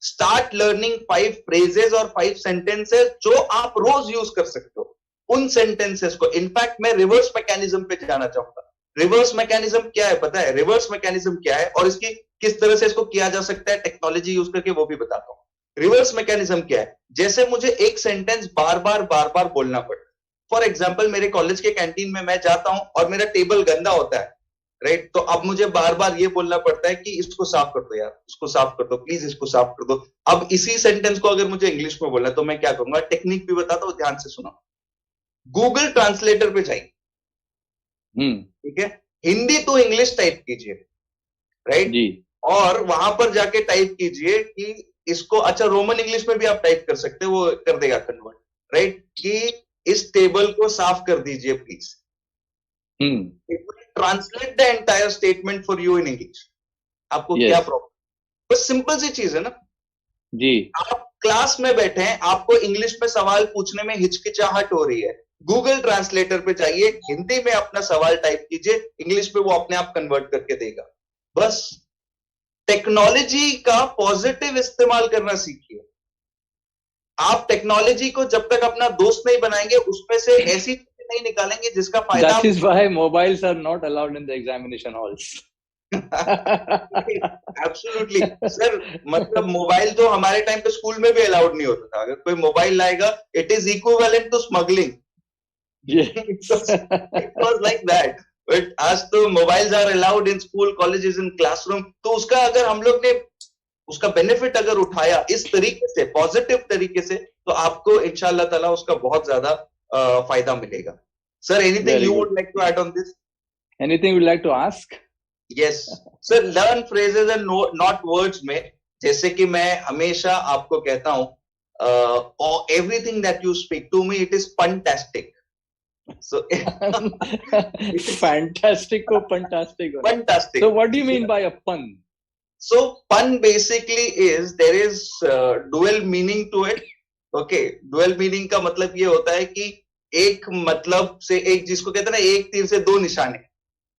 B: Start learning 5 phrases और 5 sentences जो आप रोज यूज कर सकते हो, उन sentences को। इनफैक्ट मैं रिवर्स मैकेनिज्म पे जाना चाहूंगा। रिवर्स मैकेनिज्म क्या है पता है? रिवर्स मैकेनिज्म क्या है और इसकी किस तरह से इसको किया जा सकता है टेक्नोलॉजी यूज करके, वो भी बताता हूँ। रिवर्स मैकेनिज्म क्या है? जैसे मुझे एक सेंटेंस बार बार बोलना पड़ता है। फॉर एग्जाम्पल मेरे कॉलेज के कैंटीन में मैं जाता हूं और मेरा टेबल गंदा होता है, राइट? तो अब मुझे बार बार ये बोलना पड़ता है कि इसको साफ कर दो यार, इसको साफ कर दो प्लीज, इसको साफ कर दो। अब इसी सेंटेंस को अगर मुझे इंग्लिश में बोलना है तो मैं क्या करूंगा? टेक्निक भी बताता हूं, ध्यान से सुनो। गूगल ट्रांसलेटर पे जाइए, ठीक है, हिंदी टू इंग्लिश टाइप कीजिए, राइट जी, और वहां पर जाके टाइप कीजिए कि इसको, अच्छा रोमन इंग्लिश में भी आप टाइप कर सकते हैं, वो कर देगा कन्वर्ट, राइट, कि इस टेबल को साफ कर दीजिए please. Translate the entire statement for you in English. आपको क्या प्रॉब्लम? बस सिंपल सी चीज है ना जी। आप क्लास में बैठे हैं, आपको इंग्लिश में सवाल पूछने में हिचकिचाहट हो रही है, गूगल ट्रांसलेटर पे जाइए, हिंदी में अपना सवाल टाइप कीजिए, इंग्लिश में वो अपने आप कन्वर्ट करके देगा। बस टेक्नोलॉजी का पॉजिटिव इस्तेमाल करना सीखिए। आप टेक्नोलॉजी को जब तक अपना दोस्त नहीं बनाएंगे, उसमें से ऐसी चीजें नहीं निकालेंगे जिसका फायदा
C: That is why mobiles are not allowed in the examination halls.
B: Absolutely sir, मतलब मोबाइल तो हमारे टाइम पे स्कूल में भी अलाउड नहीं होता था। अगर कोई मोबाइल लाएगा, it is equivalent to smuggling. It was like that. But आज तो mobiles are allowed in school, colleges, in classroom. तो उसका अगर हम लोग ने उसका बेनिफिट अगर उठाया इस तरीके से, पॉजिटिव तरीके से, तो आपको इंशाल्लाह ताला उसका बहुत ज्यादा फायदा मिलेगा। Sir, anything you would like to add on this?
C: Anything you would like to ask?
B: Yes sir, learn phrases and not words में, जैसे कि मैं हमेशा आपको कहता हूं, everything that you speak to me, it is fantastic. So
C: Fantastic ko fantastic.
B: fantastic.
C: So what do you mean by a pun?
B: So pun basically is there is dual meaning to it. Okay, dual meaning का मतलब ये होता है कि एक मतलब से एक, जिसको कहते हैं ना, एक तीर से दो निशाने।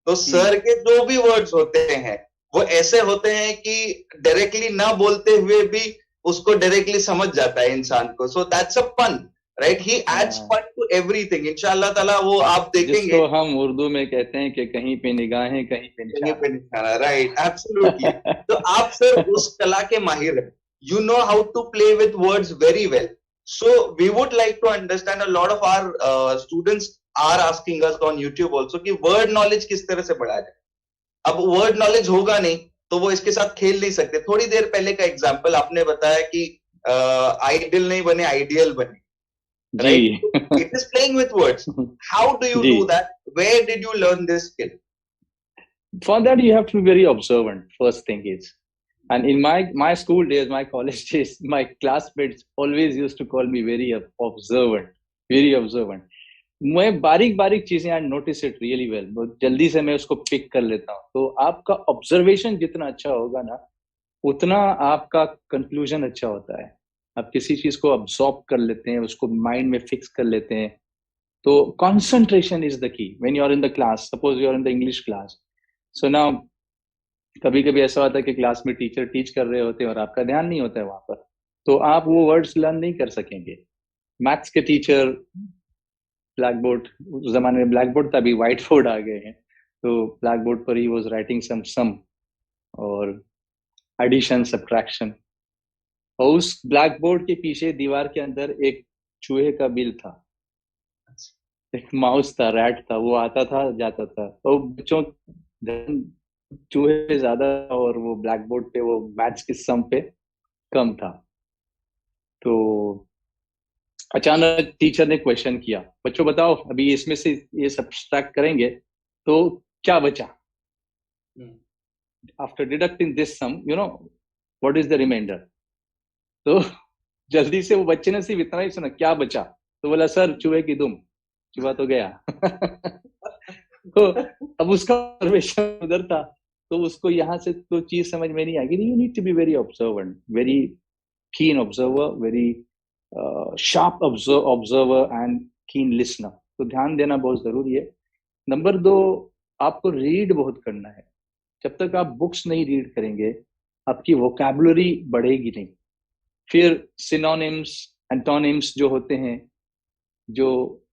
B: तो सर के जो भी वर्ड्स होते हैं वो ऐसे होते हैं कि डायरेक्टली ना बोलते हुए भी उसको डायरेक्टली समझ जाता है इंसान को। सो that's a pun, right? He adds fun to everything. इंशाल्लाह ताला वो आप देखेंगे,
C: जिसको हम उर्दू में कहते हैं कि कहीं पे निगाहें कहीं पे निशाना।
B: Right, absolutely. तो आप सर उस कला के माहिर हैं, you know how to play with words very well. So we would like to understand, a lot of our students are asking us on YouTube also कि वर्ड नॉलेज किस तरह से बढ़ाया जाए। अब वर्ड नॉलेज होगा नहीं तो वो इसके साथ खेल नहीं सकते। थोड़ी देर पहले का एग्जाम्पल आपने बताया कि आइडियल नहीं बने, आइडियल बने, right? It is playing with words. How do you do that? Where did you learn this skill?
C: For that you have to be very observant, first thing is. And in my school days, my college days, my classmates always used to call me very observant, very observant. मैं बारीक बारीक चीजें I notice it really well, बहुत जल्दी से मैं उसको pick कर लेता हूँ। तो आपका ऑब्जर्वेशन जितना अच्छा होगा ना, उतना आपका कंक्लूजन अच्छा होता है। आप किसी चीज को अब्सॉर्ब कर लेते हैं, उसको माइंड में फिक्स कर लेते हैं। तो concentration is the key when you are in the class. Suppose you are in the English class, so now कभी कभी ऐसा होता है कि क्लास में टीचर टीच कर रहे होते हैं और आपका ध्यान नहीं होता है वहां पर, तो आप वो वर्ड्स लर्न नहीं कर सकेंगे। मैथ्स के टीचर, ब्लैक बोर्ड, उस जमाने में ब्लैक बोर्ड था, अभी व्हाइट बोर्ड आ गए हैं, तो ब्लैक बोर्ड पर ही वाज राइटिंग सम और एडिशन, सब्ट्रैक्शन, और उस ब्लैक बोर्ड के पीछे दीवार के अंदर एक चूहे का बिल था, एक माउस था, रैट था, वो आता था जाता था। तो बच्चों चूहे पे ज्यादा और वो ब्लैक बोर्ड पे वो मैथ्स के सम पे कम था। तो अचानक टीचर ने क्वेश्चन किया, बच्चों बताओ अभी इसमें से ये सब्ट्रैक्ट करेंगे तो क्या बचा? After deducting this sum, you know what is the reminder? तो जल्दी से वो बच्चे ने सिर्फ इतना ही सुना, क्या बचा? तो बोला सर चूहे की दुम। चूहा तो गया। तो अब उसका ऑब्जर्वेशन उधर था, तो उसको यहाँ से तो चीज समझ में नहीं आएगी। You need to be very observant, very keen observer, very sharp observer and keen listener. तो ध्यान देना बहुत जरूरी है। नंबर 2, आपको रीड बहुत करना है। जब तक आप बुक्स नहीं रीड करेंगे, आपकी वोकैबुलरी बढ़ेगी नहीं। फिर सिनोनिम्स, एंटोनिम्स जो होते हैं, जो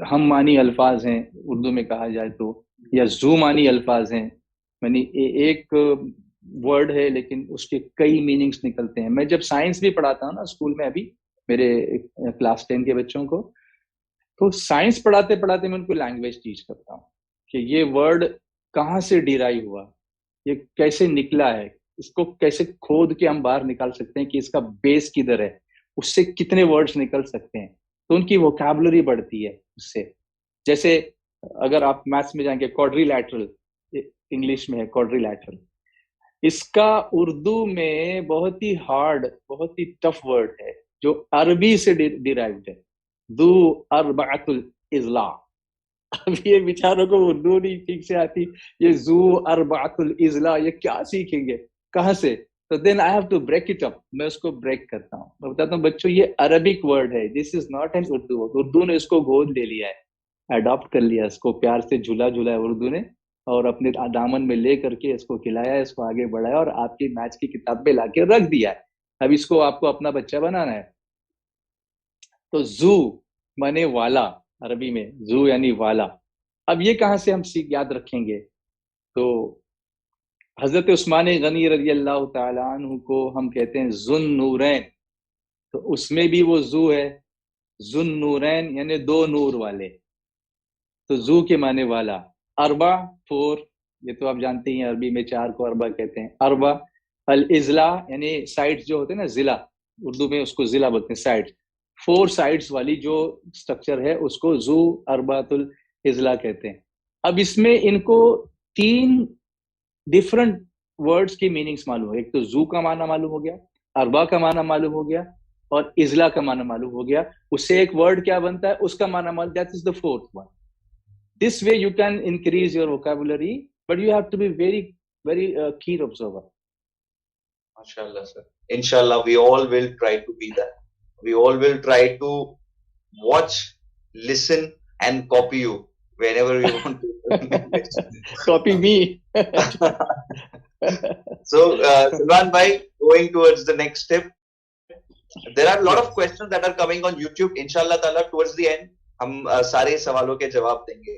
C: हम मानी अल्फाज हैं उर्दू में कहा जाए तो, या जू मानी अल्फाज हैं, यानी एक वर्ड है लेकिन उसके कई मीनिंग्स निकलते हैं। मैं जब साइंस भी पढ़ाता हूँ ना स्कूल में, अभी मेरे क्लास 10 के बच्चों को, तो साइंस पढ़ाते पढ़ाते मैं उनको लैंग्वेज टीच करता हूँ कि ये वर्ड कहाँ से डिराइव हुआ, ये कैसे निकला है, इसको कैसे खोद के हम बाहर निकाल सकते हैं कि इसका बेस किधर है, उससे कितने वर्ड्स निकल सकते हैं। तो उनकी वोकैबुलरी बढ़ती है उससे। जैसे अगर आप मैथ्स में जाएंगे, क्वाड्रिलैटरल इंग्लिश में है क्वाड्रिलैटरल, इसका उर्दू में बहुत ही हार्ड, बहुत ही टफ वर्ड है जो अरबी से डिराइव्ड है, दू अरबातुल इज़ला। अब ये बेचारों को उर्दू नहीं ठीक से आती, ये जू अरबातुल इज़ला ये क्या सीखेंगे, कहाँ से? तो then I have to break it up, मैं उसको ब्रेक करता हूँ। मैं बताता हूँ बच्चों ये अरबिक वर्ड है, this is not an Urdu word. Urdu ने इसको गोद ले लिया है, अडॉप्ट कर लिया, इसको प्यार से झूला झूला है उर्दू ने, और अपने दामन में ले करके इसको खिलाया, इसको आगे बढ़ाया और आपकी मैथ्स की किताब पे लाके रख दिया है। अब इसको आपको अपना बच्चा बनाना है। तो जू माने वाला, अरबी में जू यानी वाला। अब ये कहाँ से हम सीख याद रखेंगे? तो हजरत उस्मान गनी रजी अल्लाह तआला अन्हु को हम कहते हैं जुन नूरैन, तो उसमें भी वो जू है, जुन नूरैन यानी दो नूर वाले। तो जू के माने वाला। अरबा 4, ये तो आप जानते ही हैं अरबी में 4 को अरबा कहते हैं। अरबा। अल इजला यानी साइड्स जो होते हैं ना, जिला, उर्दू में उसको जिला बोलते हैं, साइड्स। 4 साइड्स वाली जो स्ट्रक्चर है उसको जू अरबातुल इजला कहते हैं। अब इसमें इनको 3 डिफरेंट वर्ड्स की मीनिंग्स मालूम है। एक तो जू का माना मालूम हो गया, अरबा का माना मालूम हो गया, और इजला का माना मालूम हो गया। उससे एक वर्ड क्या बनता है, उसका माना मालूम, that is the 4th one. This way you can increase your vocabulary, but you have to be very keen observer.
B: MashaAllah, sir. Inshallah, we all will try to be that. We all will try to watch, listen, and copy you whenever we want to.
C: Copy me.
B: So, Salman bhai, going towards the next step, there are a lot of questions that are coming on YouTube. Inshallah Taala, towards the end, हम सारे सवालों के जवाब देंगे।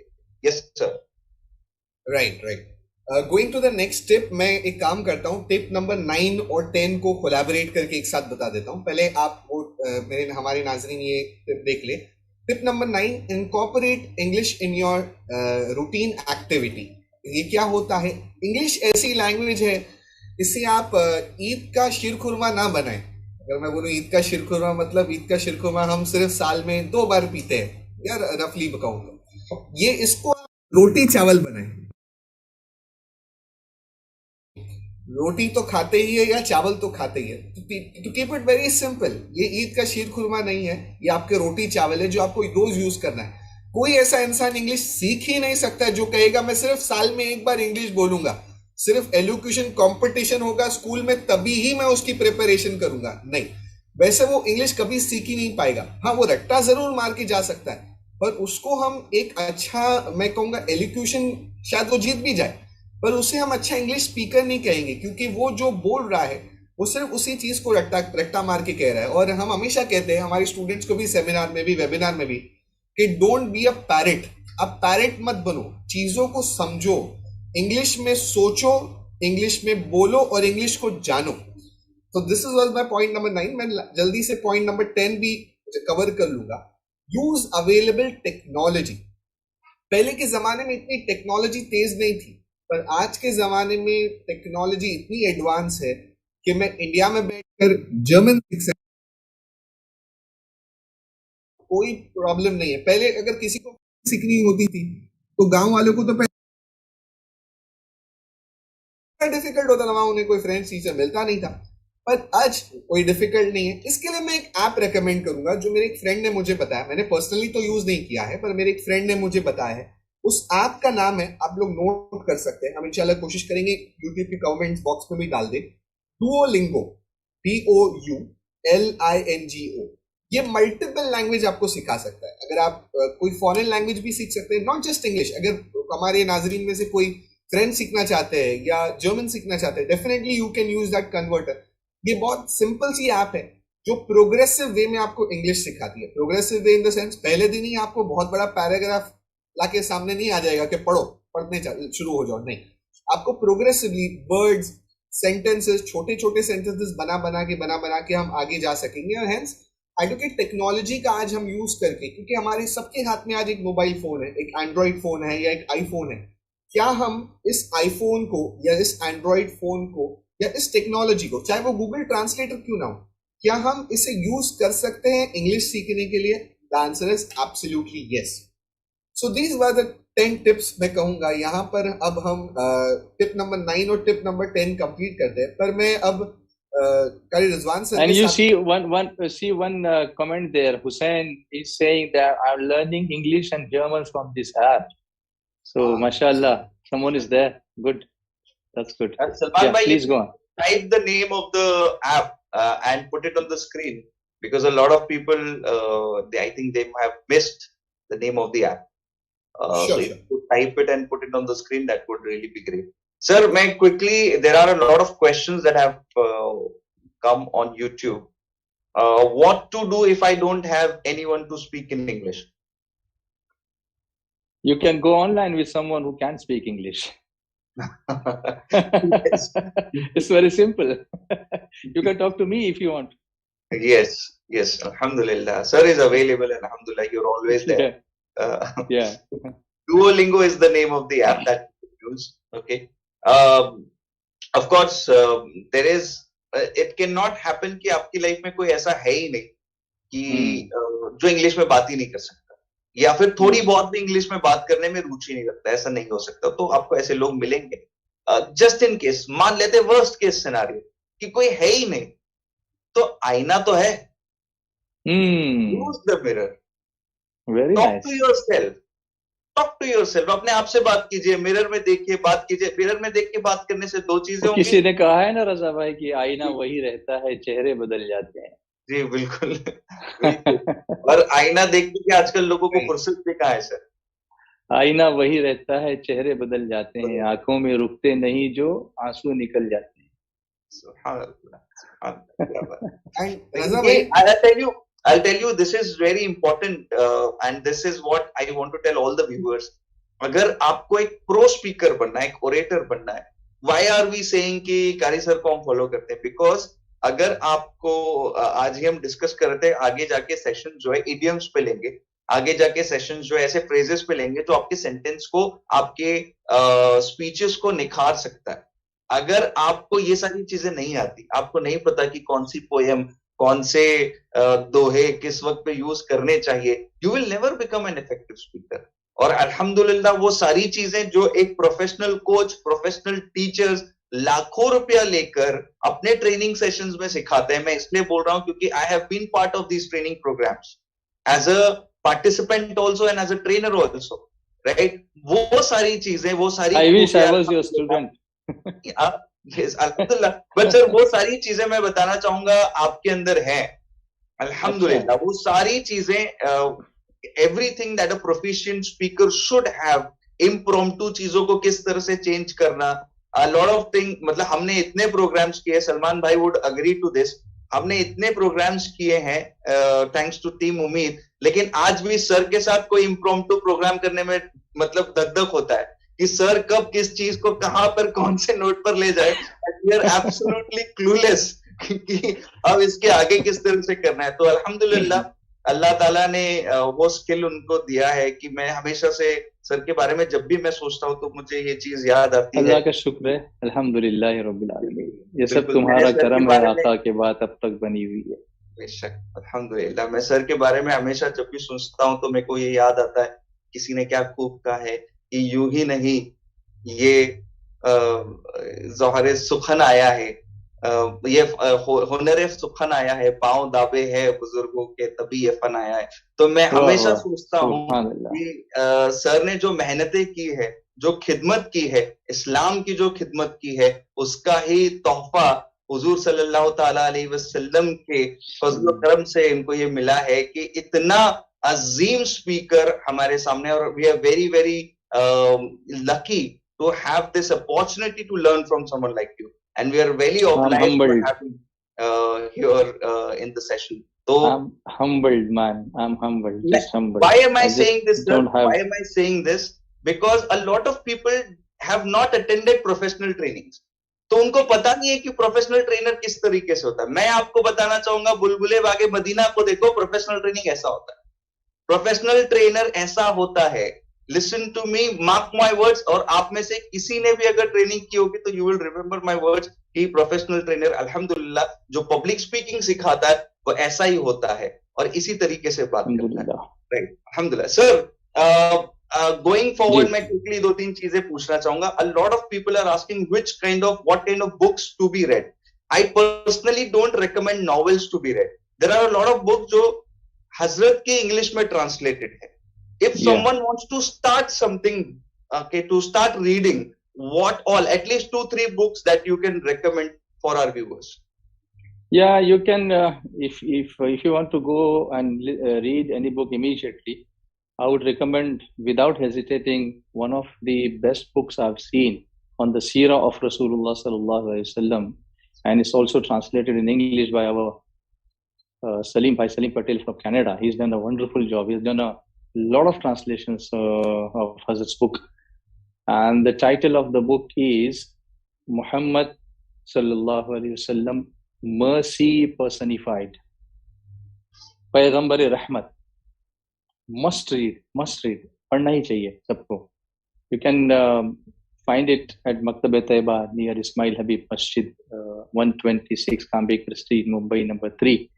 B: Yes sir.
A: Right. Going to the next tip, मैं एक काम करता हूँ, टिप नंबर 9 और 10 को कोलैबोरेट करके एक साथ बता देता हूँ। पहले आप वो हमारे नाजरीन ये टिप देख ले। Tip number 9, incorporate English in your routine activity. ये क्या होता है? इंग्लिश ऐसी लैंग्वेज है, इससे आप ईद का शीरखुरमा ना बनाएं। अगर मैं बोलूँ ईद का शीरखुरमा, मतलब ईद का शीरखुरमा हम सिर्फ साल में 2 बार पीते हैं, यार रफली बताऊं तो ये, इसको रोटी चावल बनाएं। रोटी तो खाते ही है या चावल तो खाते ही है, तो कीप इट वेरी सिंपल। ये ईद का शीरखुरमा नहीं है, ये आपके रोटी चावल है जो आपको रोज यूज करना है। कोई ऐसा इंसान इंग्लिश सीख ही नहीं सकता जो कहेगा मैं सिर्फ साल में 1 बार इंग्लिश बोलूंगा, सिर्फ एलोक्यूशन कंपटीशन होगा स्कूल में तभी ही मैं उसकी प्रिपरेशन करूंगा। नहीं, वैसे वो इंग्लिश कभी सीख ही नहीं पाएगा। हाँ, वो रट्टा जरूर मार के जा सकता है, पर उसको हम एक अच्छा, मैं कहूंगा एलोक्यूशन, शायद वो जीत भी जाए, पर उसे हम अच्छा इंग्लिश स्पीकर नहीं कहेंगे, क्योंकि वो जो बोल रहा है वो सिर्फ उसी चीज को रट्टा मार के कह रहा है। और हम हमेशा कहते हैं हमारे स्टूडेंट्स को भी, सेमिनार में भी, वेबिनार में भी, कि डोंट बी अ पैरेट। अब पैरेट मत बनो, चीजों को समझो, इंग्लिश में सोचो, इंग्लिश में बोलो और इंग्लिश को जानो। तो this is was my point number 9। मैं जल्दी से पॉइंट नंबर 10 भी कवर कर लूंगा। Use available technology. पहले के जमाने में इतनी टेक्नोलॉजी तेज नहीं थी, पर आज के जमाने में टेक्नोलॉजी इतनी एडवांस है कि मैं इंडिया में बैठकर जर्मन सीख सकता, कोई प्रॉब्लम नहीं है। पहले अगर किसी को सीखनी होती थी तो गांव वालों को तो डिफिकल्ट होता था, वहां उन्हें कोई फ्रेंच टीचर मिलता नहीं था, पर आज कोई डिफिकल्ट नहीं है। इसके लिए मैं एक ऐप रेकमेंड करूंगा जो मेरे एक फ्रेंड ने मुझे बताया। मैंने पर्सनली तो यूज नहीं किया है, पर मेरे एक फ्रेंड ने मुझे बताया है। उस ऐप का नाम है, आप लोग नोट कर सकते हैं, हम इंशाल्लाह कोशिश करेंगे यूट्यूब के कमेंट्स बॉक्स में भी डाल दे। Duolingo, DOULINGO। ये मल्टीपल लैंग्वेज आपको सिखा सकता है। अगर आप कोई फॉरेन लैंग्वेज भी सीख सकते हैं, नॉट जस्ट इंग्लिश। अगर हमारे नाजरीन में से कोई फ्रेंच सीखना चाहते हैं या जर्मन सीखना चाहते हैं, definitely you can use that converter. ये बहुत सिंपल सी ऐप है जो प्रोग्रेसिव वे में आपको इंग्लिश सिखाती है। Progressive way in the sense, पहले दिन ही आपको बहुत बड़ा पैराग्राफ लाके सामने नहीं आ जाएगा कि पढ़ने शुरू हो जाओ, नहीं। आपको प्रोग्रेसिवली वर्ड्स, सेंटेंसेस, छोटे छोटे सेंटेंसेस बना बना के हम आगे जा सकेंगे। और हेंस एडुकेट टेक्नोलॉजी का आज हम यूज करके, क्योंकि हमारे सबके हाथ में आज एक मोबाइल फोन है, एक एंड्रॉइड फोन है या एक आईफोन है, क्या हम इस आईफोन को या इस एंड्रॉइड फोन को या इस टेक्नोलॉजी को, चाहे वो गूगल ट्रांसलेटर क्यों ना हो, क्या हम इसे यूज कर सकते हैं इंग्लिश सीखने के लिए? The answer is absolutely yes. So these were the 10 tips मैं कहूंगा। यहाँ पर अब हम टिप नंबर 9 और टिप नंबर 10 कंप्लीट करते हैं, पर मैं अब कारी Rizwan sir,
C: and you see one comment there. Hussein is saying that I'm learning English and German from this app. So mashallah, someone is there. Good, that's good.
B: Salman bhai,
C: please go on.
B: type the name of the app and put it on the screen, because a lot of people, I think they have missed the name of the app.
A: Sure,
B: So if you type it and put it on the screen, that would really be great. Sir, may quickly, there are a lot of questions that have come on YouTube. What to do if I don't have anyone to speak in English?
C: You can go online with someone who can speak English.
B: Yes.
C: It's very simple. You can talk to me if you want.
B: Yes, Alhamdulillah. Sir is available, Alhamdulillah. You're always there.
C: Yeah.
B: Duolingo is the name of the app that you use. Okay. Of course, there is. It cannot happen कि आपकी life में कोई ऐसा है ही नहीं कि जो English में बात ही नहीं कर सकता, या फिर थोड़ी बहुत भी इंग्लिश में बात करने में रुचि नहीं रखता. ऐसा नहीं हो सकता. तो आपको ऐसे लोग मिलेंगे. जस्ट इन केस मान लेते वर्स्ट केस सिनारियो कि कोई है ही नहीं, तो आईना तो है. Use the mirror.
C: Very
B: talk
C: nice.
B: To yourself. Talk to yourself. अपने आप से बात कीजिए, मिरर में देखिए, बात कीजिए. मिरर में देख के बात करने से दो चीजें
C: तो
B: होंगी.
C: किसी ने कहा है ना रजा भाई कि आईना वही रहता है, चेहरे बदल जाते हैं.
B: जी बिल्कुल. और आईना देखने के आजकल लोगों को फुर्सत भी कहाँ है सर.
C: आईना वही रहता है, चेहरे बदल जाते हैं, आंखों में रुकते नहीं जो आंसू निकल जाते हैं.
A: And Raza bhai,
B: I'll tell you, this is very important, and this is what I want to tell all the viewers. अगर आपको एक प्रो स्पीकर बनना है, एक ओरेटर बनना है, why are we saying कि कारी सर को हम फॉलो करते हैं? Because अगर आपको आज ही हम डिस्कस कर रहे थे, आगे जाके सेशन जो है इडियम्स पे लेंगे, आगे जाके सेशन जो है ऐसे फ्रेजेस पे लेंगे जो आपके सेंटेंस को, आपके स्पीचेस को निखार सकता है. अगर आपको ये सारी चीजें नहीं आती, आपको नहीं पता कि कौन सी पोएम, कौन से दोहे किस वक्त पे यूज करने चाहिए, you will never become an effective speaker. और अल्हम्दुलिल्लाह वो सारी चीजें जो एक प्रोफेशनल कोच, प्रोफेशनल टीचर्स लाखों रुपया लेकर अपने ट्रेनिंग सेशंस में सिखाते हैं. मैं इसलिए बोल रहा हूं क्योंकि I have been part of these training programs as a participant also and as a trainer also, right. वो सारी चीजें, वो सारी,
C: I wish I was your student.
B: Yes, अल्हम्दुलिल्लाह. बट सर वो सारी चीजें मैं बताना चाहूंगा आपके अंदर है, अल्हम्दुलिल्लाह. वो सारी चीजें, everything that a proficient speaker should have, impromptu चीजों को किस तरह से चेंज करना, a lot of thing. मतलब हमने इतने प्रोग्राम्स किए, सलमान भाई वुड अग्री टू दिस, हमने इतने प्रोग्राम्स किए हैं थैंक्स टू टीम उम्मीद, लेकिन आज भी सर के साथ कोई इम्प्रॉम्प्टू प्रोग्राम करने में मतलब दगदग होता है कि सर कब किस चीज को कहां पर कौन से नोट पर ले जाए. वी आर एब्सोल्युटली क्लूलेस कि अब इसके आगे किस तरह से करना है. तो अल्हम्दुलिल्लाह अल्लाह ताला ने वो स्किल उनको दिया है कि मैं हमेशा से सर के बारे में जब भी मैं सोचता हूँ तो मुझे ये चीज याद आती है.
C: अल्लाह का शुक्र है, अल्हम्दुलिल्लाह रब्बिल आलमीन. ये सब
B: बिल्कुल,
C: तुम्हारा
B: मैंने सर के
C: करम है,
B: बारे में,
C: आका के बाद अब तक बनी हुई है.
B: बेशक अल्हम्दुलिल्लाह, मैं सर के बारे में हमेशा जब भी सोचता हूँ तो मेरे को ये याद आता है, किसी ने क्या खूब कहा है कि यूं ही नहीं ये ज़ोहरे सुखन आया है, ये हुनर सुखन आया है, पांव दाबे है बुजुर्गों के तभी ये फन आया है. तो मैं
C: वाह,
B: हमेशा
C: वाह,
B: सोचता हूँ
C: सुभान अल्लाह.
B: कि सर ने जो मेहनतें की है, जो खिदमत की है, इस्लाम की जो खिदमत की है, उसका ही तोहफा हुजूर सल्लल्लाहु ताला अलैहि वसल्लम के फजल करम से इनको ये मिला है कि इतना अजीम स्पीकर हमारे सामने. और we are very very lucky to have this opportunity to learn from someone like you, and we are very obliged for
C: humbled.
B: having here in the session. So
C: I'm humbled, man. I'm humbled. Just humbled.
B: why am I saying this, sir?
C: don't have-
B: Why am I saying this? Because a lot of people have not attended professional trainings. तो उनको पता नहीं है कि professional trainer किस तरीके से होता है. मैं आपको बताना चाहूंगा, बुलबुले बागे मदीना को देखो, प्रोफेशनल ट्रेनिंग ऐसा होता है. प्रोफेशनल ट्रेनर ऐसा होता है. Listen to me, mark my words. और आप में से किसी ने भी अगर ट्रेनिंग की होगी तो you will remember my words कि प्रोफेशनल ट्रेनर अल्हम्दुलिल्लाह जो पब्लिक स्पीकिंग सिखाता है वो ऐसा ही होता है और इसी तरीके से बात करता है. राइट, अल्हम्दुलिल्लाह. सर गोइंग फॉरवर्ड मैं क्विकली दो तीन चीजें पूछना चाहूंगा. A lot of people are asking what kind of books to be read. I personally don't recommend novels to be read. There are a lot of books जो हजरत के English में ट्रांसलेटेड है. If someone wants to start something, okay, to start reading, what all, at least 2-3 books that you can recommend for our viewers?
C: Yeah, you can, if you want to go and read any book immediately, I would recommend, without hesitating, one of the best books I've seen on the seerah of Rasulullah sallallahu alaihi wasallam, and it's also translated in English by our Salim Patel from Canada. He's done a wonderful job. He's done a lot of translations of Hazrat's book, and the title of the book is Muhammad sallallahu alaihi wasallam, Mercy Personified. पैगंबर रहमत. Must read. पढ़ना ही चाहिए सबको. You can find it at Maktab Taiba near Ismail Habib Masjid, 126 Kambekar Street, Mumbai, number 3.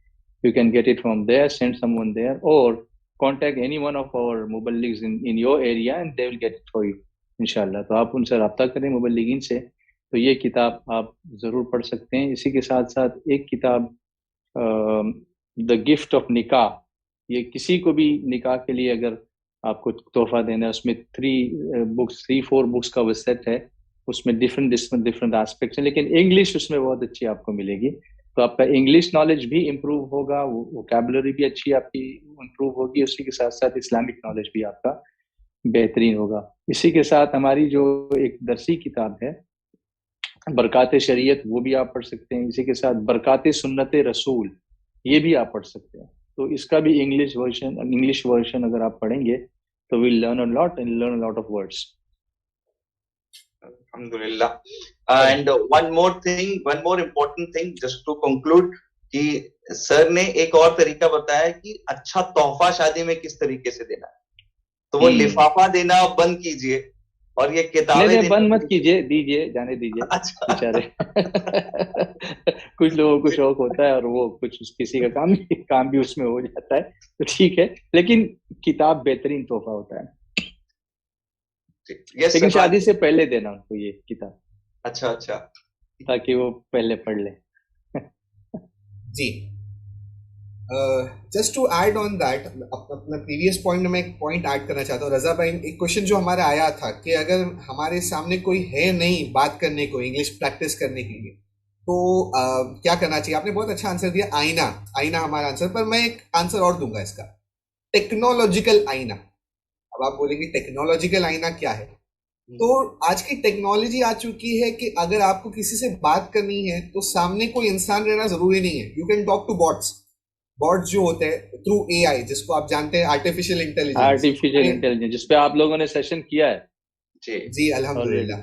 C: You can get it from there, send someone there, or contact any one of our muballighs in your area and they will get it for you, inshallah. तो आप उनसे राब्ता करें मुबल्लिगीन से, तो ये किताब आप ज़रूर पढ़ सकते हैं. इसी के साथ साथ एक किताब द गिफ्ट ऑफ निकाह, ये किसी को भी निकाह के लिए अगर आपको तोहफा देना है, उसमें 3-4 बुक्स का वो सेट है. उसमें डिफरेंट एस्पेक्ट्स हैं, लेकिन इंग्लिश उसमें बहुत अच्छी आपको मिलेगी. तो आपका इंग्लिश नॉलेज भी इम्प्रूव होगा, वोकैबुलरी भी अच्छी आपकी इम्प्रूव होगी, उसी के साथ साथ इस्लामिक नॉलेज भी आपका बेहतरीन होगा. इसी के साथ हमारी जो एक दरसी किताब है बरकात शरीयत, वो भी आप पढ़ सकते हैं. इसी के साथ बरकात सुन्नत रसूल, ये भी आप पढ़ सकते हैं. तो इसका भी इंग्लिश वर्जन अगर आप पढ़ेंगे तो we'll learn a lot and learn a lot of words.
B: Alhamdulillah. And one more important thing, just to conclude, कि सर ने एक और तरीका बताया कि अच्छा तोहफा शादी में किस तरीके से देना है. तो वो लिफाफा देना बंद कीजिए और ये किताबें
C: बंद मत कीजिए, दीजिए, जाने दीजिए. अच्छा. बेचारे कुछ लोगों को शौक होता है और वो कुछ किसी का काम भी उसमें हो जाता है, तो ठीक है, लेकिन किताब बेहतरीन तोहफा होता है.
B: yes,
C: लेकिन शादी से पहले देना उनको ये किताब.
B: अच्छा,
C: ताकि वो पहले पढ़ ले.
A: जी. Just to add on that, अपना प्रीवियस पॉइंट में एक पॉइंट ऐड करना चाहता हूँ. रजा भाई, एक क्वेश्चन जो हमारा आया था कि अगर हमारे सामने कोई है नहीं बात करने को, इंग्लिश प्रैक्टिस करने के लिए, तो क्या करना चाहिए. आपने बहुत अच्छा आंसर दिया, आईना हमारा आंसर. पर मैं एक आंसर और दूंगा इसका, टेक्नोलॉजिकल आईना. अब आप बोलेंगे टेक्नोलॉजिकल आईना क्या है. तो आज की टेक्नोलॉजी आ चुकी है कि अगर आपको किसी से बात करनी है तो सामने कोई इंसान रहना जरूरी नहीं है. You can talk to bots जो होते हैं थ्रू एआई, जिसको आप जानते हैं आर्टिफिशियल इंटेलिजेंस,
C: जिसपे आप लोगों ने सेशन किया है.
A: जी अल्हम्दुलिल्लाह.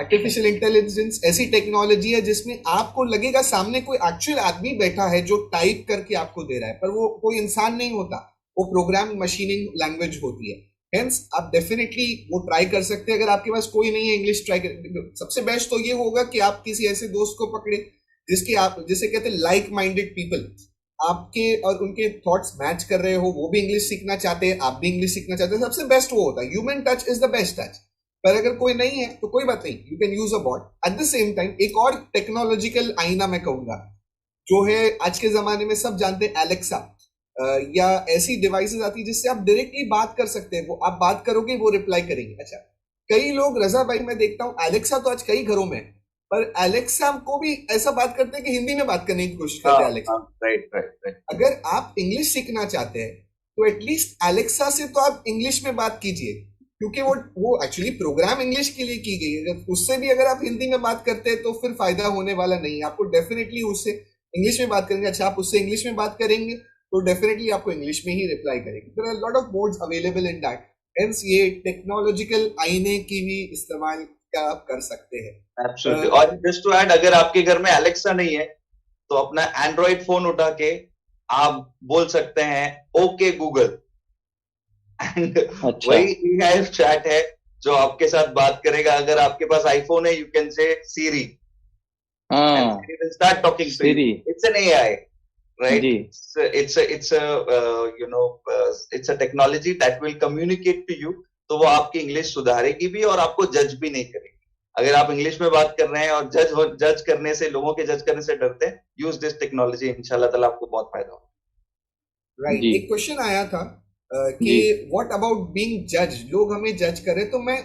A: आर्टिफिशियल इंटेलिजेंस ऐसी टेक्नोलॉजी है जिसमें आपको लगेगा सामने कोई एक्चुअल आदमी बैठा है जो टाइप करके आपको दे रहा है, पर वो कोई इंसान नहीं होता, वो प्रोग्राम मशीनिंग लैंग्वेज होती है. हेंस आप डेफिनेटली वो ट्राई कर सकते हैं. अगर आपके पास कोई नहीं है इंग्लिश ट्राई कर, सबसे बेस्ट तो ये होगा कि आप किसी ऐसे दोस्त को पकड़े जिसे कहते हैं लाइक माइंडेड पीपल, आपके और उनके थॉट्स मैच कर रहे हो, वो भी इंग्लिश सीखना चाहते हैं, आप भी इंग्लिश सीखना चाहते हैं. सबसे बेस्ट वो होता है. Human touch is the best touch. पर अगर कोई नहीं है तो कोई बात नहीं, you can use a bot. At the same time एक और टेक्नोलॉजिकल आईना मैं कहूंगा जो है आज के जमाने में सब जानते हैं, एलेक्सा या ऐसी डिवाइसेस आती है जिससे आप डायरेक्टली बात कर सकते हैं. वो आप बात करोगे, वो रिप्लाई करेंगे. अच्छा, कई लोग, रजा भाई मैं देखता हूँ एलेक्सा तो आज कई घरों में, पर एलेक्सा को भी ऐसा बात करते हैं कि हिंदी में बात करने की कोशिश करते हैं. Alexa,
B: right.
A: अगर आप इंग्लिश सीखना चाहते हैं तो एटलीस्ट एलेक्सा से तो आप इंग्लिश में बात कीजिए, क्योंकि वो एक्चुअली प्रोग्राम इंग्लिश के लिए की गई है. अगर उससे भी अगर आप हिंदी में बात करते हैं तो फिर फायदा होने वाला नहीं है. आपको डेफिनेटली उससे इंग्लिश में बात करेंगे. अच्छा, आप उससे इंग्लिश में बात करेंगे तो डेफिनेटली आपको इंग्लिश में ही रिप्लाई करेंगे. There are lot of modes available in that. Hence ये टेक्नोलॉजिकल आईने की भी इस्तेमाल आप कर सकते हैं.
B: Absolutely. और जस्ट टू ऐड, अगर आपके घर में एलेक्सा नहीं है तो अपना एंड्रॉइड फोन उठा के आप बोल सकते हैं ओके गूगल, एंड वही एआई चैट है जो आपके साथ बात करेगा. अगर आपके पास आईफोन है, you can say Siri, start talking to you. It's an AI, right? It's a technology that will communicate to you. तो वो आपकी इंग्लिश सुधारेगी भी और आपको जज भी नहीं करेगी. अगर आप इंग्लिश में बात कर रहे हैं और जज करने से, लोगों के जज करने से डरते हैं, यूज दिस टेक्नोलॉजी, इंशाल्लाह ताला आपको बहुत फायदा होगा.
A: राइट. एक क्वेश्चन आया था कि व्हाट अबाउट बीइंग जज, लोग हमें जज कर रहे. तो मैं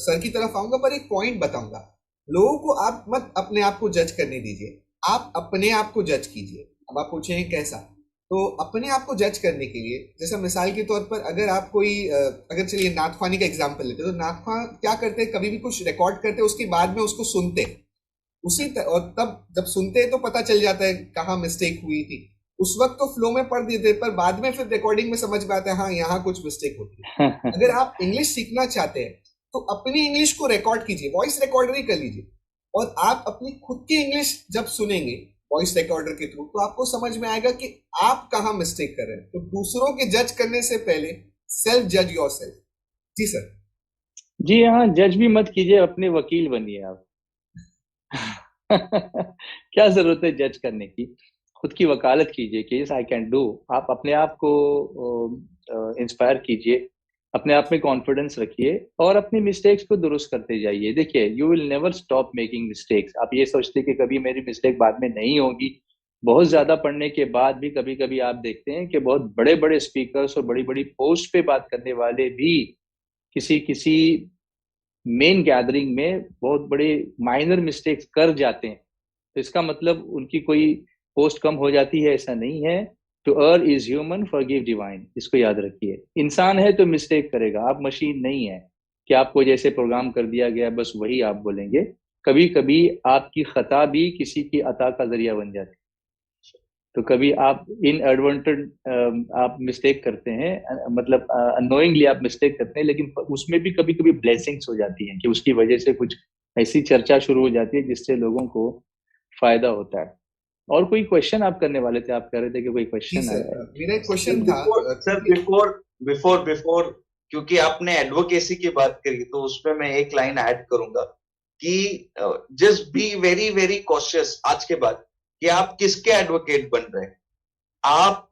A: सर की तरफ आऊंगा, पर एक पॉइंट बताऊंगा. लोगों को आप मत अपने आप को जज करने दीजिए, आप अपने आप को जज कीजिए। अब आप पूछेंगे कैसा, तो अपने आप को जज करने के लिए, जैसा मिसाल के तौर पर अगर आप कोई अगर चलिए नाथ ख्वानी का एग्जांपल लेते हैं, तो नाथ ख्वां क्या करते हैं, कभी भी कुछ रिकॉर्ड करते हैं उसके बाद में उसको सुनते हैं, और तब जब सुनते हैं तो पता चल जाता है कहाँ मिस्टेक हुई थी। उस वक्त तो फ्लो में पढ़ देते, पर बाद में फिर रिकॉर्डिंग में समझ में आता है हाँ यहाँ कुछ मिस्टेक होती है। अगर आप इंग्लिश सीखना चाहते हैं तो अपनी इंग्लिश को रिकॉर्ड कीजिए, वॉइस रिकॉर्डर ही कर लीजिए, और आप अपनी खुद की इंग्लिश जब सुनेंगे वॉइस रिकॉर्डर के थ्रू, तो आपको समझ में आएगा कि आप कहाँ मिस्टेक कर रहे हैं। तो दूसरों के जज करने से पहले सेल्फ जज योरसेल्फ। जी सर।
C: जी हाँ, जज भी मत कीजिए, अपने वकील बनिए आप। क्या जरूरत है जज करने की, खुद की वकालत कीजिए कि यस आई कैन डू। आप अपने आप को इंस्पायर कीजिए, अपने आप में कॉन्फिडेंस रखिए और अपनी मिस्टेक्स को दुरुस्त करते जाइए। देखिए, you will never stop making mistakes. आप ये सोचते कि कभी मेरी मिस्टेक बाद में नहीं होगी, बहुत ज्यादा पढ़ने के बाद भी कभी कभी आप देखते हैं कि बहुत बड़े बड़े स्पीकर्स और बड़ी बड़ी पोस्ट पे बात करने वाले भी किसी किसी मेन गैदरिंग में बहुत बड़े माइनर मिस्टेक्स कर जाते हैं। तो इसका मतलब उनकी कोई पोस्ट कम हो जाती है, ऐसा नहीं है। To err is human, forgive divine. इसको याद रखिए, इंसान है तो मिस्टेक करेगा, आप मशीन नहीं है कि आपको जैसे प्रोग्राम कर दिया गया बस वही आप बोलेंगे। कभी कभी आपकी खता भी किसी की अता का जरिया बन जाती है। तो कभी आप इनएडवर्टेंट आप मिस्टेक करते हैं, मतलब अनोइंगली आप मिस्टेक करते हैं, लेकिन उसमें भी कभी कभी ब्लेसिंग्स हो जाती हैं कि उसकी वजह से कुछ ऐसी चर्चा शुरू हो जाती है जिससे लोगों को फायदा होता है। और कोई क्वेश्चन आप करने वाले थे, आप कह रहे थे कि कोई
A: जी
C: क्वेश्चन
A: सर,
C: है।
A: मेरा एक क्वेश्चन था
B: सर बिफोर क्योंकि आपने एडवोकेसी की बात करी तो उसमें मैं एक लाइन ऐड करूंगा कि just be very very cautious आज के बाद कि आप किसके एडवोकेट बन रहे हैं। आप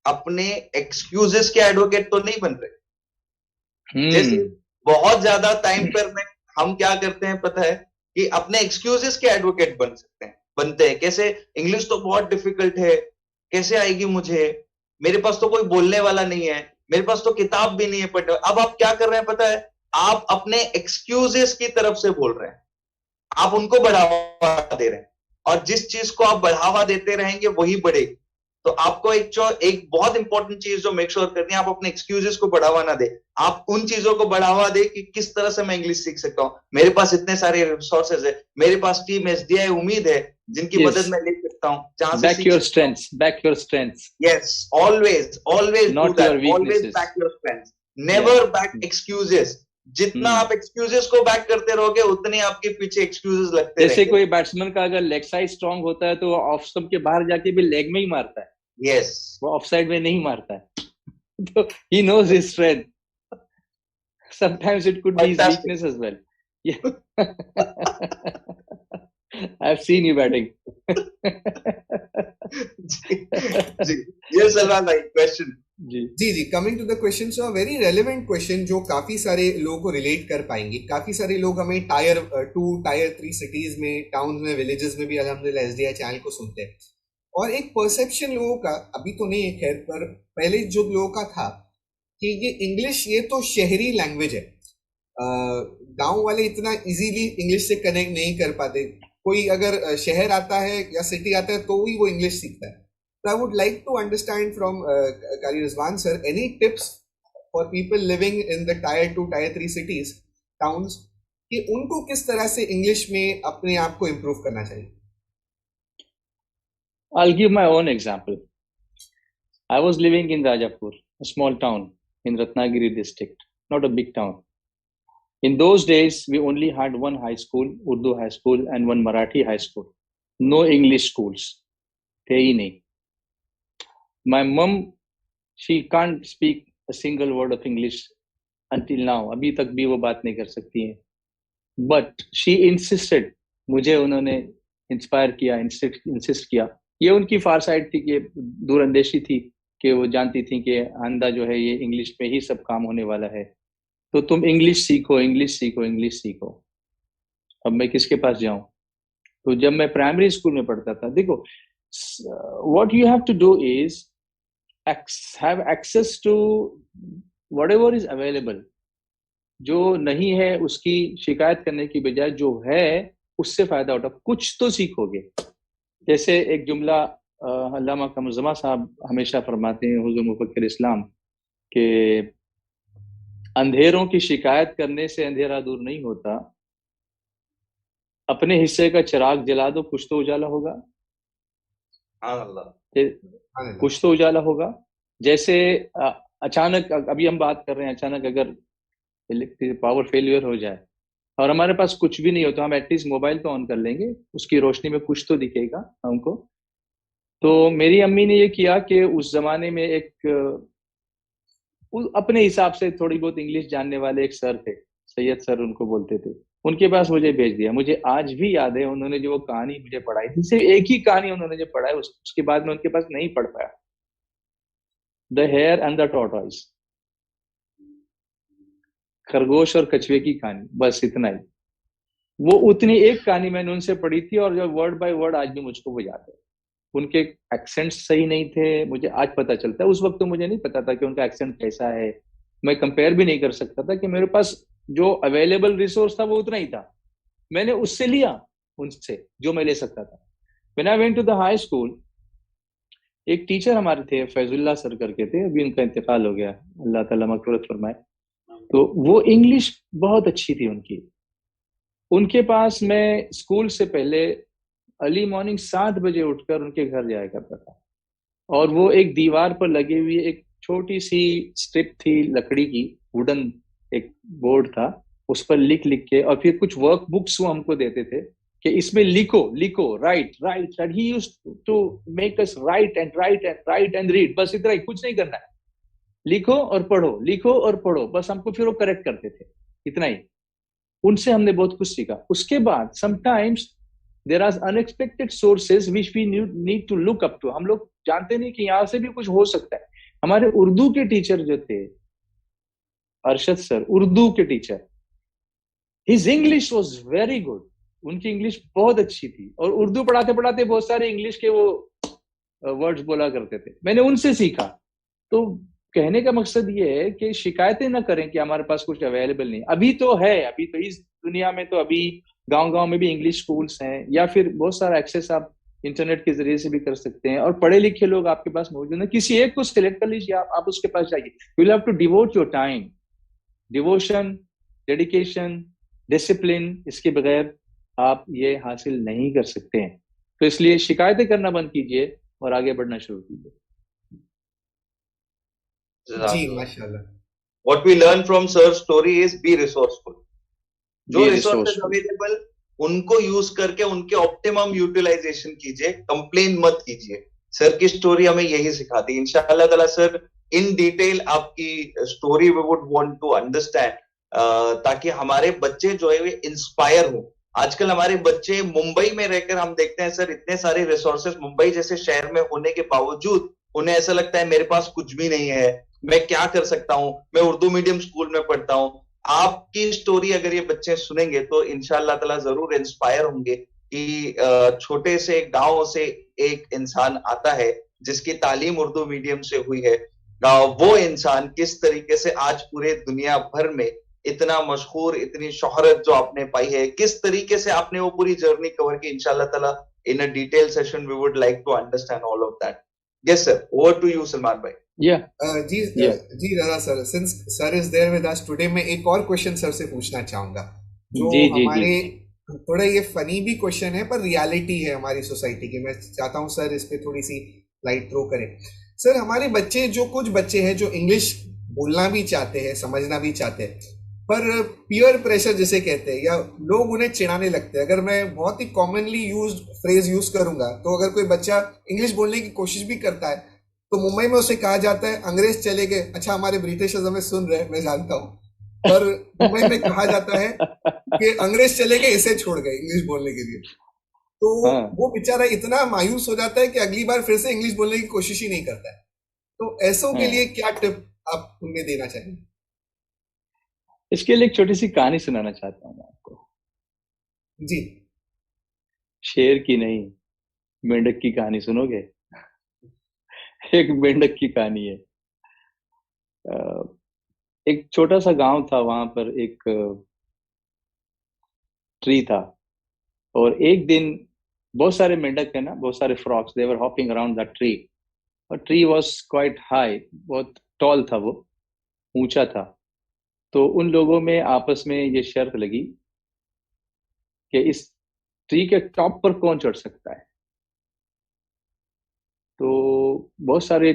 B: अपने एक्सक्यूजेस के एडवोकेट तो नहीं बन रहे। जैसे बहुत ज्यादा टाइम पर में हम क्या करते हैं पता है कि अपने एक्सक्यूजेस के एडवोकेट बनते हैं। कैसे, इंग्लिश तो बहुत डिफिकल्ट है, कैसे आएगी मुझे, मेरे पास तो कोई बोलने वाला नहीं है, मेरे पास तो किताब भी नहीं है पढ़ने। अब आप क्या कर रहे हैं पता है, आप अपने एक्सक्यूजेस की तरफ से बोल रहे हैं, आप उनको बढ़ावा दे रहे हैं, और जिस चीज को आप बढ़ावा देते रहेंगे वही बढ़ेगी। तो आपको एक बहुत इंपॉर्टेंट चीज जो मेक श्योर करनी है, आप अपने एक्सक्यूजेस को बढ़ावा ना दे, आप उन चीजों को बढ़ावा दे कि किस तरह से मैं इंग्लिश सीख सकता हूं। मेरे पास इतने सारे रिसोर्सेज है, मेरे पास टीम एसडीआई उम्मीद है जिनकी
C: Yes.
B: मदद मैं ले सकता हूं, जहां से
C: back
B: सीख
C: your
B: सकता हूं।
C: strengths, back your strengths,
B: Yes, always do
C: not your
B: that. Always
C: weaknesses.
B: back your strengths. Never
C: Yeah.
B: back excuses. जितना
C: हम्म
B: आप एक्सक्यूजेस को बैक करते रहोगे उतने आपके पीछे एक्सक्यूजेस लगते
C: जैसे
B: रहेंगे।
C: कोई बैट्समैन का अगर लेग साइड स्ट्रांग होता है तो वो ऑफ स्टंप के बाहर जाके भी लेग में ही मारता है,
B: यस,
C: वो ऑफ साइड में नहीं मारता है। तो he knows his strength. Sometimes it could be his
B: fantastic.
C: weakness as well. Yeah. I've seen you batting.
B: जी ये सलमान भाई क्वेश्चन।
C: जी
A: जी जी, coming to the question, so very relevant question जो काफी सारे लोगों को रिलेट कर पाएंगे। काफी सारे लोग हमें टायर 2 टायर 3 सिटीज में, टाउन में, विलेजेस में भी अल्हम्दुलिल्लाह एसडीआई चैनल को सुनते हैं। और एक परसेप्शन लोगों का, अभी तो नहीं है खैर, पर पहले जो लोगों का था कि ये इंग्लिश ये तो शहरी लैंग्वेज है, गांव वाले इतना इजीली इंग्लिश से कनेक्ट नहीं कर पाते। कोई अगर शहर आता है या सिटी आता है तो ही वो इंग्लिश सीखता है। So I would like to understand from Kari Rizwan sir, any tips for people living in the tier 2, tier 3 cities, towns, कि उनको किस तरह से इंग्लिश में अपने आप को इम्प्रूव करना चाहिए?
C: I'll give my own example. I was living in Rajapur, a small town in Ratnagiri district, not a big town. In those days, we only had one high school, Urdu high school, and one Marathi high school. No English schools. थे ही नहीं. My mom, she can't speak a single word of English until now. अभी तक भी वो बात नहीं कर सकती है. But she insisted. मुझे उन्होंने इंस्पायर किया, इंसिस्ट किया. ये उनकी फार साइड थी, कि दूरअंदेशी थी, कि वो जानती थी कि आंदा जो है ये इंग्लिश में ही सब काम होने वाला है, तो तुम इंग्लिश सीखो, इंग्लिश सीखो, इंग्लिश सीखो. अब मैं किसके पास जाऊं? तो जब मैं प्राइमरी स्कूल में पढ़ता था, देखो, what you have to do is have access to whatever is available. जो नहीं है उसकी शिकायत करने की बजाय जो है उससे फायदा उठा, कुछ तो सीखोगे। जैसे एक जुमला अल्लामा कमरुज़्ज़मा साहब हमेशा फरमाते हैं, हुज़ूर मुफ़क्किर इस्लाम, के अंधेरों की शिकायत करने से अंधेरा दूर नहीं होता, अपने हिस्से का चिराग जला दो, कुछ तो उजाला होगा। कुछ तो उजाला होगा। जैसे अचानक, अभी हम बात कर रहे हैं, अचानक अगर इलेक्ट्रिक पावर फेलियर हो जाए और हमारे पास कुछ भी नहीं हो, तो हम एटलीस्ट मोबाइल तो ऑन कर लेंगे, उसकी रोशनी में कुछ तो दिखेगा हमको। तो मेरी अम्मी ने ये किया कि उस जमाने में एक अपने हिसाब से थोड़ी बहुत इंग्लिश जानने वाले एक सर थे, सैयद सर उनको बोलते थे, उनके पास मुझे भेज दिया। मुझे आज भी याद है उन्होंने जो वो कहानी मुझे पढ़ाई थी, सिर्फ एक ही कहानी उन्होंने जो पढ़ाई, उसके बाद मैं उनके पास नहीं पढ़ पाया, the hare and the tortoise, खरगोश और कछुए की कहानी, बस इतना ही। वो उतनी एक कहानी मैंने उनसे पढ़ी थी, और जो वर्ड बाय वर्ड आज भी मुझको वो याद है। उनके एक्सेंट सही नहीं थे, मुझे आज पता चलता है, उस वक्त तो मुझे नहीं पता था कि उनका एक्सेंट कैसा है, मैं कंपेयर भी नहीं कर सकता था, कि मेरे पास जो अवेलेबल रिसोर्स था वो उतना ही था, मैंने उससे लिया, उनसे जो मैं ले सकता था। When I went to the high school, एक टीचर हमारे थे, फैजुल्ला सर करके थे, अभी उनका इंतकाल हो गया, अल्लाह ताला मग़फ़िरत फरमाए। तो वो इंग्लिश बहुत अच्छी थी उनकी। उनके पास मैं स्कूल से पहले अर्ली मॉर्निंग 7 बजे उठकर उनके घर जाया करता था, और वो एक दीवार पर लगी हुई एक छोटी सी स्ट्रिप थी लकड़ी की, वुडन एक बोर्ड था, उस पर लिख लिख के, और फिर कुछ वर्क बुक्स वो हमको देते थे कि इसमें लिखो लिखो, write write write. He used to make us write and write and write and read, बस इतना ही, कुछ नहीं करना है, लिखो और पढ़ो, लिखो और पढ़ो, बस हमको फिर वो करेक्ट करते थे, इतना ही। उनसे हमने बहुत कुछ सीखा। उसके बाद sometimes there are unexpected sources which we need to look up to. हम लोग जानते नहीं कि यहाँ से भी कुछ हो सकता है। हमारे उर्दू के टीचर जो थे, अरशद सर, उर्दू के teacher, his English was very good, उनकी इंग्लिश बहुत अच्छी थी, और उर्दू पढ़ाते पढ़ाते बहुत सारे इंग्लिश के वो वर्ड्स बोला करते थे, मैंने उनसे सीखा। तो कहने का मकसद ये है कि शिकायतें ना करें कि हमारे पास कुछ अवेलेबल नहीं। अभी तो है, अभी तो इस दुनिया में तो अभी गांव गांव में भी इंग्लिश स्कूल्स हैं, या फिर बहुत सारा एक्सेस आप इंटरनेट के जरिए से भी कर सकते हैं, और पढ़े लिखे लोग आपके पास मौजूद हैं। किसी एक को सिलेक्ट कर लीजिए, आप उसके पास जाइए। You will have to devote your time, devotion, dedication, discipline, इसके बगैर आप ये हासिल नहीं कर सकते हैं। तो इसलिए शिकायतें करना बंद कीजिए और आगे बढ़ना शुरू कीजिए।
A: जी माशाल्लाह।
B: What we learn from Sir's story is be resourceful. जो
C: Be
B: रिसोर्सेज
C: resourceful.
B: अवेलेबल उनको यूज करके उनके ऑप्टिमम यूटिलाइजेशन कीजिए, कंप्लेन मत कीजिए। सर की स्टोरी हमें यही सिखाती है। इंशाअल्लाह ताला सर इन डिटेल आपकी story we would want to understand, ताकि हमारे बच्चे जो है वे इंस्पायर हो। आजकल हमारे बच्चे मुंबई में रहकर हम देखते हैं सर, इतने सारे रिसोर्सेज मुंबई जैसे शहर में होने के बावजूद उन्हें ऐसा लगता है मेरे पास कुछ भी नहीं है, मैं क्या कर सकता हूं, मैं उर्दू मीडियम स्कूल में पढ़ता हूं। आपकी स्टोरी अगर ये बच्चे सुनेंगे तो इंशाअल्लाह ताला जरूर इंस्पायर होंगे कि छोटे से गांव से एक इंसान आता है जिसकी तालीम उर्दू मीडियम से हुई है, वो इंसान किस तरीके से आज पूरे दुनिया भर में इतना मशहूर, इतनी शोहरत जो आपने पाई है, किस तरीके से आपने वो पूरी जर्नी कवर की। इंशाअल्लाह ताला in a detail session we would like to understand all of that. Yes sir, over to you Salman भाई।
A: जी जी Raza sir, since sir is there with us today, मैं एक और क्वेश्चन सर से पूछना चाहूंगा, जो
C: जी, जी,
A: हमारे थोड़ा ये फनी भी क्वेश्चन है पर रियलिटी है हमारी सोसाइटी की। मैं चाहता हूँ सर इस पे थोड़ी सी लाइट थ्रो करें। सर हमारे बच्चे, जो कुछ बच्चे हैं जो इंग्लिश बोलना भी चाहते हैं, समझना भी चाहते हैं, पर पीयर प्रेशर जिसे कहते हैं, या लोग उन्हें चिढ़ाने लगते हैं। अगर मैं बहुत ही कॉमनली यूज्ड फ्रेज यूज करूंगा, तो अगर कोई बच्चा इंग्लिश बोलने की कोशिश भी करता है तो मुंबई में उसे कहा जाता है अंग्रेज चले गए। अच्छा, हमारे ब्रिटिशर्स हमें सुन रहे हैं, मैं जानता हूँ, पर मुंबई में कहा जाता है कि अंग्रेज चले गए, इसे छोड़ गए इंग्लिश बोलने के लिए। तो वो बेचारा इतना मायूस हो जाता है कि अगली बार फिर से इंग्लिश बोलने की कोशिश ही नहीं करता है। तो ऐसों के लिए क्या टिप आप उन्हें देना चाहेंगे?
C: इसके लिए एक छोटी सी कहानी सुनाना चाहता हूँ मैं आपको।
A: जी।
C: शेर की नहीं, मेंढक की कहानी सुनोगे? एक मेंढक की कहानी है। एक छोटा सा गांव था, वहां पर एक ट्री था, और एक दिन बहुत सारे मेंढक है ना, बहुत सारे frogs, they were hopping around the tree, और ट्री वाज क्वाइट हाई, बहुत टॉल था वो, ऊंचा था। तो उन लोगों में आपस में ये शर्त लगी कि इस ट्री के टॉप पर कौन चढ़ सकता है। तो बहुत सारे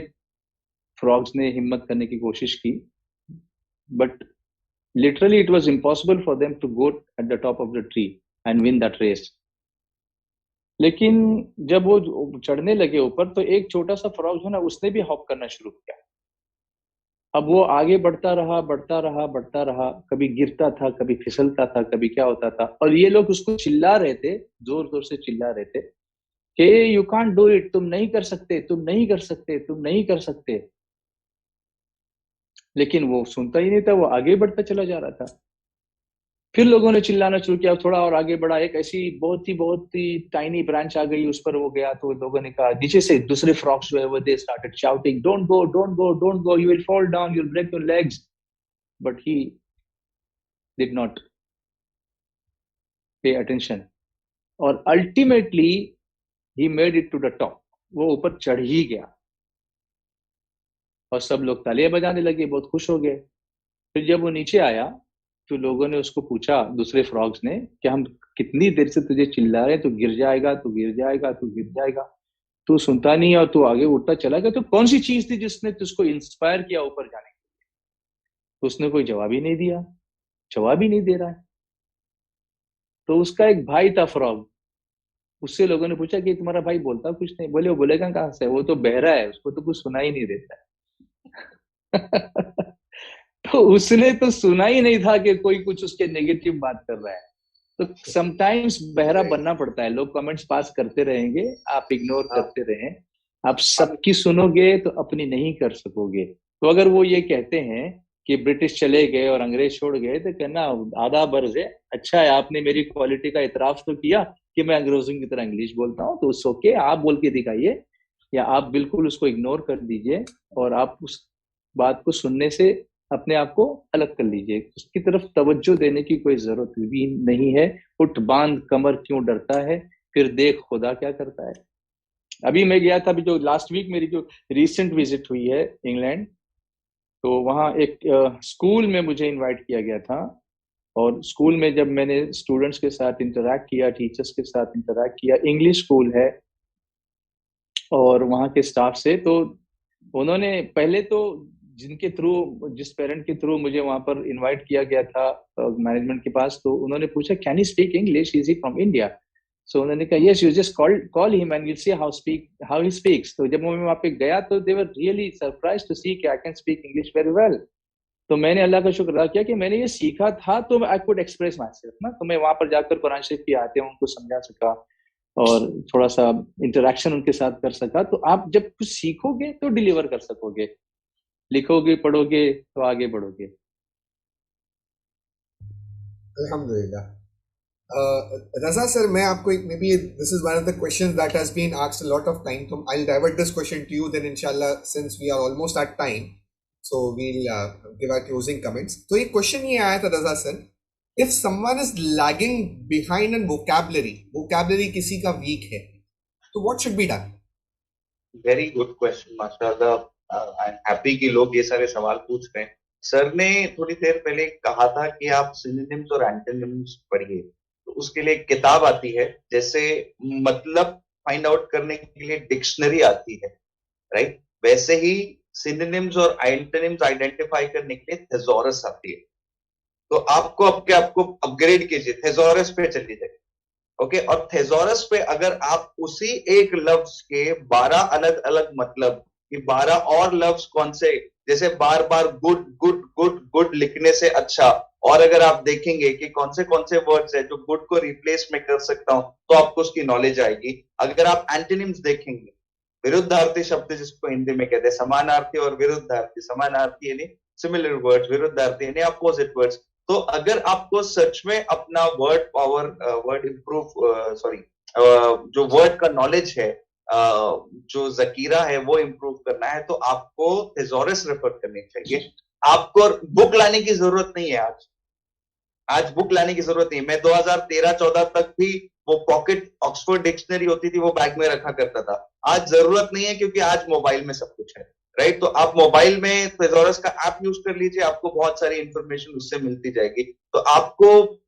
C: फ्रॉग्स ने हिम्मत करने की कोशिश की, but literally it was impossible for them to go at the top of the tree and win that race. लेकिन जब वो चढ़ने लगे ऊपर, तो एक छोटा सा फ्रॉग जो ना, उसने भी हॉप करना शुरू किया। अब वो आगे बढ़ता रहा, बढ़ता रहा, बढ़ता रहा, कभी गिरता था, कभी फिसलता था, कभी क्या होता था, और ये लोग उसको चिल्ला रहे थे, जोर जोर से चिल्ला रहे थे कि यू कांट डू इट, तुम नहीं कर सकते, तुम नहीं कर सकते, तुम नहीं कर सकते। लेकिन वो सुनता ही नहीं था, वो आगे बढ़ता चला जा रहा था। फिर लोगों ने चिल्लाना शुरू किया, थोड़ा और आगे बढ़ा, एक ऐसी बहुत ही टाइनी ब्रांच आ गई, उस पर वो गया, तो लोगों ने कहा, नीचे से दूसरे फ्रॉक्स जो है वो they started shouting, don't go, don't go, don't go, you will fall down, you will break your legs. But he did not pay attention, और ultimately he made it to the top, वो ऊपर चढ़ ही गया। और सब लोग तालियां बजाने लगे, बहुत खुश हो गए। फिर जब वो नीचे आया, तो लोगों ने उसको पूछा, दूसरे फ्रॉग्स ने, कि हम कितनी देर से तुझे चिल्ला रहे हैं, तू गिर जाएगा, तू गिर जाएगा, तू गिर जाएगा, तू सुनता नहीं और तू आगे उठता चला गया, तो कौन सी चीज थी जिसने तुझको इंस्पायर किया ऊपर जाने के लिए? तो उसने कोई जवाब ही नहीं दिया, जवाब ही नहीं दे रहा है। तो उसका एक भाई था फ्रॉग, उससे लोगों ने पूछा कि तुम्हारा भाई बोलता कुछ नहीं। बोले, वो बोलेगा कहाँ से, वो तो बहरा है, उसको तो कुछ सुना ही नहीं देता है। तो उसने तो सुना ही नहीं था कि कोई कुछ उसके नेगेटिव बात कर रहा है। तो समटाइम्स बहरा बनना पड़ता है, लोग कमेंट्स पास करते रहेंगे, आप इग्नोर करते रहें, आप सबकी सुनोगे तो अपनी नहीं कर सकोगे। तो अगर वो ये कहते हैं कि ब्रिटिश चले गए और अंग्रेज छोड़ गए, तो कहना आधा बर्ज है, अच्छा है आपने मेरी क्वालिटी का इतराफ तो किया कि मैं अंग्रेजों की तरह इंग्लिश बोलता हूँ, तो उस ओके, आप बोल के दिखाइए, या आप बिल्कुल उसको इग्नोर कर दीजिए और आप उस बात को सुनने से अपने आप को अलग कर लीजिए, उसकी तरफ तवज्जो देने की कोई जरूरत भी नहीं है। उठ बांध कमर क्यों डरता है, फिर देख खुदा क्या करता है। अभी मैं गया था, अभी जो लास्ट वीक मेरी जो रिसेंट विजिट हुई है इंग्लैंड, तो वहाँ एक स्कूल में मुझे इनवाइट किया गया था, और स्कूल में जब मैंने स्टूडेंट्स के साथ इंटरेक्ट किया, टीचर्स के साथ इंटरेक्ट किया, इंग्लिश स्कूल है, और वहाँ के स्टाफ से, तो उन्होंने पहले तो जिनके थ्रू, जिस पेरेंट के थ्रू मुझे वहां पर इनवाइट किया गया था मैनेजमेंट के पास, तो उन्होंने पूछा, can he speak English, is he from India? So उन्होंने कहा, yes, you just call him and you see how he speaks. तो जब मैं वहां पे गया, तो they were really surprised to see कि I can speak English very well. तो मैंने अल्लाह का शुक्र अदा किया कि मैंने ये सीखा था, तो I could express my self ना, तो मैं वहां पर जाकर कुरान शरीफ की आयतें उनको समझा सका और थोड़ा सा इंटरेक्शन उनके साथ कर सका। तो आप जब कुछ सीखोगे तो डिलीवर कर सकोगे, लिखोगे पढ़ोगे तो आगे बढ़ोगे।
A: अल्हम्दुलिल्लाह। रजा सर, मैं आपको maybe this is one of the questions that has been asked a lot of time, तो I will divert this question to you then इंशाल्लाह, since we are almost at time, so we will give our closing comments. तो ये question ये आया था Raza sir, if someone is lagging behind in vocabulary किसी का weak है, तो what should be done?
B: Very good question, माशाल्लाह। आई एम हैप्पी कि लोग ये सारे सवाल पूछ रहे हैं। सर ने थोड़ी देर पहले कहा था कि आप सिनोनिम्स और एंटोनिम्स पढ़िए, तो उसके लिए एक किताब आती है, जैसे मतलब फाइंड आउट करने के लिए डिक्शनरी आती है, राइट? वैसे ही सिनोनिम्स और एंटोनिम्स आइडेंटिफाई करने के लिए थेसॉरस आती है। तो आपको अपग्रेड कीजिए, थेसॉरस पे चलिए जाइए, ओके? और थेसॉरस पे अगर आप उसी एक लफ्ज के 12 अलग अलग मतलब, कि 12 और लफ्ज कौन से, जैसे बार बार गुड गुड गुड गुड लिखने से अच्छा, और अगर आप देखेंगे कि कौन से वर्ड्स है जो गुड को रिप्लेस में कर सकता हूं, तो आपको उसकी नॉलेज आएगी। अगर आप एंटोनिम्स देखेंगे, विरुद्धार्थी शब्द जिसको हिंदी में कहते हैं, समानार्थी और विरुद्धार्थी, समानार्थी यानी सिमिलर वर्ड्स, विरुद्धार्थी यानी अपोजिट वर्ड्स। तो अगर आपको सच में अपना वर्ड पावर, वर्ड इंप्रूव, जो वर्ड का नॉलेज है, जो जकीरा है वो इंप्रूव करना है, तो आपको थेसॉरस रेफर करनी चाहिए। आपको बुक लाने की जरूरत नहीं है आज, आज बुक लाने की जरूरत नहीं। मैं 2013-14 तक भी वो पॉकेट ऑक्सफोर्ड डिक्शनरी होती थी, वो बैग में रखा करता था। आज जरूरत नहीं है, क्योंकि आज मोबाइल में सब कुछ है, राइट? तो आप मोबाइल में थेसॉरस का ऐप यूज कर लीजिए, आपको बहुत सारी इंफॉर्मेशन उससे मिलती जाएगी। तो आपको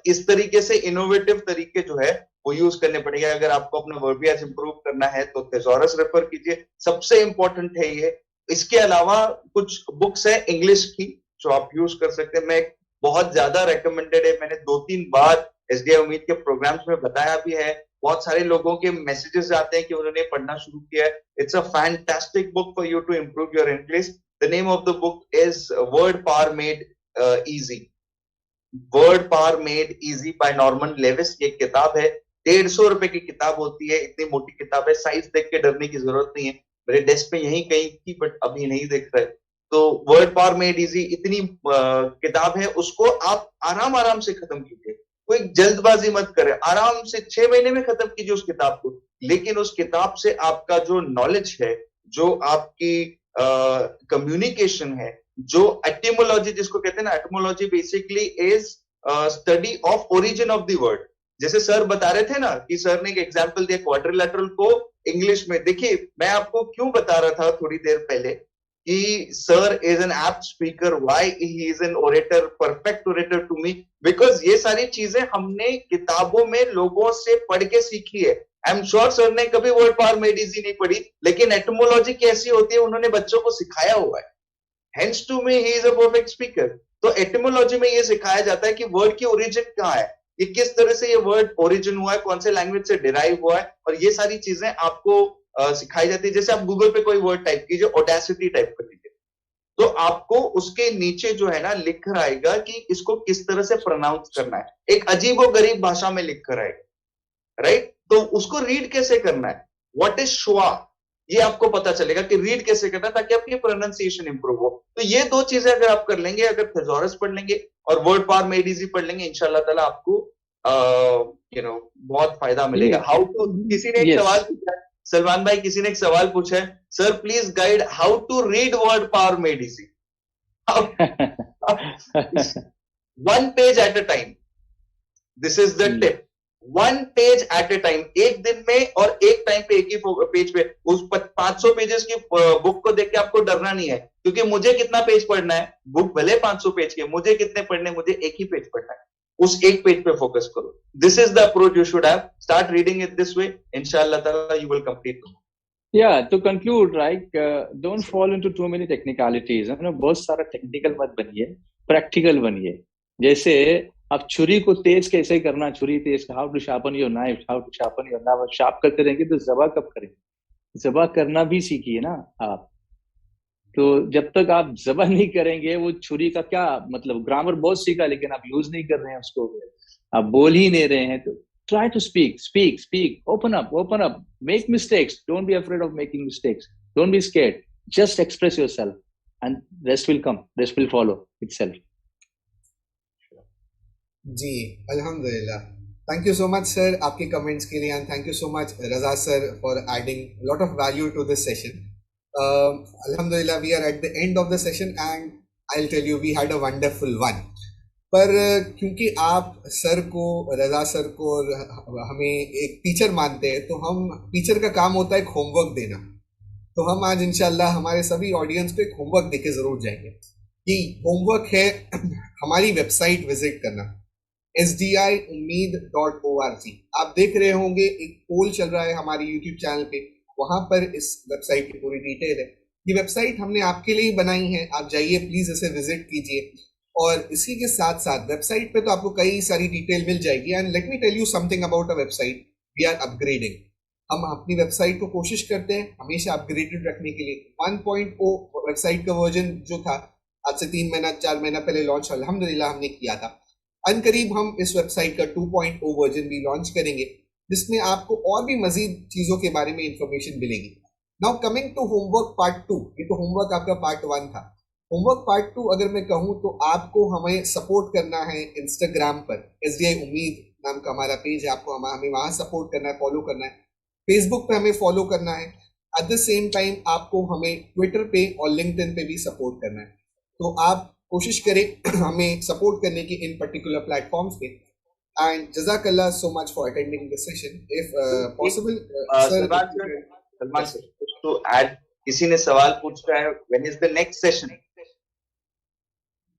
B: इस तरीके से इनोवेटिव तरीके जो है वो यूज करने पड़ेंगे। अगर आपको अपना वर्बियाज इंप्रूव करना है तो थेसॉरस रेफर कीजिए, सबसे इंपॉर्टेंट है ये। इसके अलावा कुछ बुक्स है इंग्लिश की जो आप यूज कर सकते हैं। मैं बहुत ज्यादा रेकमेंडेड है, मैंने 2-3 बार एसडीआई उम्मीद के प्रोग्राम्स में बताया भी है। बहुत सारे लोगों के मैसेजेस आते हैं कि उन्होंने पढ़ना शुरू किया है। It's a fantastic book for you to improve your English. The name of the book is word power made easy. Word power made easy by Norman Lewis. ये किताब है, 150 रुपए की किताब होती है, इतनी मोटी किताब है। साइज देख के डरने की जरूरत नहीं है। मेरे डेस्क पे यही कहीं थी, बट अभी नहीं दिख रहा है। तो वर्ड पावर मेड इजी इतनी किताब है, उसको आप आराम आराम से खत्म कीजिए। कोई जल्दबाजी मत करें, आराम से 6 महीने में खत्म कीजिए उस किताब को। लेकिन उस किताब से आपका जो नॉलेज है, जो आपकी कम्युनिकेशन है, जो एटिमोलॉजी जिसको कहते हैं ना, etymology basically is study of origin of the word. जैसे सर बता रहे थे ना कि सर ने एक एग्जांपल दिया क्वाड्रिलेटरल को इंग्लिश में। देखिए मैं आपको क्यों बता रहा था थोड़ी देर पहले कि sir is an apt speaker, why he is an orator, perfect orator to me, because ये सारी चीजें हमने किताबों में लोगों से पढ़ के सीखी है। आई एम श्योर सर ने कभी वर्ड पावर मेड इजी नहीं पढ़ी, लेकिन एटमोलॉजी कैसी होती है उन्होंने बच्चों को सिखाया हुआ है। Hence to me he is a perfect speaker. तो एटिमोलॉजी में ये सिखाया जाता है कि वर्ड की ओरिजिन कहाँ है, ये किस तरह से ये वर्ड ओरिजिन हुआ है, कौन से लैंग्वेज से डिराइव हुआ है, और ये सारी चीजें आपको सिखाई जाती है। जैसे आप गूगल पे कोई वर्ड टाइप कीजिए, ऑडेसिटी टाइप कर लीजिए, तो आपको उसके नीचे जो है ना लिख कर आएगा कि इसको किस तरह से प्रोनाउंस करना है। एक अजीबो गरीब भाषा में लिख कर आएगा, राइट? तो उसको रीड कैसे करना है, व्हाट इज शुआ, ये आपको पता चलेगा कि रीड कैसे करना है, ताकि आपकी प्रोनाउंसिएशन इंप्रूव हो। तो ये दो चीजें अगर आप कर लेंगे, अगर थेसॉरस पढ़ लेंगे और वर्ड पावर मेड इजी पढ़ लेंगे, इंशाल्लाह ताला आपको बहुत फायदा मिलेगा। हाउ टू, किसी ने एक सवाल पूछा है, सलमान भाई किसी ने एक सवाल पूछा है, sir please guide how to read word power made easy. One page at a time, this is the tip. 1 page at a time, एक दिन में और एक टाइम पे एक ही पेज पे। उस 500 पेजेस की बुक को देख के आपको डरना नहीं है, क्योंकि मुझे कितना पेज पढ़ना है, बुक भले 500 पेज की, मुझे कितने पढ़ने, मुझे एक ही पेज पढ़ना है। उस एक पेज पे फोकस करो। This is the approach you should have. Start reading it this way, इंशाल्लाह ताला you will complete.
C: Yeah, to conclude, right, don't fall into too many technicalities. बहुत सारा टेक्निकल मत बनिए, प्रैक्टिकल बनिए। जैसे आप छुरी को तेज कैसे करना, छुरी तेज, how to sharpen your knife, how to sharpen your knife. Sharp करते रहेंगे तो जबा कब करेंगे? जबा करना भी सीखिए ना आप। तो जब तक आप जबा नहीं करेंगे, वो छुरी का क्या मतलब? ग्रामर बहुत सीखा, लेकिन आप यूज नहीं कर रहे हैं उसको, आप बोल ही नहीं रहे हैं। तो try to speak, open up, make mistakes, don't be afraid of making mistakes, don't be scared, just express yourself and rest will come, rest will follow itself.
A: जी अल्हम्दुलिल्लाह, थैंक यू सो मच सर आपके कमेंट्स के लिए, and thank you so much Raza sir for adding lot of value to this session. अल्हम्दुलिल्लाह we are at the end of the session and I will tell you we had a wonderful one. पर क्योंकि आप sir को, रजा sir को हमें एक teacher मानते हैं, तो हम टीचर का काम होता है होमवर्क देना। तो हम आज इंशाल्लाह हमारे सभी ऑडियंस को एक होमवर्क देके जरूर जाएंगे। ये होमवर्क है हमारी वेबसाइट विजिट करना, sdiumeed.org। आप देख रहे होंगे एक पोल चल रहा है हमारे यूट्यूब चैनल पे, वहां पर इस वेबसाइट की पूरी डिटेल है। ये वेबसाइट हमने आपके लिए ही बनाई है, आप जाइए प्लीज इसे विजिट कीजिए। और इसी के साथ साथ वेबसाइट पे तो आपको कई सारी डिटेल मिल जाएगी। And let me tell you something about a website, we are upgrading. हम अपनी वेबसाइट को कोशिश करते हैं हमेशा अपग्रेडेड रखने के लिए। 1.0 वेबसाइट का वर्जन जो था आज से 3 महीना 4 महीना पहले लॉन्च अल्हम्दुलिल्लाह हमने किया था। अनकरीब हम इस वेबसाइट का 2.0 वर्जन भी लॉन्च करेंगे, जिसमें आपको और भी मजीद चीजों के बारे में इंफॉर्मेशन मिलेगी। Now coming to homework part 2, ये तो होमवर्क आपका पार्ट 1 था। होमवर्क पार्ट 2 अगर मैं कहूँ तो आपको हमें सपोर्ट करना है इंस्टाग्राम पर, SDI उम्मीद नाम का हमारा पेज है, आपको हमें वहां सपोर्ट करना है, फॉलो करना है। फेसबुक पे हमें फॉलो करना है। एट द सेम टाइम आपको हमें ट्विटर पे और लिंक्डइन पे भी सपोर्ट करना है। तो आप कोशिश करें हमें सपोर्ट करने की इन पर्टिकुलर प्लेटफॉर्म्स पे. एंड जज़ाकल्लाह so much for attending this session. If possible
B: Salman sir, कुछ तो ऐड, किसी ने सवाल पूछा है, when is the next session?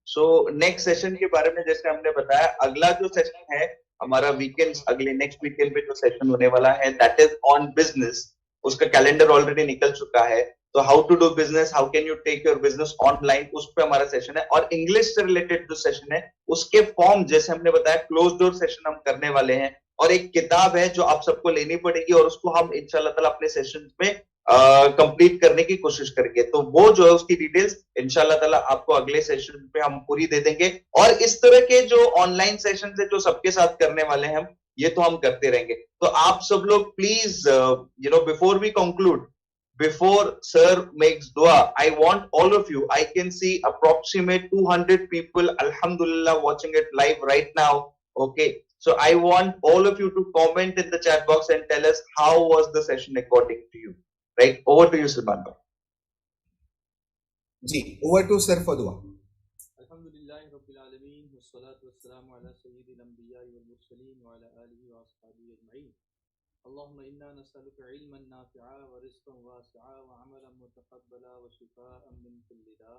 B: So next session के बारे में जैसे हमने बताया, अगला जो सेशन है हमारा वीकेंड, अगले नेक्स्ट वीकेंड पे जो सेशन होने वाला है दैट इज ऑन बिजनेस. उसका कैलेंडर ऑलरेडी निकल चुका है. तो how to do business, how can you take your business online, उस पे हमारा सेशन है. और इंग्लिश से रिलेटेड जो सेशन है उसके फॉर्म जैसे हमने बताया क्लोज डोर सेशन हम करने वाले हैं. और एक किताब है जो आप सबको लेनी पड़ेगी और उसको हम इंशाल्लाह ताला अपने सेशन में कंप्लीट करने की कोशिश करेंगे. तो वो जो है उसकी डिटेल्स इंशाल्लाह ताला आपको अगले सेशन पे हम पूरी दे देंगे. और इस तरह के जो ऑनलाइन सेशन है जो सबके साथ करने वाले हैं हम, ये तो हम करते रहेंगे. तो आप सब लोग please before we conclude, before sir makes dua, I want all of you, I can see approximate 200 people alhamdulillah watching it live right now. Okay, so I want all of you to comment in the chat box and tell us how was the session according to you. Right, over to you Salman bhai.
A: जी, over to sir for dua.
C: Alhamdulillahi Rabbil Alameen, wassalatu wassalamu ala sayyidil anbiya wal mursalin wa ala alihi wa ashabihi ajma'in. Allahumma inna nas'aluka ilman nafi'a wa rizqan wasi'a wa amalan mutaqabbala wa shifaan min kulli da.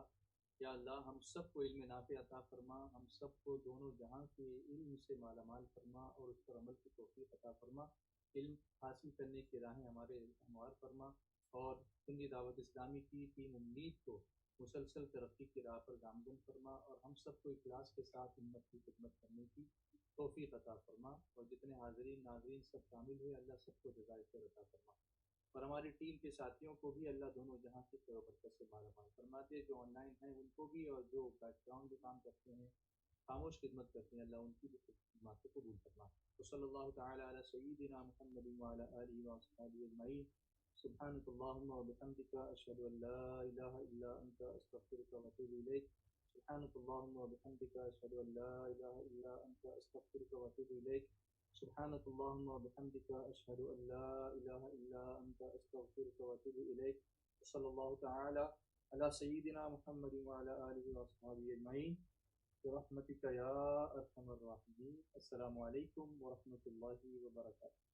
C: या अल्लाह हम सबको इल्म नाफि अता फरमा, हम सबको दोनों जहां के इल्म से मालामाल फरमा और उस पर अमल की तौफीक अता फरमा. इल्म हासिल करने की राहें हमारे हमार फरमा और सुन्नी दावत इस्लामी की टीम उम्मीद को मुसलसल तरक्की की राह पर गामगन फरमा और हम सबको इखलास के साथ उम्मत की खिदमत करने की तौफीक अता फरमा. और जितने हाज़रीन नाज़रीन सब शामिल हुए अल्लाह सबको जज़ाए खैर अता फरमा. और हमारी टीम के साथियों को भी अल्लाह दोनों जहां की खैर बरकत से मालामाल फरमा दे. जो ऑनलाइन हैं उनको भी और जो बैकग्राउंड में काम करते हैं, खामोश खिदमत करते हैं, अल्लाह उनकी भी खिदमत को कबूल फरमा. तो सल्लल्लाहु तआला अला सय्यिदिना मुहम्मदिन व अला आलिहि व अस्हाबिहि अजमईन. सुब्हानकल्लाहुम्मा व बिहम्दिका अशहदु अन ला इलाहा इल्ला अंता अस्तगफिरुका व अतूबु इलैक. सुब्हानकल्लाहुम्मा व बिहम्दिका अशहदु अन ला इलाहा इल्ला अंता अस्तगफिरुका व अतूबु इलैक. सुब्हानकल्लाहुम्मा व बिहम्दिका अशहदु अन ला इलाहा इल्ला अंता अस्तगफिरुका व अतूबु इलैक. सल्लल्लाहु तआला अला सय्यिदिना मुहम्मदिन व अला आलिहि व अस्हाबिहि अजमईन. बिरहमतिका या अरहमर राहिमीन. अस्सलामु अलैकुम व रहमतुल्लाहि व बरकातुहू.